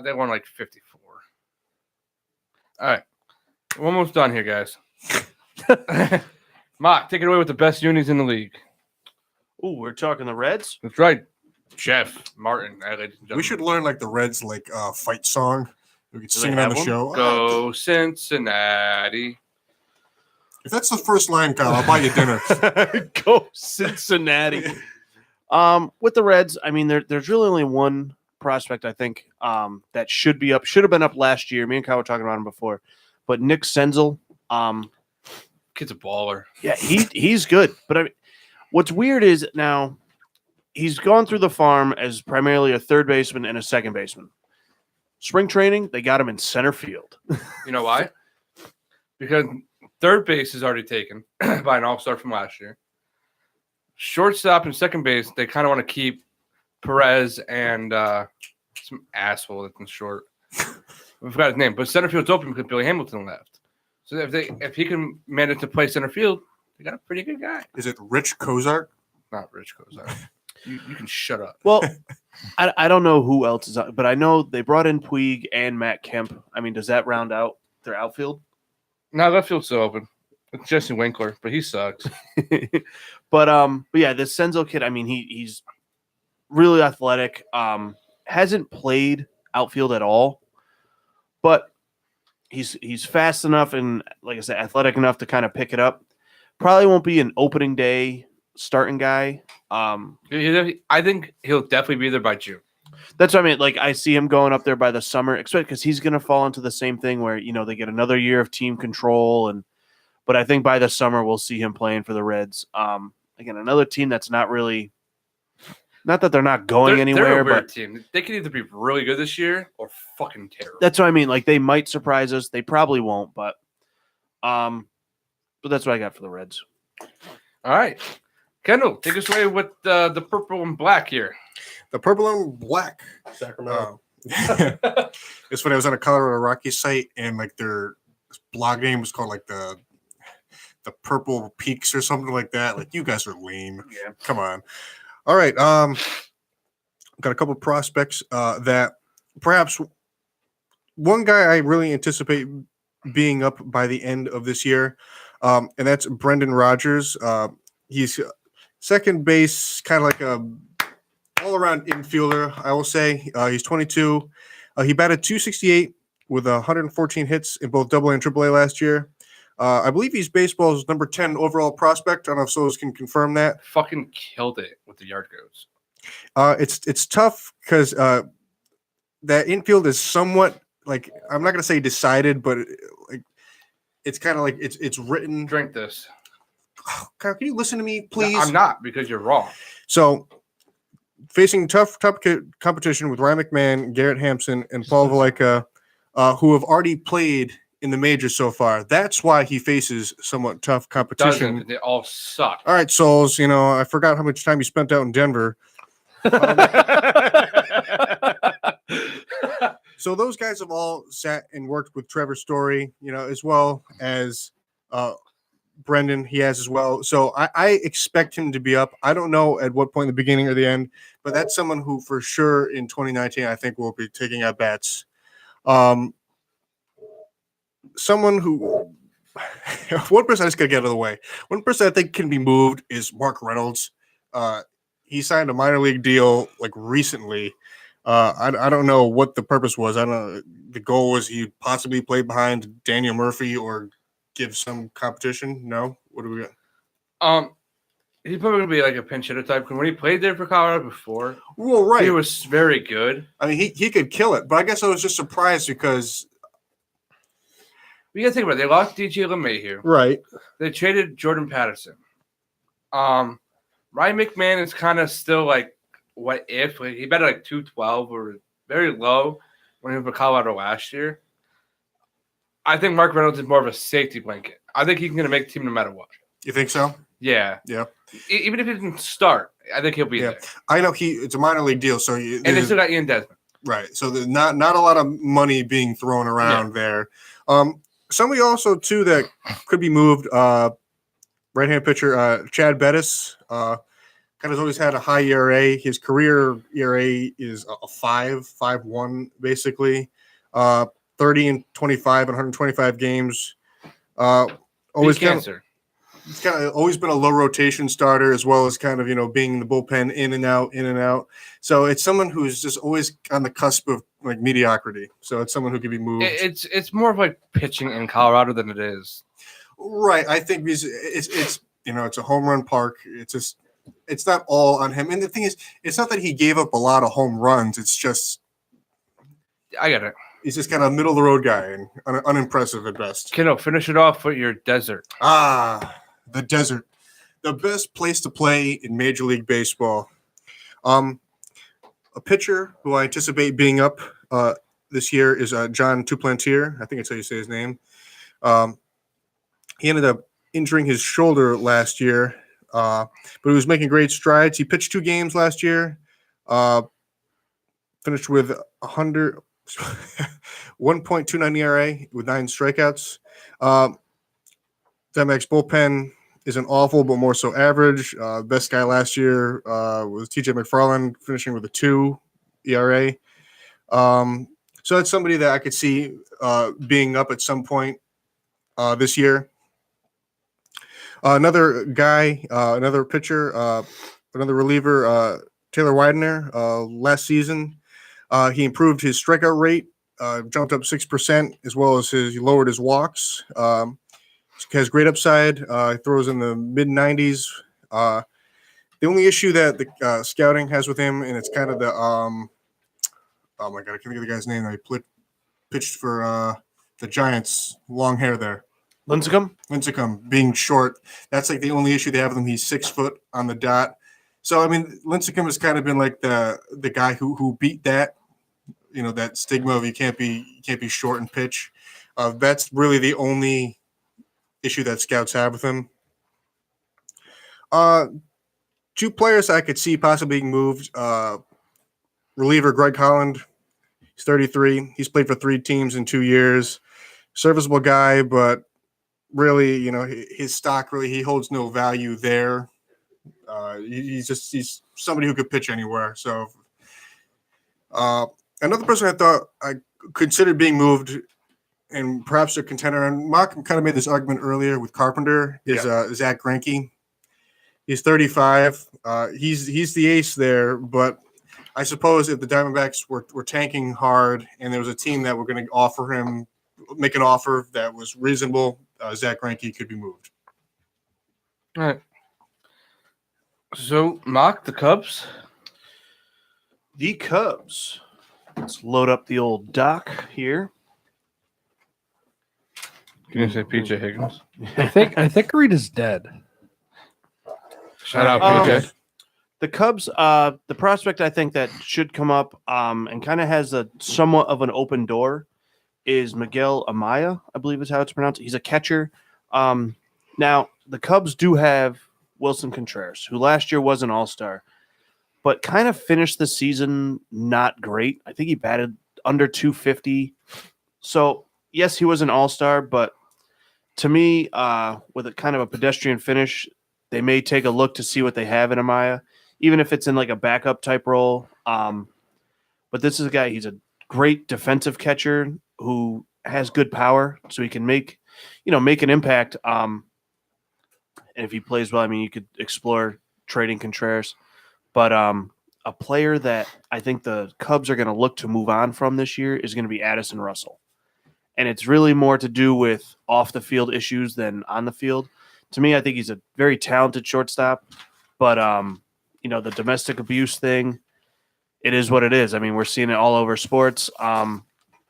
They won like 54. All right. We're almost done here, guys. Mock, take it away with the best unis in the league. Oh, we're talking the Reds? That's right. Jeff Martin. We should learn like the Reds fight song. We could sing it they on the have show. Go Cincinnati. If that's the first line, Kyle, I'll buy you dinner. Go Cincinnati. With the Reds, I mean, there's really only one prospect I think that should have been up last year. Me and Kyle were talking about him before, but Nick Senzel. Kid's a baller. Yeah, he's good. But I mean, what's weird is now he's gone through the farm as primarily a third baseman and a second baseman. Spring training, they got him in center field. You know why? Because third base is already taken by an all-star from last year. Shortstop and second base, they kind of want to keep Perez and some asshole that's in short. I forgot his name, but center field's open because Billy Hamilton left. So if he can manage to play center field, they got a pretty good guy. Is it Rich Kozart? Not Rich Kozar. You can shut up. Well, I don't know who else is out, but I know they brought in Puig and Matt Kemp. I mean, does that round out their outfield? No, that field's still open. It's Jesse Winkler, but he sucks. But yeah, this Senzo kid, I mean, he's really athletic. Hasn't played outfield at all, but he's fast enough and, like I said, athletic enough to kind of pick it up. Probably won't be an opening day starting guy. I think he'll definitely be there by June. That's what I mean. Like, I see him going up there by the summer, expect because he's going to fall into the same thing where, they get another year of team control. But I think by the summer, we'll see him playing for the Reds. Again, another team that's not that they're not going anywhere, they're a weird but team. They could either be really good this year or fucking terrible. that's what I mean. Like, they might surprise us. They probably won't, but that's what I got for the Reds. All right. Kendall, take us away with the purple and black here. The purple and black. Sacramento. It's when I was on a Colorado Rockies site and like their blog name was called like the Purple Peaks or something like that. Like, you guys are lame. Yeah. Come on. All right. Got a couple of prospects that perhaps one guy I really anticipate being up by the end of this year, and that's Brendan Rodgers. He's second base, kind of like a all-around infielder, I will say. He's 22. He batted .268 with 114 hits in both AA and AAA last year. I believe he's baseball's number 10 overall prospect. I don't know if Solis can confirm that. Fucking killed it with the yard goats. It's tough because that infield is somewhat like I'm not gonna say decided, but like it's kind of like it's written. Drink this. Oh, Kyle, can you listen to me, No, please? I'm not, because you're wrong. So, facing tough competition with Ryan McMahon, Garrett Hampson, and Paul Valeka, who have already played in the majors so far. That's why he faces somewhat tough competition. Doesn't. They all suck. All right, Souls, I forgot how much time you spent out in Denver. So those guys have all sat and worked with Trevor Story, as well as Brendan. He has as well. So I expect him to be up. I don't know at what point in the beginning or the end, but that's someone who for sure in 2019 I think will be taking at bats. Someone who one person I just gotta get out of the way. One person I think can be moved is Mark Reynolds. He signed a minor league deal like recently. I don't know what the purpose was. I don't know. The goal was he possibly play behind Daniel Murphy or give some competition. No, what do we got? He's probably gonna be like a pinch hitter type. When he played there for Colorado before, Well, right. he was very good. I mean, he could kill it, but I guess I was just surprised because You gotta think about it. They lost DJ LeMahieu. right. They traded Jordan Patterson. Ryan McMahon is kind of still like, what if? Like, he batted like 212 or very low when he was for Colorado last year. I think Mark Reynolds is more of a safety blanket. I think he's going to make the team no matter what. You think so? Yeah. Yeah. Even if he doesn't start, I think he'll be there. I know it's a minor league deal, so And they still got Ian Desmond. Right. So there's not a lot of money being thrown around there. Somebody also too that could be moved. Right-hand pitcher Chad Bettis. Kind of always had a high ERA. His career ERA is a 5.1 basically. 30 and 25 and 125 games. Always cancer. He's kind of always been a low rotation starter, as well as kind of being in the bullpen, in and out. So it's someone who's just always on the cusp of like mediocrity. So it's someone who could be moved. It's more of like pitching in Colorado than it is. Right. I think it's it's a home run park. It's not all on him. And the thing is, it's not that he gave up a lot of home runs. It's just I get it. He's just kind of a middle of the road guy and unimpressive at best. Kiddo, finish it off with your desert. The desert. The best place to play in Major League Baseball. A pitcher who I anticipate being up this year is John Duplantier. I think that's how you say his name. He ended up injuring his shoulder last year, but he was making great strides. He pitched 2 games last year, finished with 1.29 ERA with 9 strikeouts. Diamondbacks bullpen isn't awful, but more so average. Best guy last year was TJ McFarland, finishing with a 2 ERA. So that's somebody that I could see being up at some point this year. Another guy, another pitcher, another reliever, Taylor Widener. Last season, he improved his strikeout rate, jumped up 6%, as well as he lowered his walks. Has great upside. He throws in the mid-90s. The only issue that the scouting has with him, and it's kind of the oh my god, I can't think of the guy's name. That he pitched for the Giants. Long hair there. Lincecum being short. That's like the only issue they have with him. He's 6 foot on the dot. So I mean, Lincecum has kind of been like the guy who beat that, that stigma of you can't be short and pitch. That's really the only issue that scouts have with him. 2 players I could see possibly being moved. Reliever Greg Holland. He's 33. He's played for 3 teams in 2 years. Serviceable guy, but really, his stock really, he holds no value there. He's somebody who could pitch anywhere. So another person I thought I considered being moved, and perhaps a contender, and Mark kind of made this argument earlier with Carpenter, is Zach Greinke. He's 35. He's the ace there, but I suppose if the Diamondbacks were tanking hard and there was a team that were going to make an offer that was reasonable, Zach Greinke could be moved. All right. So, Mark, the Cubs? The Cubs. Let's load up the old doc here. Can you say PJ Higgins? I think Reed is dead. Shout out Um, PJ. The Cubs, the prospect I think that should come up and kind of has a somewhat of an open door is Miguel Amaya, I believe is how it's pronounced. He's a catcher. Now, the Cubs do have Wilson Contreras, who last year was an all-star, but kind of finished the season not great. I think he batted under 250. So, yes, he was an all-star, but to me, with a kind of a pedestrian finish, they may take a look to see what they have in Amaya, even if it's in like a backup type role. But this is a guy, he's a great defensive catcher who has good power, so he can make an impact. And if he plays well, I mean, you could explore trading Contreras. But a player that I think the Cubs are going to look to move on from this year is going to be Addison Russell. And it's really more to do with off the field issues than on the field. To me, I think he's a very talented shortstop, but the domestic abuse thing, it is what it is. I mean, we're seeing it all over sports.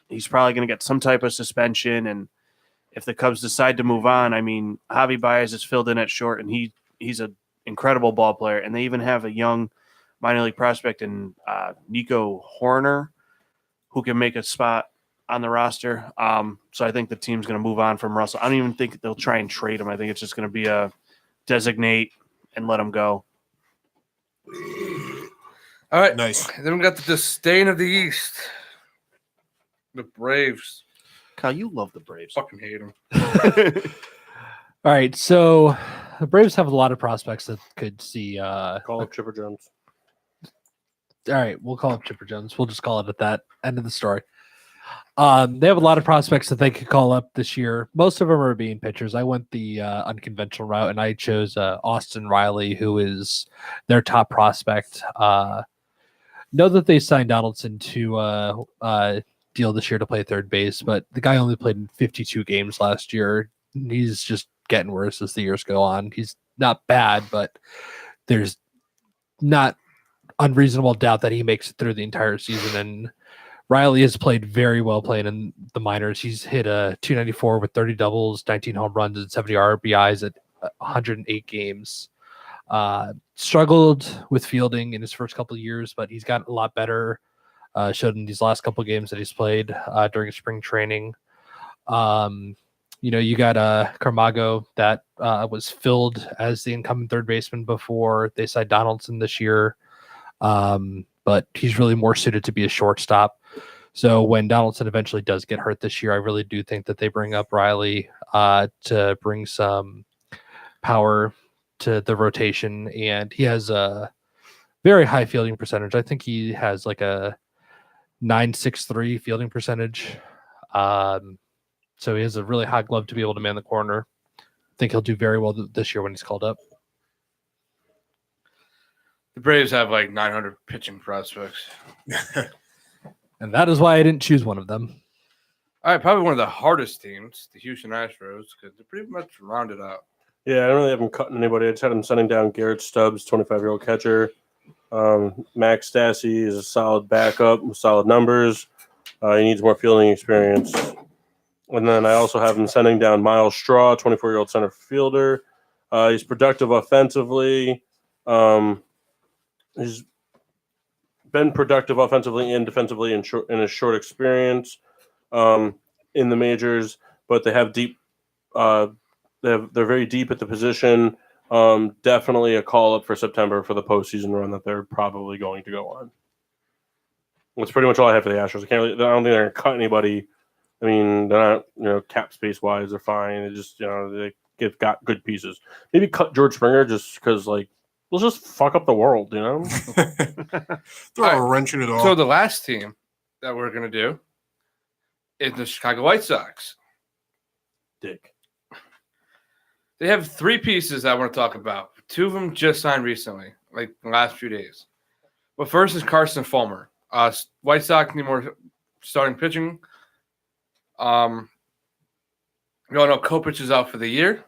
He's probably going to get some type of suspension, and if the Cubs decide to move on, I mean, Javi Baez is filled in at short, and he's an incredible ball player, and they even have a young minor league prospect in Nico Horner who can make a spot on the roster. So I think the team's going to move on from Russell. I don't even think they'll try and trade him. I think it's just going to be a designate and let him go. All right. Nice. Then we got the disdain of the East. The Braves. Kyle, you love the Braves. Fucking hate them. All right, so the Braves have a lot of prospects that could see. Call up Chipper Jones. All right, we'll call up Chipper Jones. We'll just call it at that. End of the story. They have a lot of prospects that they could call up this year. Most of them are being pitchers. I went the unconventional route, and I chose Austin Riley, who is their top prospect. Know that they signed Donaldson to deal this year to play third base, but the guy only played in 52 games last year. He's just getting worse as the years go on. He's not bad, but there's not unreasonable doubt that he makes it through the entire season. And Riley has played very well playing in the minors. He's hit a 294 with 30 doubles, 19 home runs, and 70 RBIs at 108 games. Struggled with fielding in his first couple of years, but he's gotten a lot better. Showed in these last couple of games that he's played during spring training. You got Carmago that was filled as the incumbent third baseman before they signed Donaldson this year. But he's really more suited to be a shortstop. So when Donaldson eventually does get hurt this year, I really do think that they bring up Riley to bring some power to the rotation. And he has a very high fielding percentage. I think he has like a 963 fielding percentage. So he has a really hot glove to be able to man the corner. I think he'll do very well this year when he's called up. The Braves have like 900 pitching prospects. And that is why I didn't choose one of them. All right, probably one of the hardest teams, the Houston Astros, because they're pretty much rounded out. Yeah, I don't really have him cutting anybody. I just had him sending down Garrett Stubbs, 25-year-old catcher. Max Stassi is a solid backup with solid numbers. He needs more fielding experience. And then I also have him sending down Miles Straw, 24-year-old center fielder. He's productive offensively. He's been productive offensively and defensively in his short experience in the majors, but they have deep. They're very deep at the position. Definitely a call up for September for the postseason run that they're probably going to go on. That's pretty much all I have for the Astros. I don't think they're going to cut anybody. I mean, they're not, cap space wise, they're they're just, they've got good pieces. Maybe cut George Springer just because, we'll just fuck up the world, Throw a wrench in it all. So the last team that we're going to do is the Chicago White Sox. Dick. They have three pieces I want to talk about. Two of them just signed recently, like the last few days. But first is Carson Fulmer. White Sox need more starting pitching. We all know Kopech is out for the year.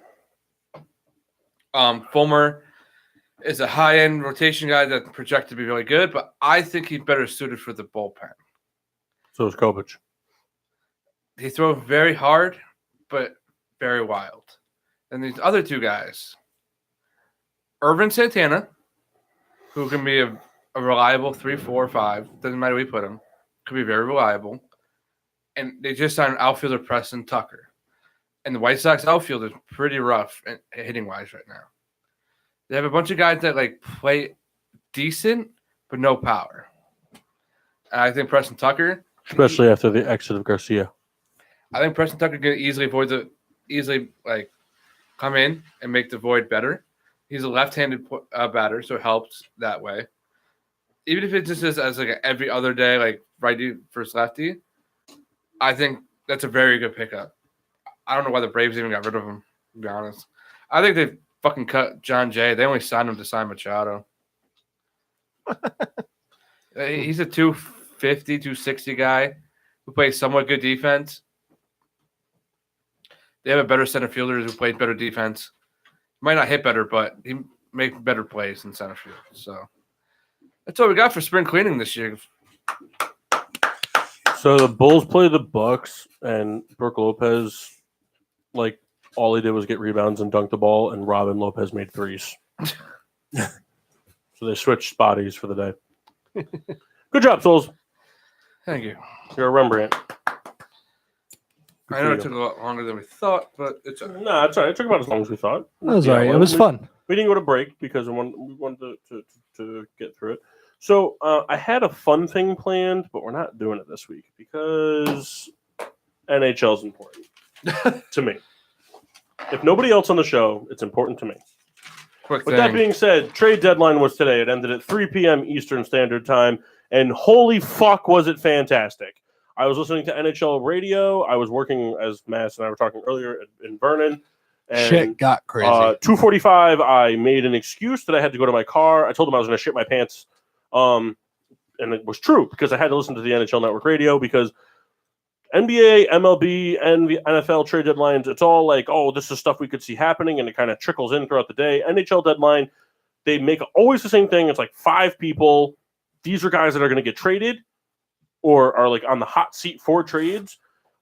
Fulmer is a high-end rotation guy that's projected to be really good, but I think he's better suited for the bullpen. So is Kovic. He throws very hard, but very wild. And these other two guys, Irvin Santana, who can be a reliable 3, 4, 5, doesn't matter where you put him, could be very reliable. And they just signed outfielder Preston Tucker. And the White Sox outfield is pretty rough hitting wise right now. They have a bunch of guys that like play decent, but no power. And I think Preston Tucker, Especially after the exit of Garcia. I think Preston Tucker can easily come in and make the void better. He's a left-handed batter, so it helps that way. Even if it just is as like an every other day, like righty versus lefty, I think that's a very good pickup. I don't know why the Braves even got rid of him, to be honest. I think they fucking cut John Jay. They only signed him to sign Machado. He's a 250, 260 guy who plays somewhat good defense. They have a better center fielder who plays better defense. Might not hit better, but he makes better plays in center field. So that's all we got for spring cleaning this year. So the Bulls play the Bucks, and Brooke Lopez, like, all he did was get rebounds and dunk the ball, and Robin Lopez made threes. So they switched bodies for the day. Good job, Souls. Thank you. You're a Rembrandt. I know it took a lot longer than we thought, but it's No, that's all right. It took about as long as we thought. That was all right. It was fun. We didn't go to break because we wanted to get through it. So I had a fun thing planned, but we're not doing it this week because NHL is important to me. If nobody else on the show, it's important to me. quick With thing. that being said, trade deadline was today. It ended at 3 p.m. Eastern Standard Time, and holy fuck was it fantastic. I was listening to NHL radio. I was working, as Mass and I were talking earlier, in Vernon. And, Shit got crazy. 2:45, I made an excuse that I had to go to my car. I told them I was going to shit my pants. And it was true because I had to listen to the NHL Network radio because NBA, MLB, and the NFL trade deadlines, it's all like, oh, this is stuff we could see happening, and it kind of trickles in throughout the day. NHL deadline, they make always the same thing. It's like 5 people. These are guys that are going to get traded or are like on the hot seat for trades.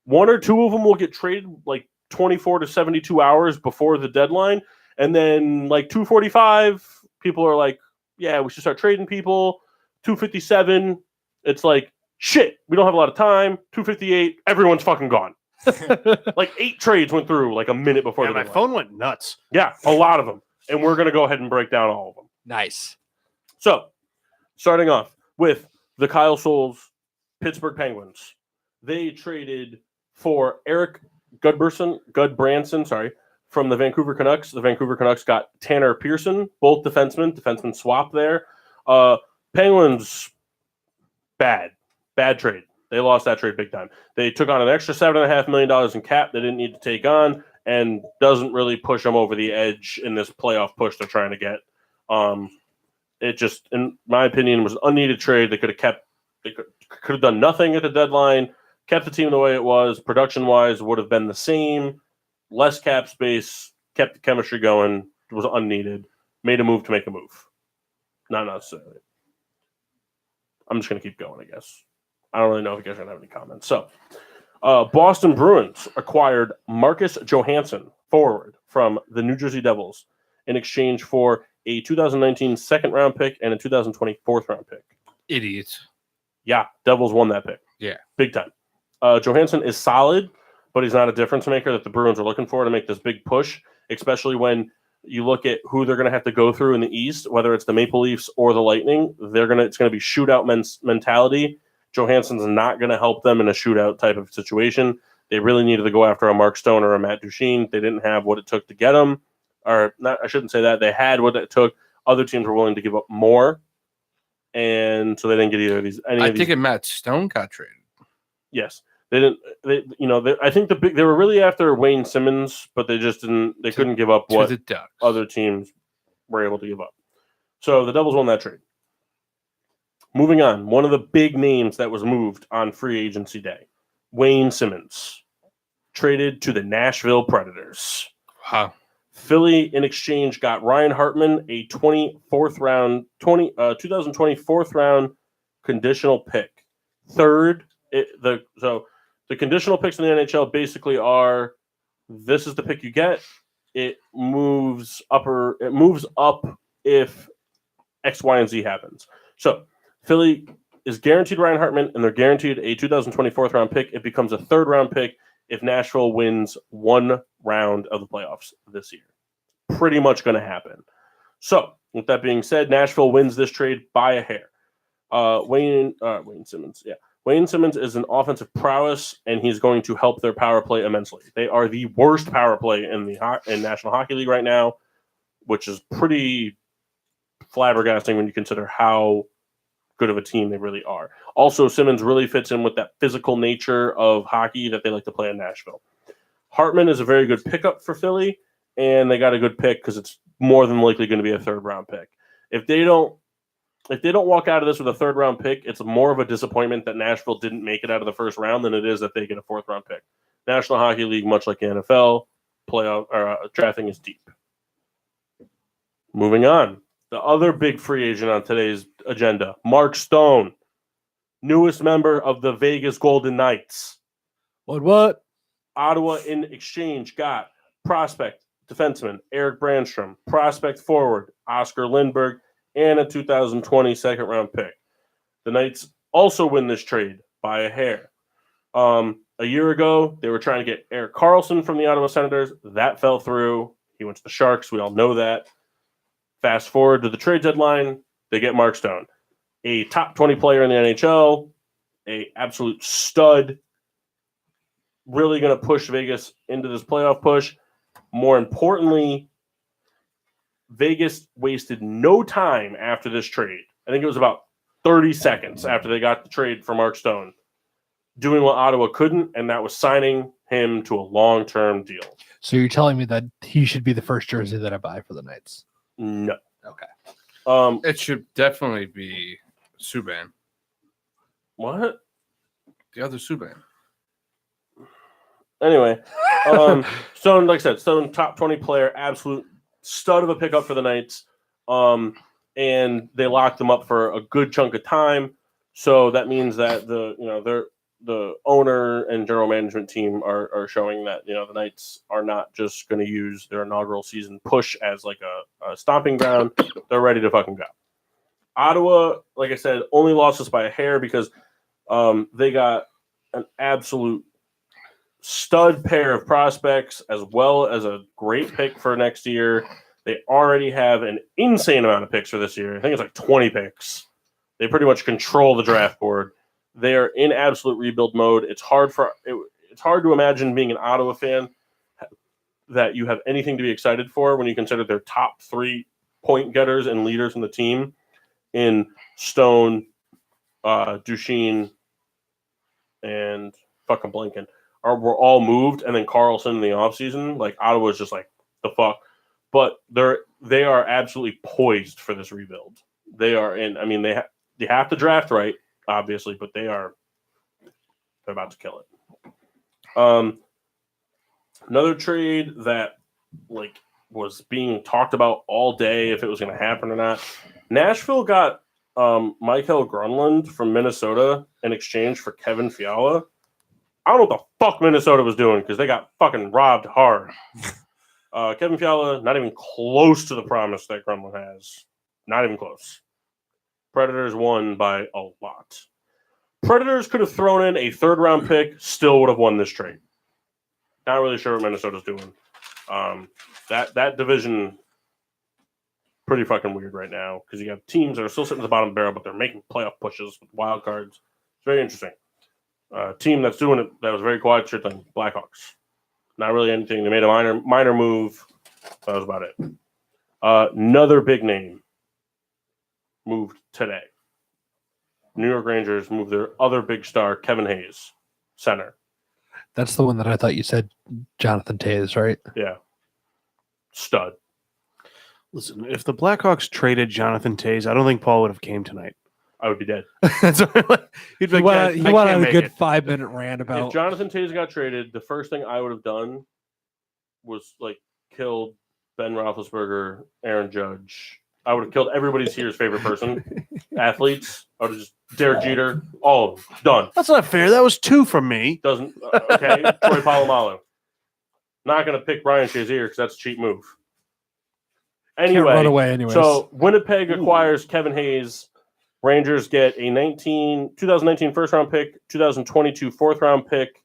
1 or 2 of them will get traded like 24 to 72 hours before the deadline. And then like 2:45, people are like, yeah, we should start trading people. 2:57, it's like, shit, we don't have a lot of time. 2:58, everyone's fucking gone. Like 8 trades went through like a minute before the my deadline. phone went nuts. Yeah, a lot of them. And we're going to go ahead and break down all of them. Nice. So, starting off with the Kyle Souls Pittsburgh Penguins. They traded for Eric Gudbranson, from the Vancouver Canucks. The Vancouver Canucks got Tanner Pearson, both defensemen swap there. Penguins, bad trade. They lost that trade big time. They took on an extra $7.5 million in cap they didn't need to take on, and doesn't really push them over the edge in this playoff push they're trying to get. It just, in my opinion, was an unneeded trade. They could have done nothing at the deadline, kept the team the way it was. Production-wise, would have been the same. Less cap space, kept the chemistry going. It was unneeded. Made a move to make a move. Not necessarily. I'm just going to keep going, I guess. I don't really know if you guys are going to have any comments. So, Boston Bruins acquired Marcus Johansson, forward, from the New Jersey Devils in exchange for a 2019 second-round pick and a 2020 fourth-round pick. Idiots. Yeah, Devils won that pick. Yeah. Big time. Johansson is solid, but he's not a difference maker that the Bruins are looking for to make this big push, especially when you look at who they're going to have to go through in the East, whether it's the Maple Leafs or the Lightning. It's going to be shootout mentality. Johansson's not going to help them in a shootout type of situation. They really needed to go after a Mark Stone or a Matt Duchene. They didn't have what it took to get them. Or not, I shouldn't say that. They had what it took. Other teams were willing to give up more. And so they didn't get either of these. I think Matt Stone got traded. Yes. They didn't. I think they were really after Wayne Simmons, but they just didn't. They couldn't give up what the Ducks. Other teams were able to give up. So the Devils won that trade. Moving on, one of the big names that was moved on free agency day, Wayne Simmons, traded to the Nashville Predators. Wow. Philly, in exchange, got Ryan Hartman, a 2020 fourth round conditional pick, third So the conditional picks in the NHL basically are: this is the pick you get. It moves up if X, Y, and Z happens. So Philly is guaranteed Ryan Hartman, and they're guaranteed a 2024 round pick. It becomes a 3rd round pick if Nashville wins 1 round of the playoffs this year. Pretty much going to happen. So with that being said, Nashville wins this trade by a hair. Wayne Simmons, Wayne Simmons is an offensive prowess, and he's going to help their power play immensely. They are the worst power play in National Hockey League right now, which is pretty flabbergasting when you consider how good of a team they really are. Also, Simmons really fits in with that physical nature of hockey that they like to play in Nashville. Hartman is a very good pickup for Philly, and they got a good pick because it's more than likely going to be a 3rd round pick. If they don't walk out of this with a 3rd round pick, it's more of a disappointment that Nashville didn't make it out of the 1st round than it is that they get a 4th round pick. National Hockey League, much like the NFL, drafting is deep. Moving on. The other big free agent on today's agenda, Mark Stone, newest member of the Vegas Golden Knights. What? Ottawa, in exchange, got prospect defenseman Eric Brandstrom, prospect forward Oscar Lindbergh, and a 2020 2nd-round pick. The Knights also win this trade by a hair. A year ago, they were trying to get Erik Karlsson from the Ottawa Senators. That fell through. He went to the Sharks. We all know that. Fast forward to the trade deadline, they get Mark Stone, a top 20 player in the NHL, a absolute stud, really going to push Vegas into this playoff push. More importantly, Vegas wasted no time after this trade. I think it was about 30 seconds after they got the trade for Mark Stone, doing what Ottawa couldn't, and that was signing him to a long-term deal. So you're telling me that he should be the first jersey that I buy for the Knights? No. Okay. It should definitely be Subban. What? The other Subban. Anyway, Stone, like I said, Stone, top 20 player, absolute stud of a pickup for the Knights. And they locked them up for a good chunk of time. So that means that the owner and general management team are showing that, the Knights are not just going to use their inaugural season push as like a stomping ground. They're ready to fucking go. Ottawa, like I said, only lost us by a hair because they got an absolute stud pair of prospects as well as a great pick for next year. They already have an insane amount of picks for this year. I think it's like 20 picks. They pretty much control the draft board. They are in absolute rebuild mode. It's hard to imagine being an Ottawa fan that you have anything to be excited for when you consider their top 3 point getters and leaders in the team in Stone, Duchesne, and fucking Blinken were all moved, and then Karlsson in the offseason. Like, Ottawa's just like, the fuck. But they are absolutely poised for this rebuild. They are in. I mean, they have to draft right, obviously, but they're about to kill it. Another trade that was being talked about all day if it was going to happen or not. Nashville got Mikael Grönlund from Minnesota in exchange for Kevin Fiala. I don't know what the fuck Minnesota was doing because they got fucking robbed hard. Kevin Fiala, not even close to the promise that Grönlund has. Not even close. Predators won by a lot. Predators could have thrown in a 3rd-round pick, still would have won this trade. Not really sure what Minnesota's doing. That division, pretty fucking weird right now because you got teams that are still sitting at the bottom of the barrel, but they're making playoff pushes with wild cards. It's very interesting. Team that's doing it that was very quiet, sure thing, Blackhawks. Not really anything. They made a minor move. That was about it. Another big name moved today. New York Rangers moved their other big star, Kevin Hayes, center. That's the one that I thought you said Jonathan Toews, right? Yeah. Stud. Listen, if the Blackhawks traded Jonathan Toews, I don't think Paul would have came tonight. I would be dead. He'd be He like, went on a good it. 5-minute rant about. If Jonathan Toews got traded, the first thing I would have done was killed Ben Roethlisberger, Aaron Judge, I would have killed everybody's here's favorite person. Athletes. I would have just Derek Jeter. All of them. Done. That's not fair. That was 2 from me. Doesn't okay. Troy Polamalu. Not going to pick Brian Shazier because that's a cheap move. Can't run Anyway, away anyways. so Winnipeg acquires Kevin Hayes. Rangers get a 2019 first round pick, 2022 fourth round pick,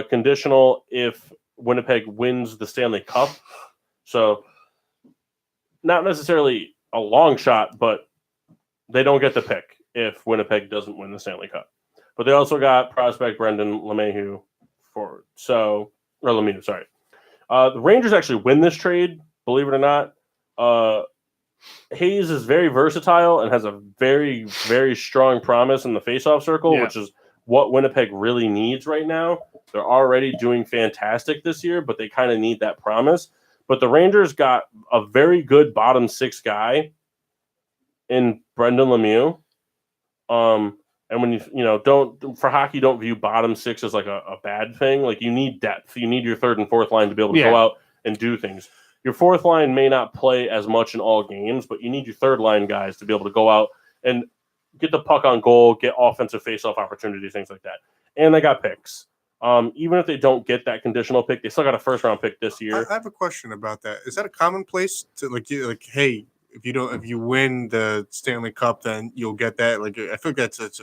conditional if Winnipeg wins the Stanley Cup. So not necessarily a long shot, but they don't get the pick if Winnipeg doesn't win the Stanley Cup. But they also got prospect Brendan Lemieux forward. So, or Lemieux, sorry. The Rangers actually win this trade, believe it or not. Hayes is very versatile and has a very, very strong promise in the faceoff circle, which is what Winnipeg really needs right now. They're already doing fantastic this year, but they kind of need that promise. But the Rangers got a very good bottom 6 guy in Brendan Lemieux. And when don't for hockey, don't view bottom 6 as like a bad thing. Like you need depth. You need your third and fourth line to be able to go out and do things. Your fourth line may not play as much in all games, but you need your third line guys to be able to go out and get the puck on goal, get offensive faceoff opportunities, things like that. And they got picks. Even if they don't get that conditional pick, they still got a first round pick this year. I have a question about that. Is that a commonplace to like hey, if you win the Stanley Cup, then you'll get that? Like I think that's like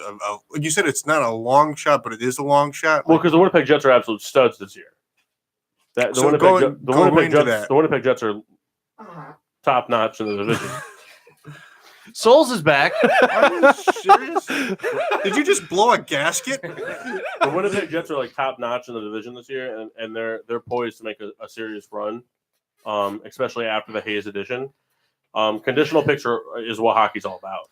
you said, it's not a long shot, but it is a long shot. Well, because the Winnipeg Jets are absolute studs this year. The Winnipeg Jets are top notch in the division. Souls is back. Are you serious? Did you just blow a gasket? The Winnipeg Jets are like top notch in the division this year, and they're poised to make a serious run, especially after the Hayes edition. Conditional picks is what hockey's all about.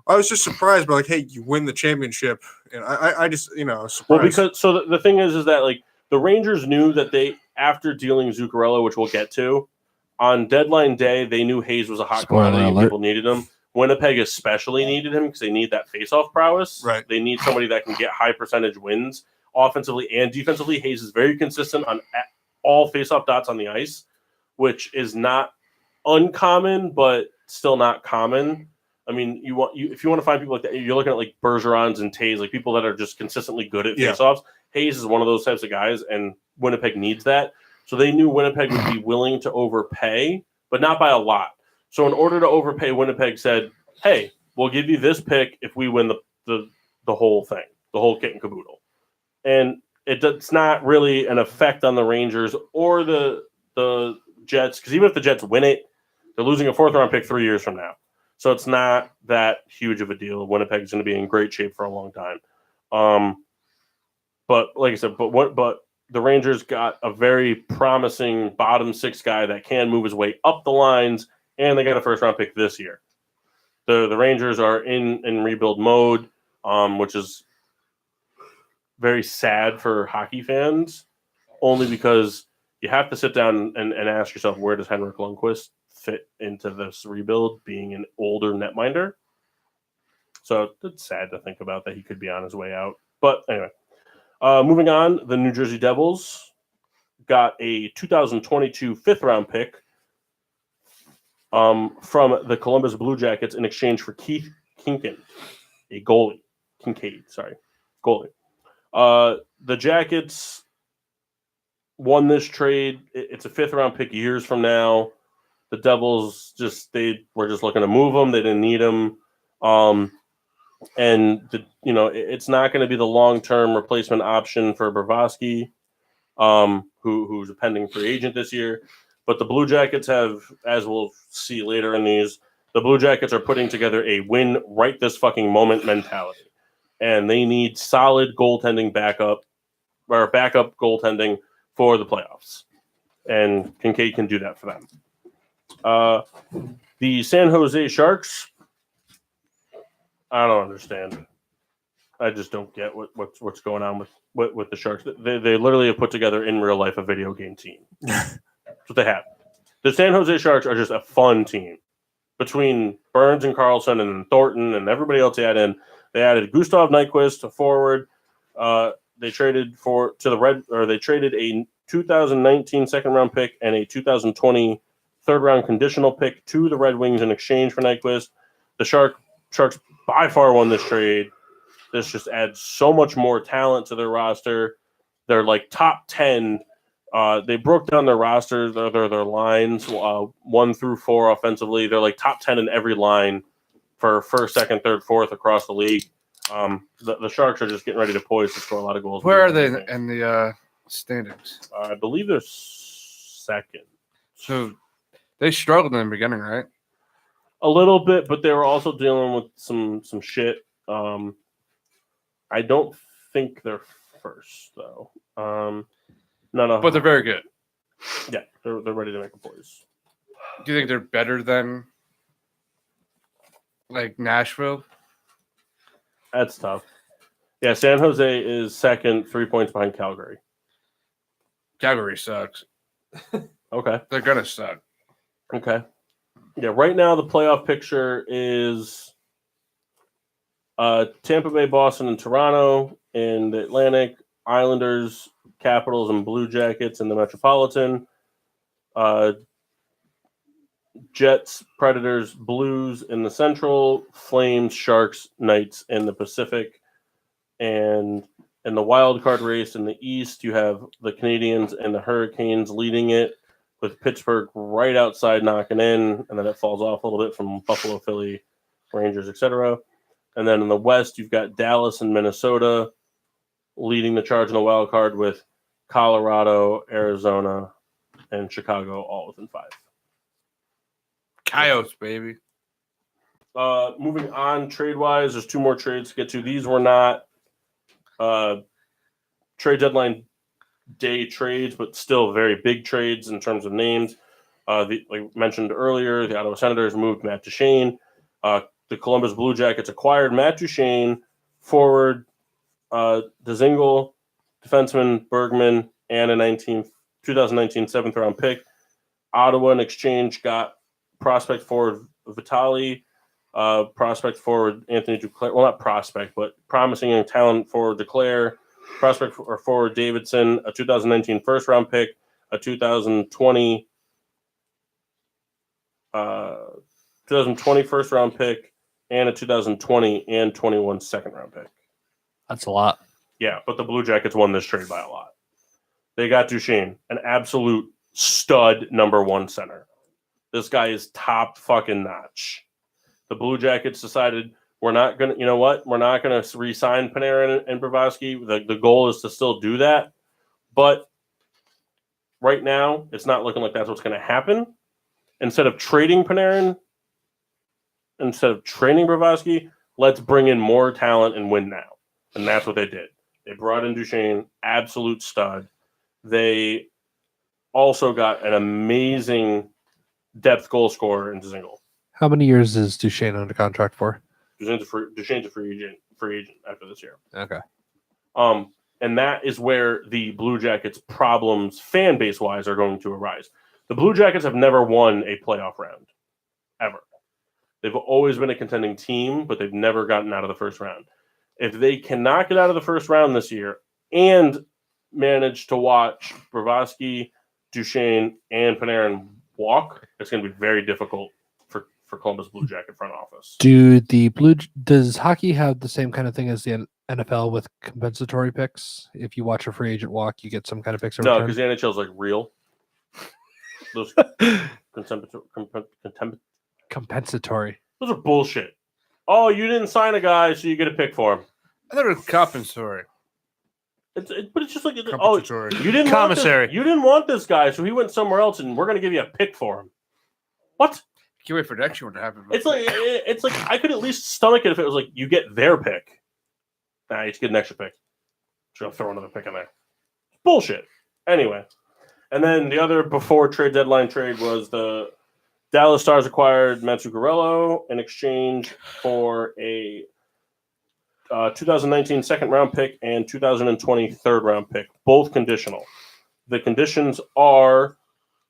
I was just surprised by hey, you win the championship, and I just surprised. Well, because the thing is that like the Rangers knew that they after dealing Zuccarello, which we'll get to, on deadline day they knew Hayes was a hot commodity and people needed him. Winnipeg especially needed him because they need that face-off prowess. Right. They need somebody that can get high percentage wins offensively and defensively. Hayes is very consistent on all face-off dots on the ice, which is not uncommon, but still not common. I mean, if you want to find people like that, you're looking at like Bergerons and Tays, like people that are just consistently good at face-offs. Hayes is one of those types of guys, and Winnipeg needs that. So they knew Winnipeg would be willing to overpay, but not by a lot. So in order to overpay, Winnipeg said, hey, we'll give you this pick if we win the whole thing, the whole kit and caboodle. And it's not really an effect on the Rangers or the Jets, because even if the Jets win it, they're losing a fourth-round pick 3 years from now. So it's not that huge of a deal. Winnipeg's going to be in great shape for a long time. But like I said, but the Rangers got a very promising bottom 6 guy that can move his way up the lines, and they got a first-round pick this year. The Rangers are in rebuild mode, which is very sad for hockey fans, only because you have to sit down and ask yourself, where does Henrik Lundqvist fit into this rebuild, being an older netminder? So it's sad to think about that he could be on his way out. But anyway, moving on, the New Jersey Devils got a 2022 fifth-round pick from the Columbus Blue Jackets in exchange for Keith Kincaid, a goalie. Goalie. The Jackets won this trade. It's a fifth-round pick years from now. The Devils they were just looking to move him. They didn't need him. It's not going to be the long-term replacement option for Bravosky, who's a pending free agent this year. But the Blue Jackets have, as we'll see later in these, the Blue Jackets are putting together a win right this fucking moment mentality. And they need solid goaltending backup goaltending for the playoffs. And Kincaid can do that for them. The San Jose Sharks, I don't understand. I just don't get what's going on with the Sharks. They literally have put together in real life a video game team. That's what they have. The San Jose Sharks are just a fun team. Between Burns and Carlson and Thornton and everybody else they added Gustav Nyquist, a forward. They traded a 2019 second round pick and a 2020 third-round conditional pick to the Red Wings in exchange for Nyquist. The Sharks by far won this trade. This just adds so much more talent to their roster. They're like top 10. They broke down their rosters, their lines, 1 through 4 offensively. They're like top 10 in every line for first, second, third, fourth across the league. The Sharks are just getting ready to poise to score a lot of goals. Where are they in the standings? I believe they're second. So they struggled in the beginning, right? A little bit, but they were also dealing with some shit. I don't think they're first though. No. But they're very good. Yeah, they're ready to make a poise. Do you think they're better than like Nashville? That's tough. Yeah, San Jose is second, 3 points behind Calgary. Calgary sucks. Okay. They're gonna suck. Okay. Yeah, right now the playoff picture is Tampa Bay, Boston, and Toronto in the Atlantic, Islanders, Capitals, and Blue Jackets in the Metropolitan, Jets, Predators, Blues in the Central, Flames, Sharks, Knights in the Pacific, and in the wild card race in the East, you have the Canadiens and the Hurricanes leading it, with Pittsburgh right outside knocking in, and then it falls off a little bit from Buffalo, Philly, Rangers, etc. And then in the West, you've got Dallas and Minnesota leading the charge in the wild card, with Colorado, Arizona, and Chicago all within 5. Coyotes, baby. Moving on, trade-wise, there's 2 more trades to get to. These were not trade deadline day trades, but still very big trades in terms of names. Like mentioned earlier, the Ottawa Senators moved Matt Duchene. The Columbus Blue Jackets acquired Matt Duchene, forward Dzingel, defenseman Bergman, and a 2019 7th-round pick. Ottawa, in exchange, got prospect forward Vitali, prospect forward Anthony Duclair. Well, not prospect, but promising young talent forward Duclair, prospect or forward Davidson, a 2019 first-round pick, a 2020 first-round pick, and a 2020 and 21 second-round pick. That's a lot. Yeah, but the Blue Jackets won this trade by a lot. They got Duchene, an absolute stud number 1 center. This guy is top fucking notch. The Blue Jackets decided we're not going to, you know what? We're not going to re-sign Panarin and Bobrovsky. The goal is to still do that. But right now, it's not looking like that's what's going to happen. Instead of trading Panarin, instead of trading Bobrovsky, let's bring in more talent and win now. And that's what they did. They brought in Duchene, absolute stud. They also got an amazing depth goal scorer in Dzingel. How many years is Duchene under contract for? Duchene's a free agent after this year. Okay. And that is where the Blue Jackets' problems, fan base wise, are going to arise. The Blue Jackets have never won a playoff round, ever. They've always been a contending team, but they've never gotten out of the first round. If they cannot get out of the first round this year and manage to watch Bobrovsky, Duchene, and Panarin walk, it's going to be very difficult for Columbus Blue Jacket front office. Does hockey have the same kind of thing as the NFL with compensatory picks? If you watch a free agent walk, you get some kind of picks in No, return? because the NHL is like real. Those compensatory. Those are bullshit. Oh, you didn't sign a guy, so you get a pick for him. I thought it was compensatory. But it's just like, oh, Compensatory. you didn't Commissary. you didn't want this guy, so he went somewhere else, and we're going to give you a pick for him. What? Can't wait for next year to happen. It's like I could at least stomach it if it was like you get their pick. Nah, you just get an extra pick. Just gonna throw another pick in there. Bullshit. Anyway, and then the other before trade deadline trade was the Dallas Stars acquired Mats Zuccarello in exchange for a 2019 second-round pick and 2020 third-round pick, both conditional. The conditions are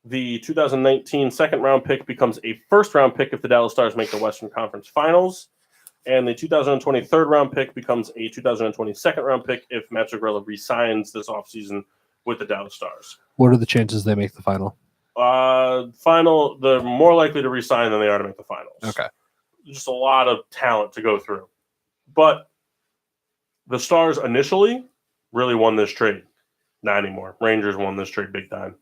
the 2019 second-round pick becomes a first-round pick if the Dallas Stars make the Western Conference Finals, and the 2020 third-round pick becomes a 2020 second-round pick if Mats Zuccarello re-signs this offseason with the Dallas Stars. What are the chances they make the final? Final. They're more likely to resign than they are to make the finals. Okay. Just a lot of talent to go through. But the Stars initially really won this trade. Not anymore. Rangers won this trade big time.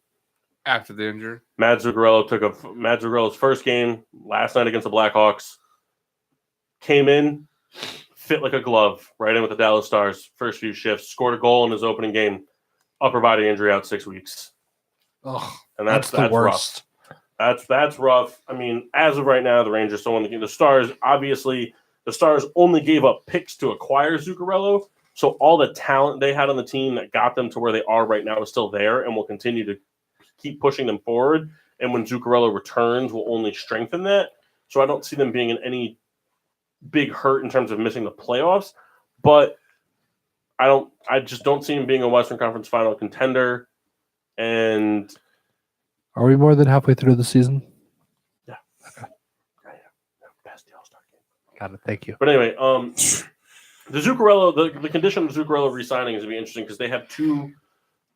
After the injury. Matt Zuccarello's first game last night against the Blackhawks. Came in, fit like a glove, right in with the Dallas Stars. First few shifts, scored a goal in his opening game. Upper body injury out 6 weeks. Oh, And that's the worst. Rough. That's rough. I mean, as of right now, the Rangers still won the game. The Stars, obviously, the Stars only gave up picks to acquire Zuccarello. So all the talent they had on the team that got them to where they are right now is still there and will continue to keep pushing them forward. And when Zuccarello returns, will only strengthen that. So I don't see them being in any big hurt in terms of missing the playoffs. But I just don't see him being a Western Conference final contender. And Are we more than halfway through the season? yeah. Past the All-Star game. Got it. Thank you. But anyway, the Zuccarello, the condition of Zuccarello re-signing is going to be interesting because they have two.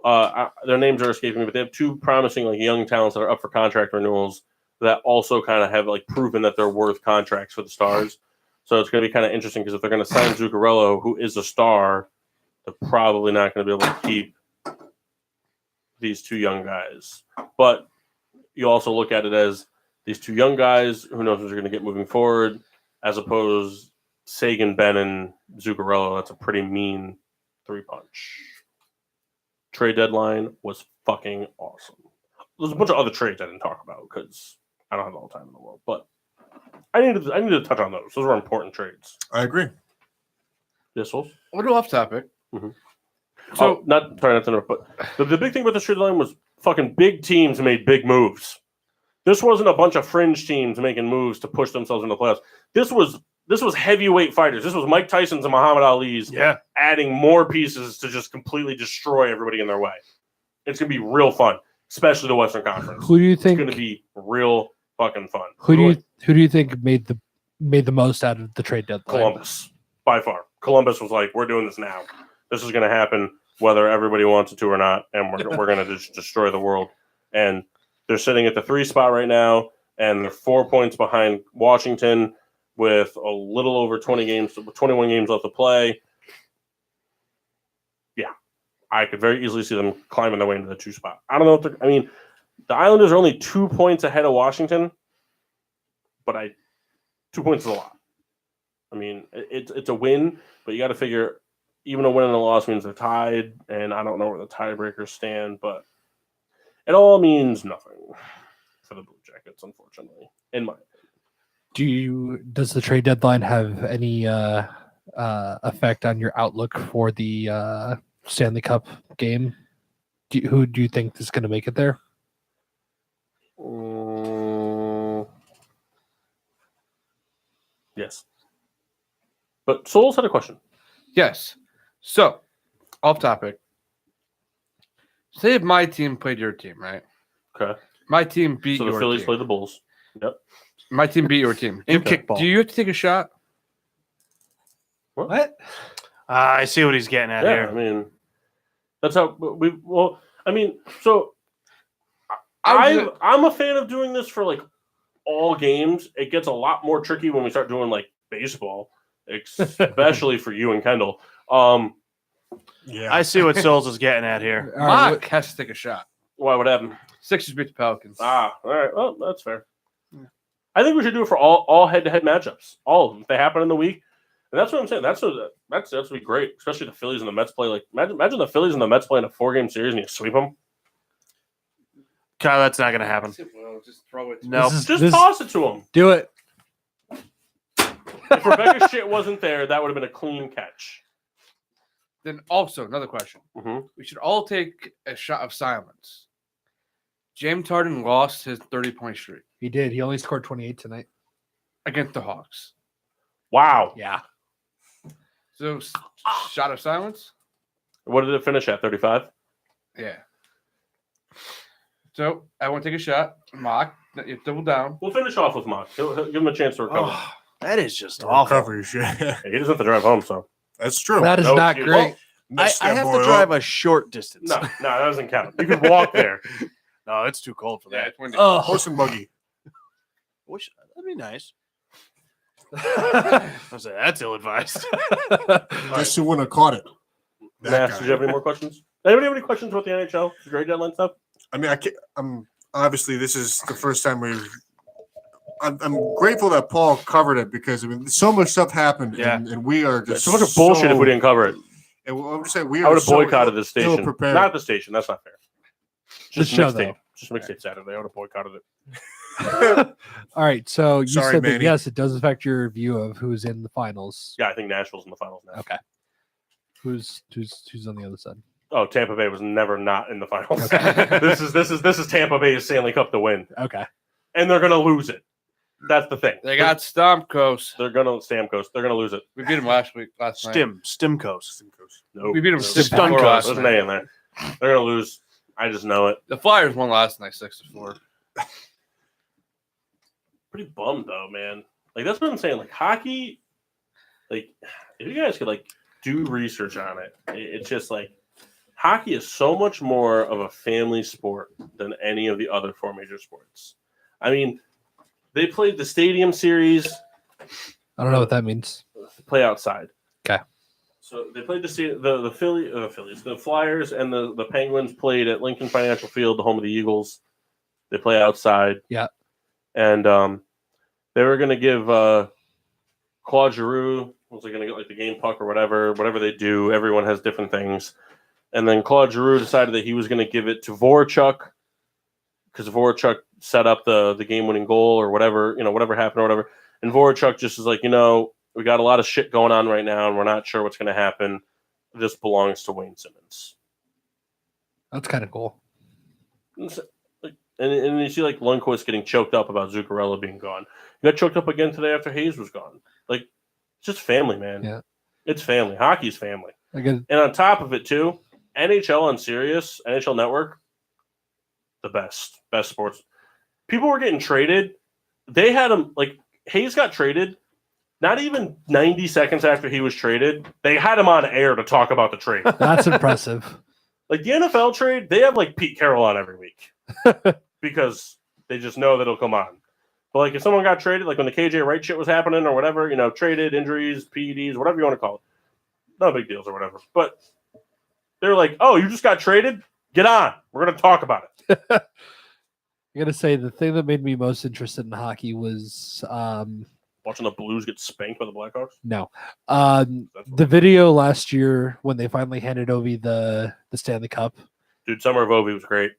Their names are escaping me, but they have two promising young talents that are up for contract renewals that also kind of have proven that they're worth contracts for the Stars. So it's going to be kind of interesting because if they're going to sign Zuccarello, who is a star, they're probably not going to be able to keep these two young guys. But you also look at it as these two young guys, who knows what they're going to get moving forward, as opposed Sagan, Ben, and Zuccarello. That's a pretty mean three-punch. Trade deadline was fucking awesome. There's a bunch of other trades I didn't talk about because I don't have all the time in the world, but I needed to touch on those. Those were important trades. I agree. Yes, Wolf? A little off topic. Mm-hmm. So, not to interrupt, but the big thing about the trade deadline was fucking big teams made big moves. This wasn't a bunch of fringe teams making moves to push themselves into the playoffs. This was heavyweight fighters. This was Mike Tyson's and Muhammad Ali's adding more pieces to just completely destroy everybody in their way. It's going to be real fun, especially the Western Conference. Who do you think? It's going to be real fucking fun. Who do you think made the most out of the trade deadline? Columbus, by far. Columbus was like, we're doing this now. This is going to happen whether everybody wants it to or not, and we're going to just destroy the world. And they're sitting at the 3 spot right now, and they're 4 points behind Washington with a little over 21 games left to play. Yeah, I could very easily see them climbing their way into the 2 spot. I don't know if the Islanders are only 2 points ahead of Washington, but 2 points is a lot. I mean, it's a win, but you got to figure even a win and a loss means they're tied, and I don't know where the tiebreakers stand, but it all means nothing for the Blue Jackets, unfortunately, in my opinion. Does the trade deadline have any effect on your outlook for the Stanley Cup game? Who do you think is going to make it there? Yes. But Souls had a question. yes. So, off topic. Say if my team played your team, right? Okay. My team beat So the your Phillies team. played the Bulls. Yep. My team beat your team. In kickball. Do you have to take a shot? What? I see what he's getting at Yeah, here. I mean, that's how so I'm a fan of doing this for all games. It gets a lot more tricky when we start doing baseball, especially for you and Kendall. Yeah. I see what Souls is getting at here. All right, Mock has to take a shot. Why would happen? Sixers beat the Pelicans. All right. Well, that's fair. I think we should do it for all head-to-head matchups. All of them. If they happen in the week. And that's what I'm saying. That's would be great, especially the Phillies and the Mets play. Imagine the Phillies and the Mets play in a 4-game series and you sweep them. Kyle, that's not going to happen. Well, just throw it. No. Just toss it to them. do it. If Rebecca's shit wasn't there, that would have been a clean catch. Then also, another question. Mm-hmm. We should all take a shot of silence. James Harden lost his 30-point streak He did. He only scored 28 tonight. against the Hawks. Wow. Yeah. So, shot of silence? What did it finish at? 35? Yeah. So, I want to take a shot. Mock. You double down. We'll finish off with Mock. He'll give him a chance to recover. Oh, that is just I'll awful. cover your shit. He doesn't have to drive home, so. That's true. That is No not excuse. great. I have to drive a short distance. No, that doesn't count. You can walk there. No, it's too cold for Yeah, that. it's windy. Horse and buggy. Wish that'd be nice. I was like, that's ill-advised. Just who wouldn't have caught it. That Nash, guy. did you have any more questions? Anybody have any questions about the NHL? The trade deadline stuff? I mean, I'm obviously this is the first time we've. I'm grateful that Paul covered it because I mean, so much stuff happened, Yeah. and we are just So much of bullshit if we didn't cover it. And I'm just saying we I are would have so boycotted this station. ill-prepared. Not the station. That's not fair. Just show, mixtape. though. Just mixtape Saturday. I would have boycotted it. All right, so you Sorry, said that Manny. yes, it does affect your view of who's in the finals. Yeah, I think Nashville's in the finals now. Okay. Who's on the other side? Oh, Tampa Bay was never not in the finals. Okay. this is Tampa Bay's Stanley Cup to win, Okay. and they're gonna lose it. That's the thing. They got Stamkos. They're gonna Stamkos. They're gonna lose it. We beat them last night. Stimcoast. Nope. We beat them Nope. 6-4 last There's an night. A in there. They're gonna lose. I just know it. The Flyers won last night, 6-4. Pretty bummed though, man. Like that's what I'm saying. Like hockey, like if you guys could like do research on it, it's just like hockey is so much more of a family sport than any of the other four major sports. I mean, they played the Stadium Series. I don't know what that means. Play outside. Okay. So they played the Phillies, the Flyers, and the Penguins played at Lincoln Financial Field, the home of the Eagles. They play outside. Yeah. And they were going to give Claude Giroux, was going to get like the game puck or whatever they do. Everyone has different things. And then Claude Giroux decided that he was going to give it to Voracek because Voracek set up the game-winning goal or whatever happened or whatever. And Voracek just is like, we got a lot of shit going on right now, and we're not sure what's going to happen. This belongs to Wayne Simmons. That's kind of cool. And you see like Lundqvist getting choked up about Zuccarello being gone. He got choked up again today after Hayes was gone. Like, it's just family, man. Yeah. It's family. Hockey's family. Again, And on top of it, too, NHL on Sirius, NHL Network, the best sports. People were getting traded. They had him, like, Hayes got traded. Not even 90 seconds after he was traded, they had him on air to talk about the trade. that's impressive. Like, the NFL trade, they have, like, Pete Carroll on every week. Because they just know that it'll come on. But, like, if someone got traded, like when the KJ Wright shit was happening or whatever, traded, injuries, PEDs, whatever you want to call it. No big deals or whatever. But they're like, oh, you just got traded? Get on. We're going to talk about it. I gotta say, the thing that made me most interested in hockey was Watching the Blues get spanked by the Blackhawks? the video last year when they finally handed Ovi the Stanley Cup. Dude, Summer of Ovi was great.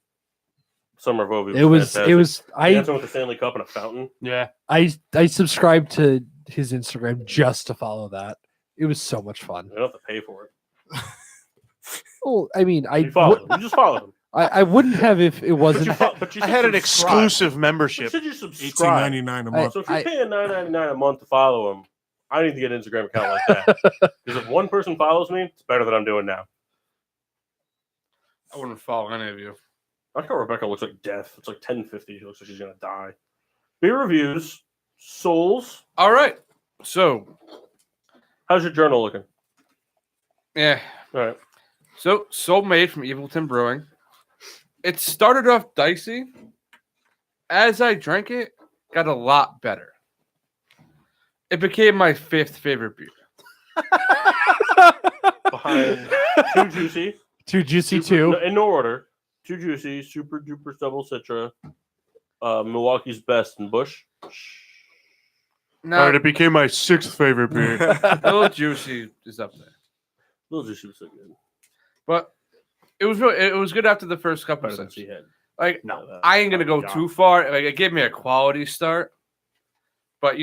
Summer of Ovi It fantastic. was Dancing with the Stanley Cup in a fountain. Yeah. I subscribed to his Instagram just to follow that. It was so much fun. You don't have to pay for it. Well, I mean, You follow him. You just follow him. I wouldn't have if it wasn't. But you I said had an subscribe. exclusive You membership. said you subscribe. $18.99 a month. So if you're paying $9.99 a month to follow him, I need to get an Instagram account like that. Because if one person follows me, it's better than I'm doing now. I wouldn't follow any of you. I like how Rebecca looks like death. It's like 10:50. She looks like she's gonna die. Beer reviews, Souls. All right. So, How's your journal looking? yeah. All right. So, Soul Made from Evilton Brewing. It started off dicey. As I drank it, got a lot better. It became my 5th favorite beer. Behind Too Juicy. Too juicy Super- too. no- in no order. Too Juicy, Super Duper Double Citra, Milwaukee's Best, and Bush. Now, All right, it became my 6th favorite beer. Little Juicy is up there. Little Juicy was so good. But it was good after the first couple Better than sips. she had. Like, No, I ain't gonna go God. too far. Like, it gave me a quality start, but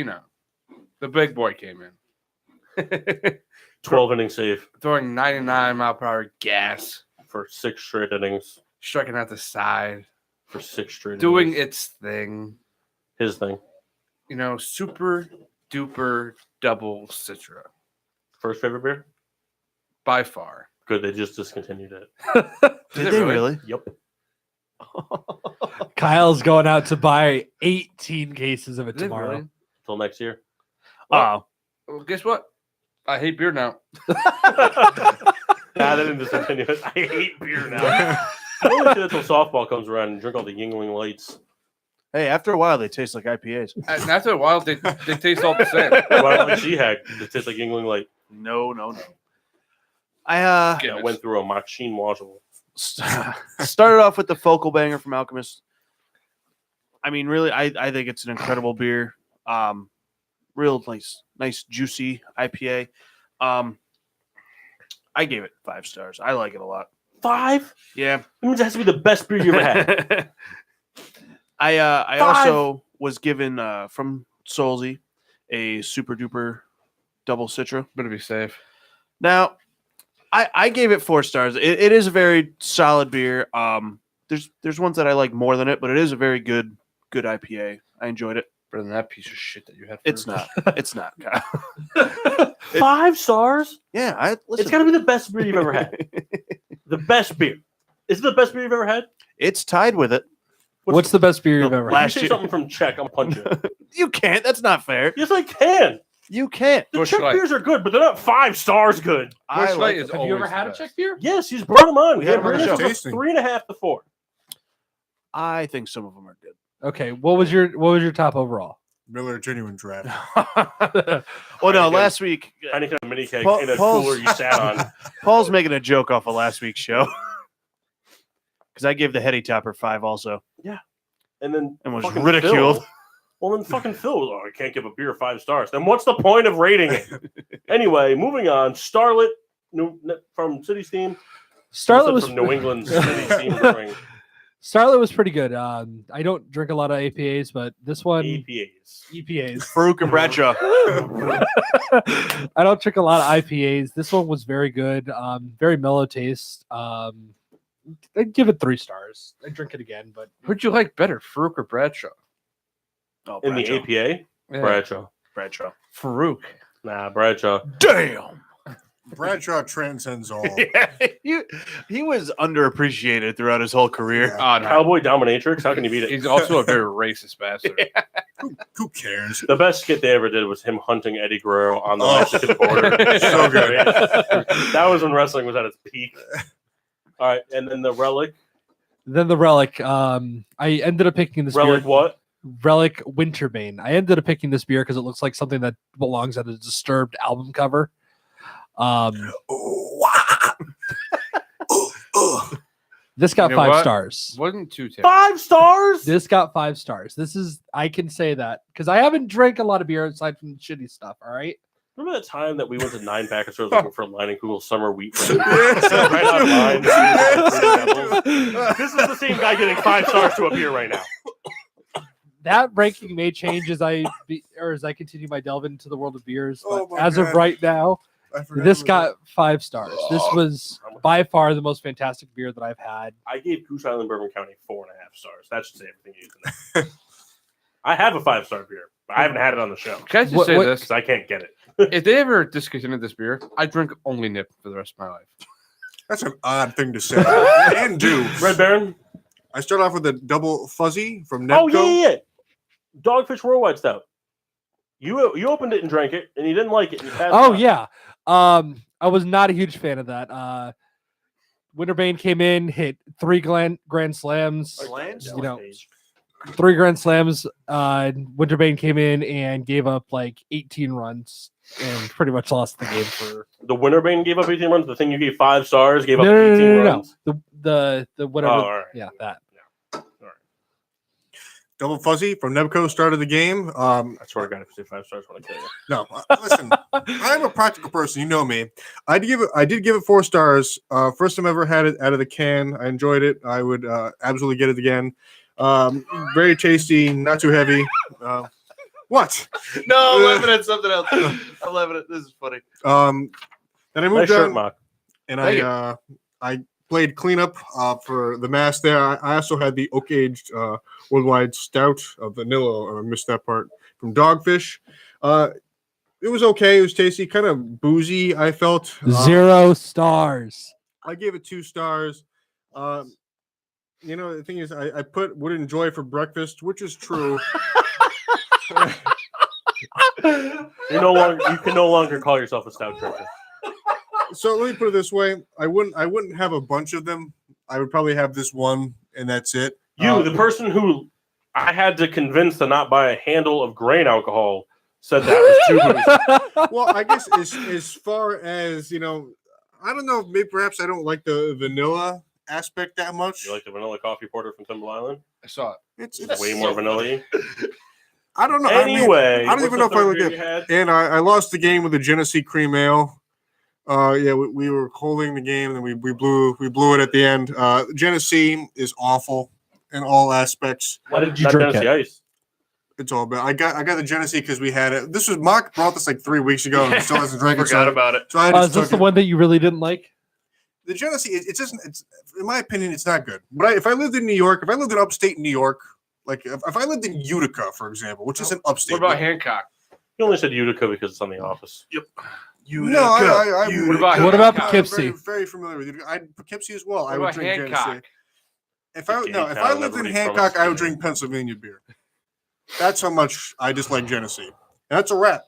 the big boy came in, 12 inning save throwing 99-mile-per-hour gas, for 6 straight innings. striking out the side, For 6 straight doing innings. its thing. His thing. Super duper double Citra First favorite beer? by far. Good. They just discontinued it. Did it they really? really? Yep. Kyle's going out to buy 18 cases of it Is it tomorrow. really? Till next year. Oh, Well, guess what? I hate beer now. Nah, they didn't discontinue it. I hate beer now. Only until softball comes around and drink all the Yingling Lights. Hey, after a while, they taste like IPAs. And after a while, they taste all the same. Well, like She-Hag, it tastes like Yingling Light. No. I Yeah, went through a machine module. started off with the Focal Banger from Alchemist. I mean, really, I think it's an incredible beer. Real nice juicy IPA. I gave it 5 stars. I like it a lot. 5? Yeah. That means it has to be the best beer you ever had. I 5. also was given from Solzy a super duper double Citra. Better be safe. Now, I gave it 4 stars. It is a very solid beer. There's ones that I like more than it, but it is a very good IPA. I enjoyed it. Better than that piece of shit that you had. It's first. not. It's not. Kyle. 5 stars? Yeah, It's got to be the best beer you've ever had. The best beer. Is it the best beer you've ever had? It's tied with it. What's the best beer you've ever If had? you last say year- something from Czech, I'll punch you. You can't. That's not fair. Yes, I can. You can't. The Busch Czech Light. beers are good, but they're not 5 stars good. I Busch Light like is Have you ever always had the a best. Czech beer? Yes, he's brought them on. We had them on the show. Tasting. 3.5 to 4. I think some of them are good. Okay, what was your top overall? Miller Genuine Draft. Well, no, Heineken. last week Heineken mini keg Paul- in a Paul's- cooler you sat on. Paul's making a joke off of last week's show because I gave the Heady Topper 5 also And then and was fucking ridiculed. Phil- well, then fucking Phil was, I can't give a beer 5 stars. Then what's the point of rating it? Anyway, moving on. Starlet from City Steam. Starlet was from New England City Steam Brewing. Starlet was pretty good. I don't drink a lot of APAs, but this one EPAs. EPAs. Farouk and Bradshaw. I don't drink a lot of IPAs. This one was very good. Very mellow taste. I'd give it 3 stars. I'd drink it again, but Who'd you like better, Farouk or Bradshaw? Oh, In the Bradshaw. APA? Yeah. Bradshaw. Bradshaw. Farouk. Nah, Bradshaw. Damn. Bradshaw transcends all. He was underappreciated throughout his whole career. Oh, no. Cowboy Dominatrix. How can you beat it? He's also a very racist bastard. Who cares? The best skit they ever did was him hunting Eddie Guerrero on the Oh. Mexican border. So good. That was when wrestling was at its peak. All right, and then the Relic. then the Relic. I ended up picking this Relic beer. what? Relic Winterbane. I ended up picking this beer because it looks like something that belongs on a Disturbed album cover. This got You know 5 what? stars. Wasn't too terrible. 5 stars? This got 5 stars. This is, I can say that because I haven't drank a lot of beer aside from the shitty stuff. All right. Remember that time that we went to 9 Packer stores looking for Leinenkugel summer wheat bread? Yes. Right online. This is the same guy getting 5 stars to a beer right now. That ranking may change as I continue my delve into the world of beers. But Oh my as of God. right now, I forgot this about got 5 stars. This was by far the most fantastic beer that I've had. I gave Goose Island Bourbon County 4.5 stars. That should say everything you need to know. I have a 5-star beer, but I haven't had it on the show Can I just What- say what- this? because I can't get it. If they ever discontinued this beer, I drink only Nip for the rest of my life. That's an odd thing to say and do. Red Baron? I start off with a double fuzzy from Nebco. Oh, yeah. Dogfish Worldwide Stout. You opened it and drank it, and you didn't like it. And you passed Oh it yeah. I was not a huge fan of that. Winterbane came in, hit 3 grand slams. Slams? You know, 3 grand slams. Winterbane came in and gave up like 18 runs and pretty much lost the game for. The Winterbane gave up 18 runs. The thing you gave 5 stars gave up No, 18 no. runs. The whatever. Oh, all right. Yeah, that. Double fuzzy from Nebco started the game. I swear to God, if you say 5 stars, I want to kill you. No, listen, I'm a practical person. You know me. I did give it 4 stars. First time I ever had it out of the can. I enjoyed it. I would absolutely get it again. Very tasty, not too heavy. What? No, I'm laughing at something else. I'm laughing at this is funny. Then I Nice moved shirt, on Mock. and Thank I played cleanup for the mass there. I also had the oak aged worldwide stout of vanilla. I missed that part from Dogfish. It was okay. It was tasty, kind of boozy. I felt 0 stars. I gave it 2 stars. You know, the thing is, I put would enjoy for breakfast, which is true. You can no longer call yourself a stout drinker. So let me put it this way: I wouldn't have a bunch of them. I would probably have this one, and that's it. The person who I had to convince to not buy a handle of grain alcohol, said that was too boozy. Well, I guess as far as, I don't know, maybe perhaps I don't like the vanilla aspect that much. You like the vanilla coffee porter from Timber Island? I saw it. It's Way more vanilla-y. I don't know. Anyway, I don't even know if I looked at. And I lost the game with a Genesee cream ale. We were holding the game, and then we blew it at the end. Genesee is awful in all aspects. Why did you drink Genesee it? Ice. It's all bad. I got the Genesee because we had it. This was Mark brought this like 3 weeks ago, and still hasn't drank it. Forgot about it. So I Is just this took the it. one that you really didn't like? The Genesee, it's just, in my opinion, it's not good. But if I lived in New York, if I lived in upstate New York, like if I lived in Utica, for example, which is an upstate. What about Hancock? You only said Utica because it's on The Office. Yep. No, I What about Poughkeepsie? Very familiar with Utica. Poughkeepsie as well. What I would about drink Hancock? Genesee. If I Town, lived in everybody Hancock, promised I would to. drink Pennsylvania beer. That's how much I dislike Genesee. That's a wrap.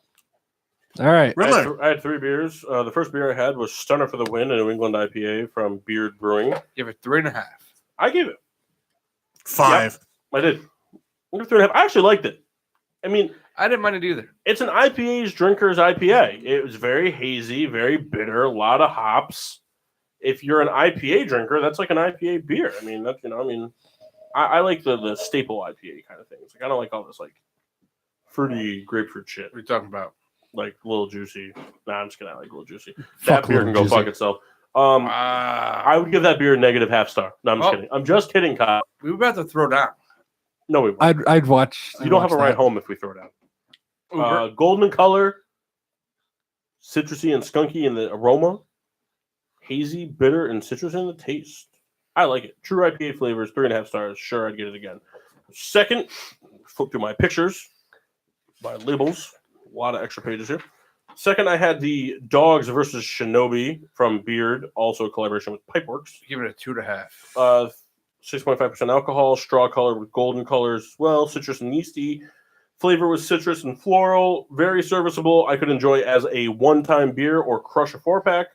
All right. Riddler. I had 3 beers. The first beer I had was Stunner for the Win, a New England IPA from Beard Brewing. Give it 3.5. I gave it 5. I did. I gave it 3.5. I actually liked it. I mean, I didn't mind it either. it's an IPA's drinker's IPA. It was very hazy, very bitter, a lot of hops. If you're an IPA drinker, that's like an IPA beer. I mean, I like the staple IPA kind of things. Like I don't like all this like fruity grapefruit shit. What are you talking about? Like Little Juicy. Nah, I'm just kidding. I like Little Juicy. Fuck That beer can Little go Juicy. fuck itself. I would give that beer a -0.5 star. No, I'm just kidding. I'm just kidding, Kyle. We were about to throw down. No, we won't. I'd watch. You don't have a ride home if we throw it out. Golden color, citrusy and skunky in the aroma, hazy, bitter, and citrus in the taste. I like it. True IPA flavors, 3.5 stars. Sure, I'd get it again. Second, flip through my pictures, my labels. A lot of extra pages here. Second, I had the Dogs versus Shinobi from Beard, also a collaboration with Pipeworks. Give it a 2.5. 6.5% alcohol, straw color with golden colors as well, citrus and yeasty. Flavor was citrus and floral, very serviceable. I could enjoy as a one-time beer or crush a 4-pack.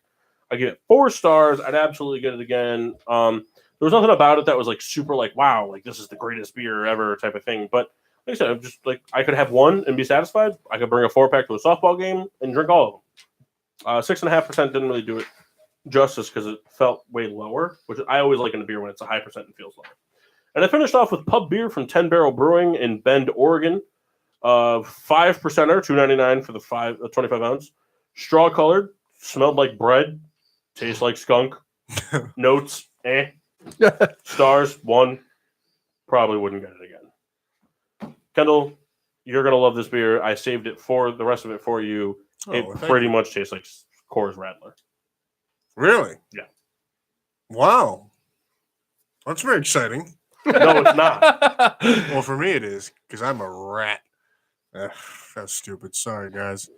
I give it 4 stars. I'd absolutely get it again. There was nothing about it that was like super like, wow, like this is the greatest beer ever type of thing. But like I said, I'm just like I could have one and be satisfied. I could bring a 4-pack to a softball game and drink all of them. 6.5% didn't really do it justice because it felt way lower, which I always like in a beer when it's a high percent and feels lower. And I finished off with pub beer from 10 Barrel Brewing in Bend, Oregon. 5%er, $2.99 for the 25 ounce. Straw colored, smelled like bread, tastes like skunk. Notes, Stars, 1. Probably wouldn't get it again. Kendall, you're gonna love this beer. I saved it for the rest of it for you. It pretty much tastes like Coors Radler. Really? Yeah. Wow. That's very exciting. No, it's not. Well, for me it is, because I'm a rat. That's stupid. Sorry, guys.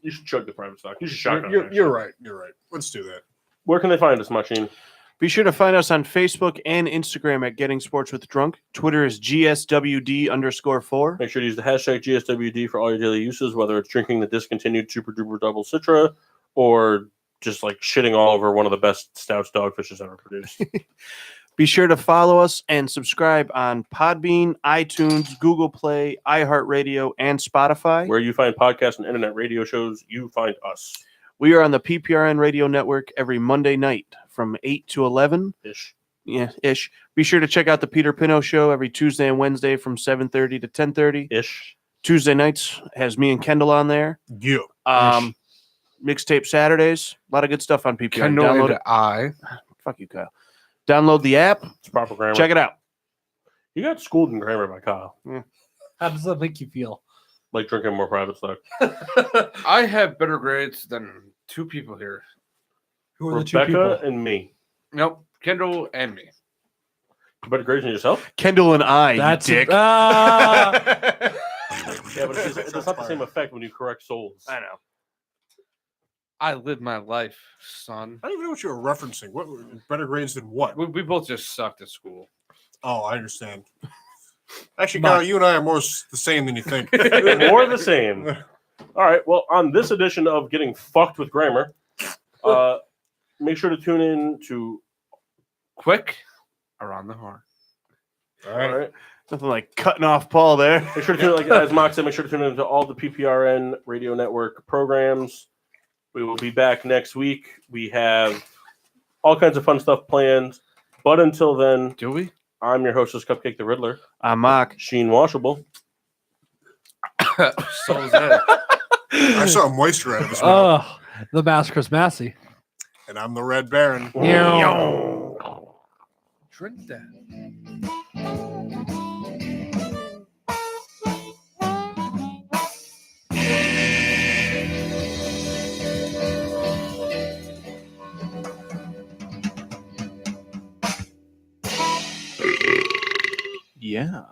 You should chug the private stock. You should shotgun. You're right. You're right. Let's do that. Where can they find us, Machine? Be sure to find us on Facebook and Instagram at Getting Sports with Drunk. Twitter is GSWD_4. Make sure to use the hashtag GSWD for all your daily uses, whether it's drinking the discontinued Super Duper Double Citra or just like shitting all over one of the best stouts Dogfish has ever produced. Be sure to follow us and subscribe on Podbean, iTunes, Google Play, iHeartRadio, and Spotify. Where you find podcasts and internet radio shows, you find us. We are on the PPRN Radio Network every Monday night from 8 to 11. Ish. Yeah, ish. Be sure to check out the Peter Pino Show every Tuesday and Wednesday from 7:30 to 10:30. Ish. Tuesday nights has me and Kendall on there. Yeah. Mixtape Saturdays. A lot of good stuff on PPRN. Kendall Download and it. I. Fuck you, Kyle. Download the app. It's proper grammar. Check it out. You got schooled in grammar by Kyle. How does that make you feel? Like drinking more private stock. I have better grades than 2 people here. Who are the 2 Rebecca people? and me. Nope. Kendall and me. Better grades than yourself? Kendall and I, That's you dick. Yeah, but it's not the same effect when you correct souls. I know. I live my life, son. I don't even know what you were referencing. What better grades than what? We both just sucked at school. Oh, I understand. Actually, Kyle, you and I are more the same than you think. More the same. All right. Well, on this edition of Getting Fucked with Grammar, make sure to tune in to Quick. around the horn. All right. Nothing like cutting off Paul there. Make sure to tune, like as Mock said, make sure to tune into all the PPRN Radio Network programs. We will be back next week. We have all kinds of fun stuff planned. But until then, Do we? I'm your hostess, Cupcake the Riddler. I'm Mock. Sheen Washable. So is it. I saw moisture out of his mouth. Oh, the Masker's Massey. And I'm the Red Baron. Drink that. Yeah.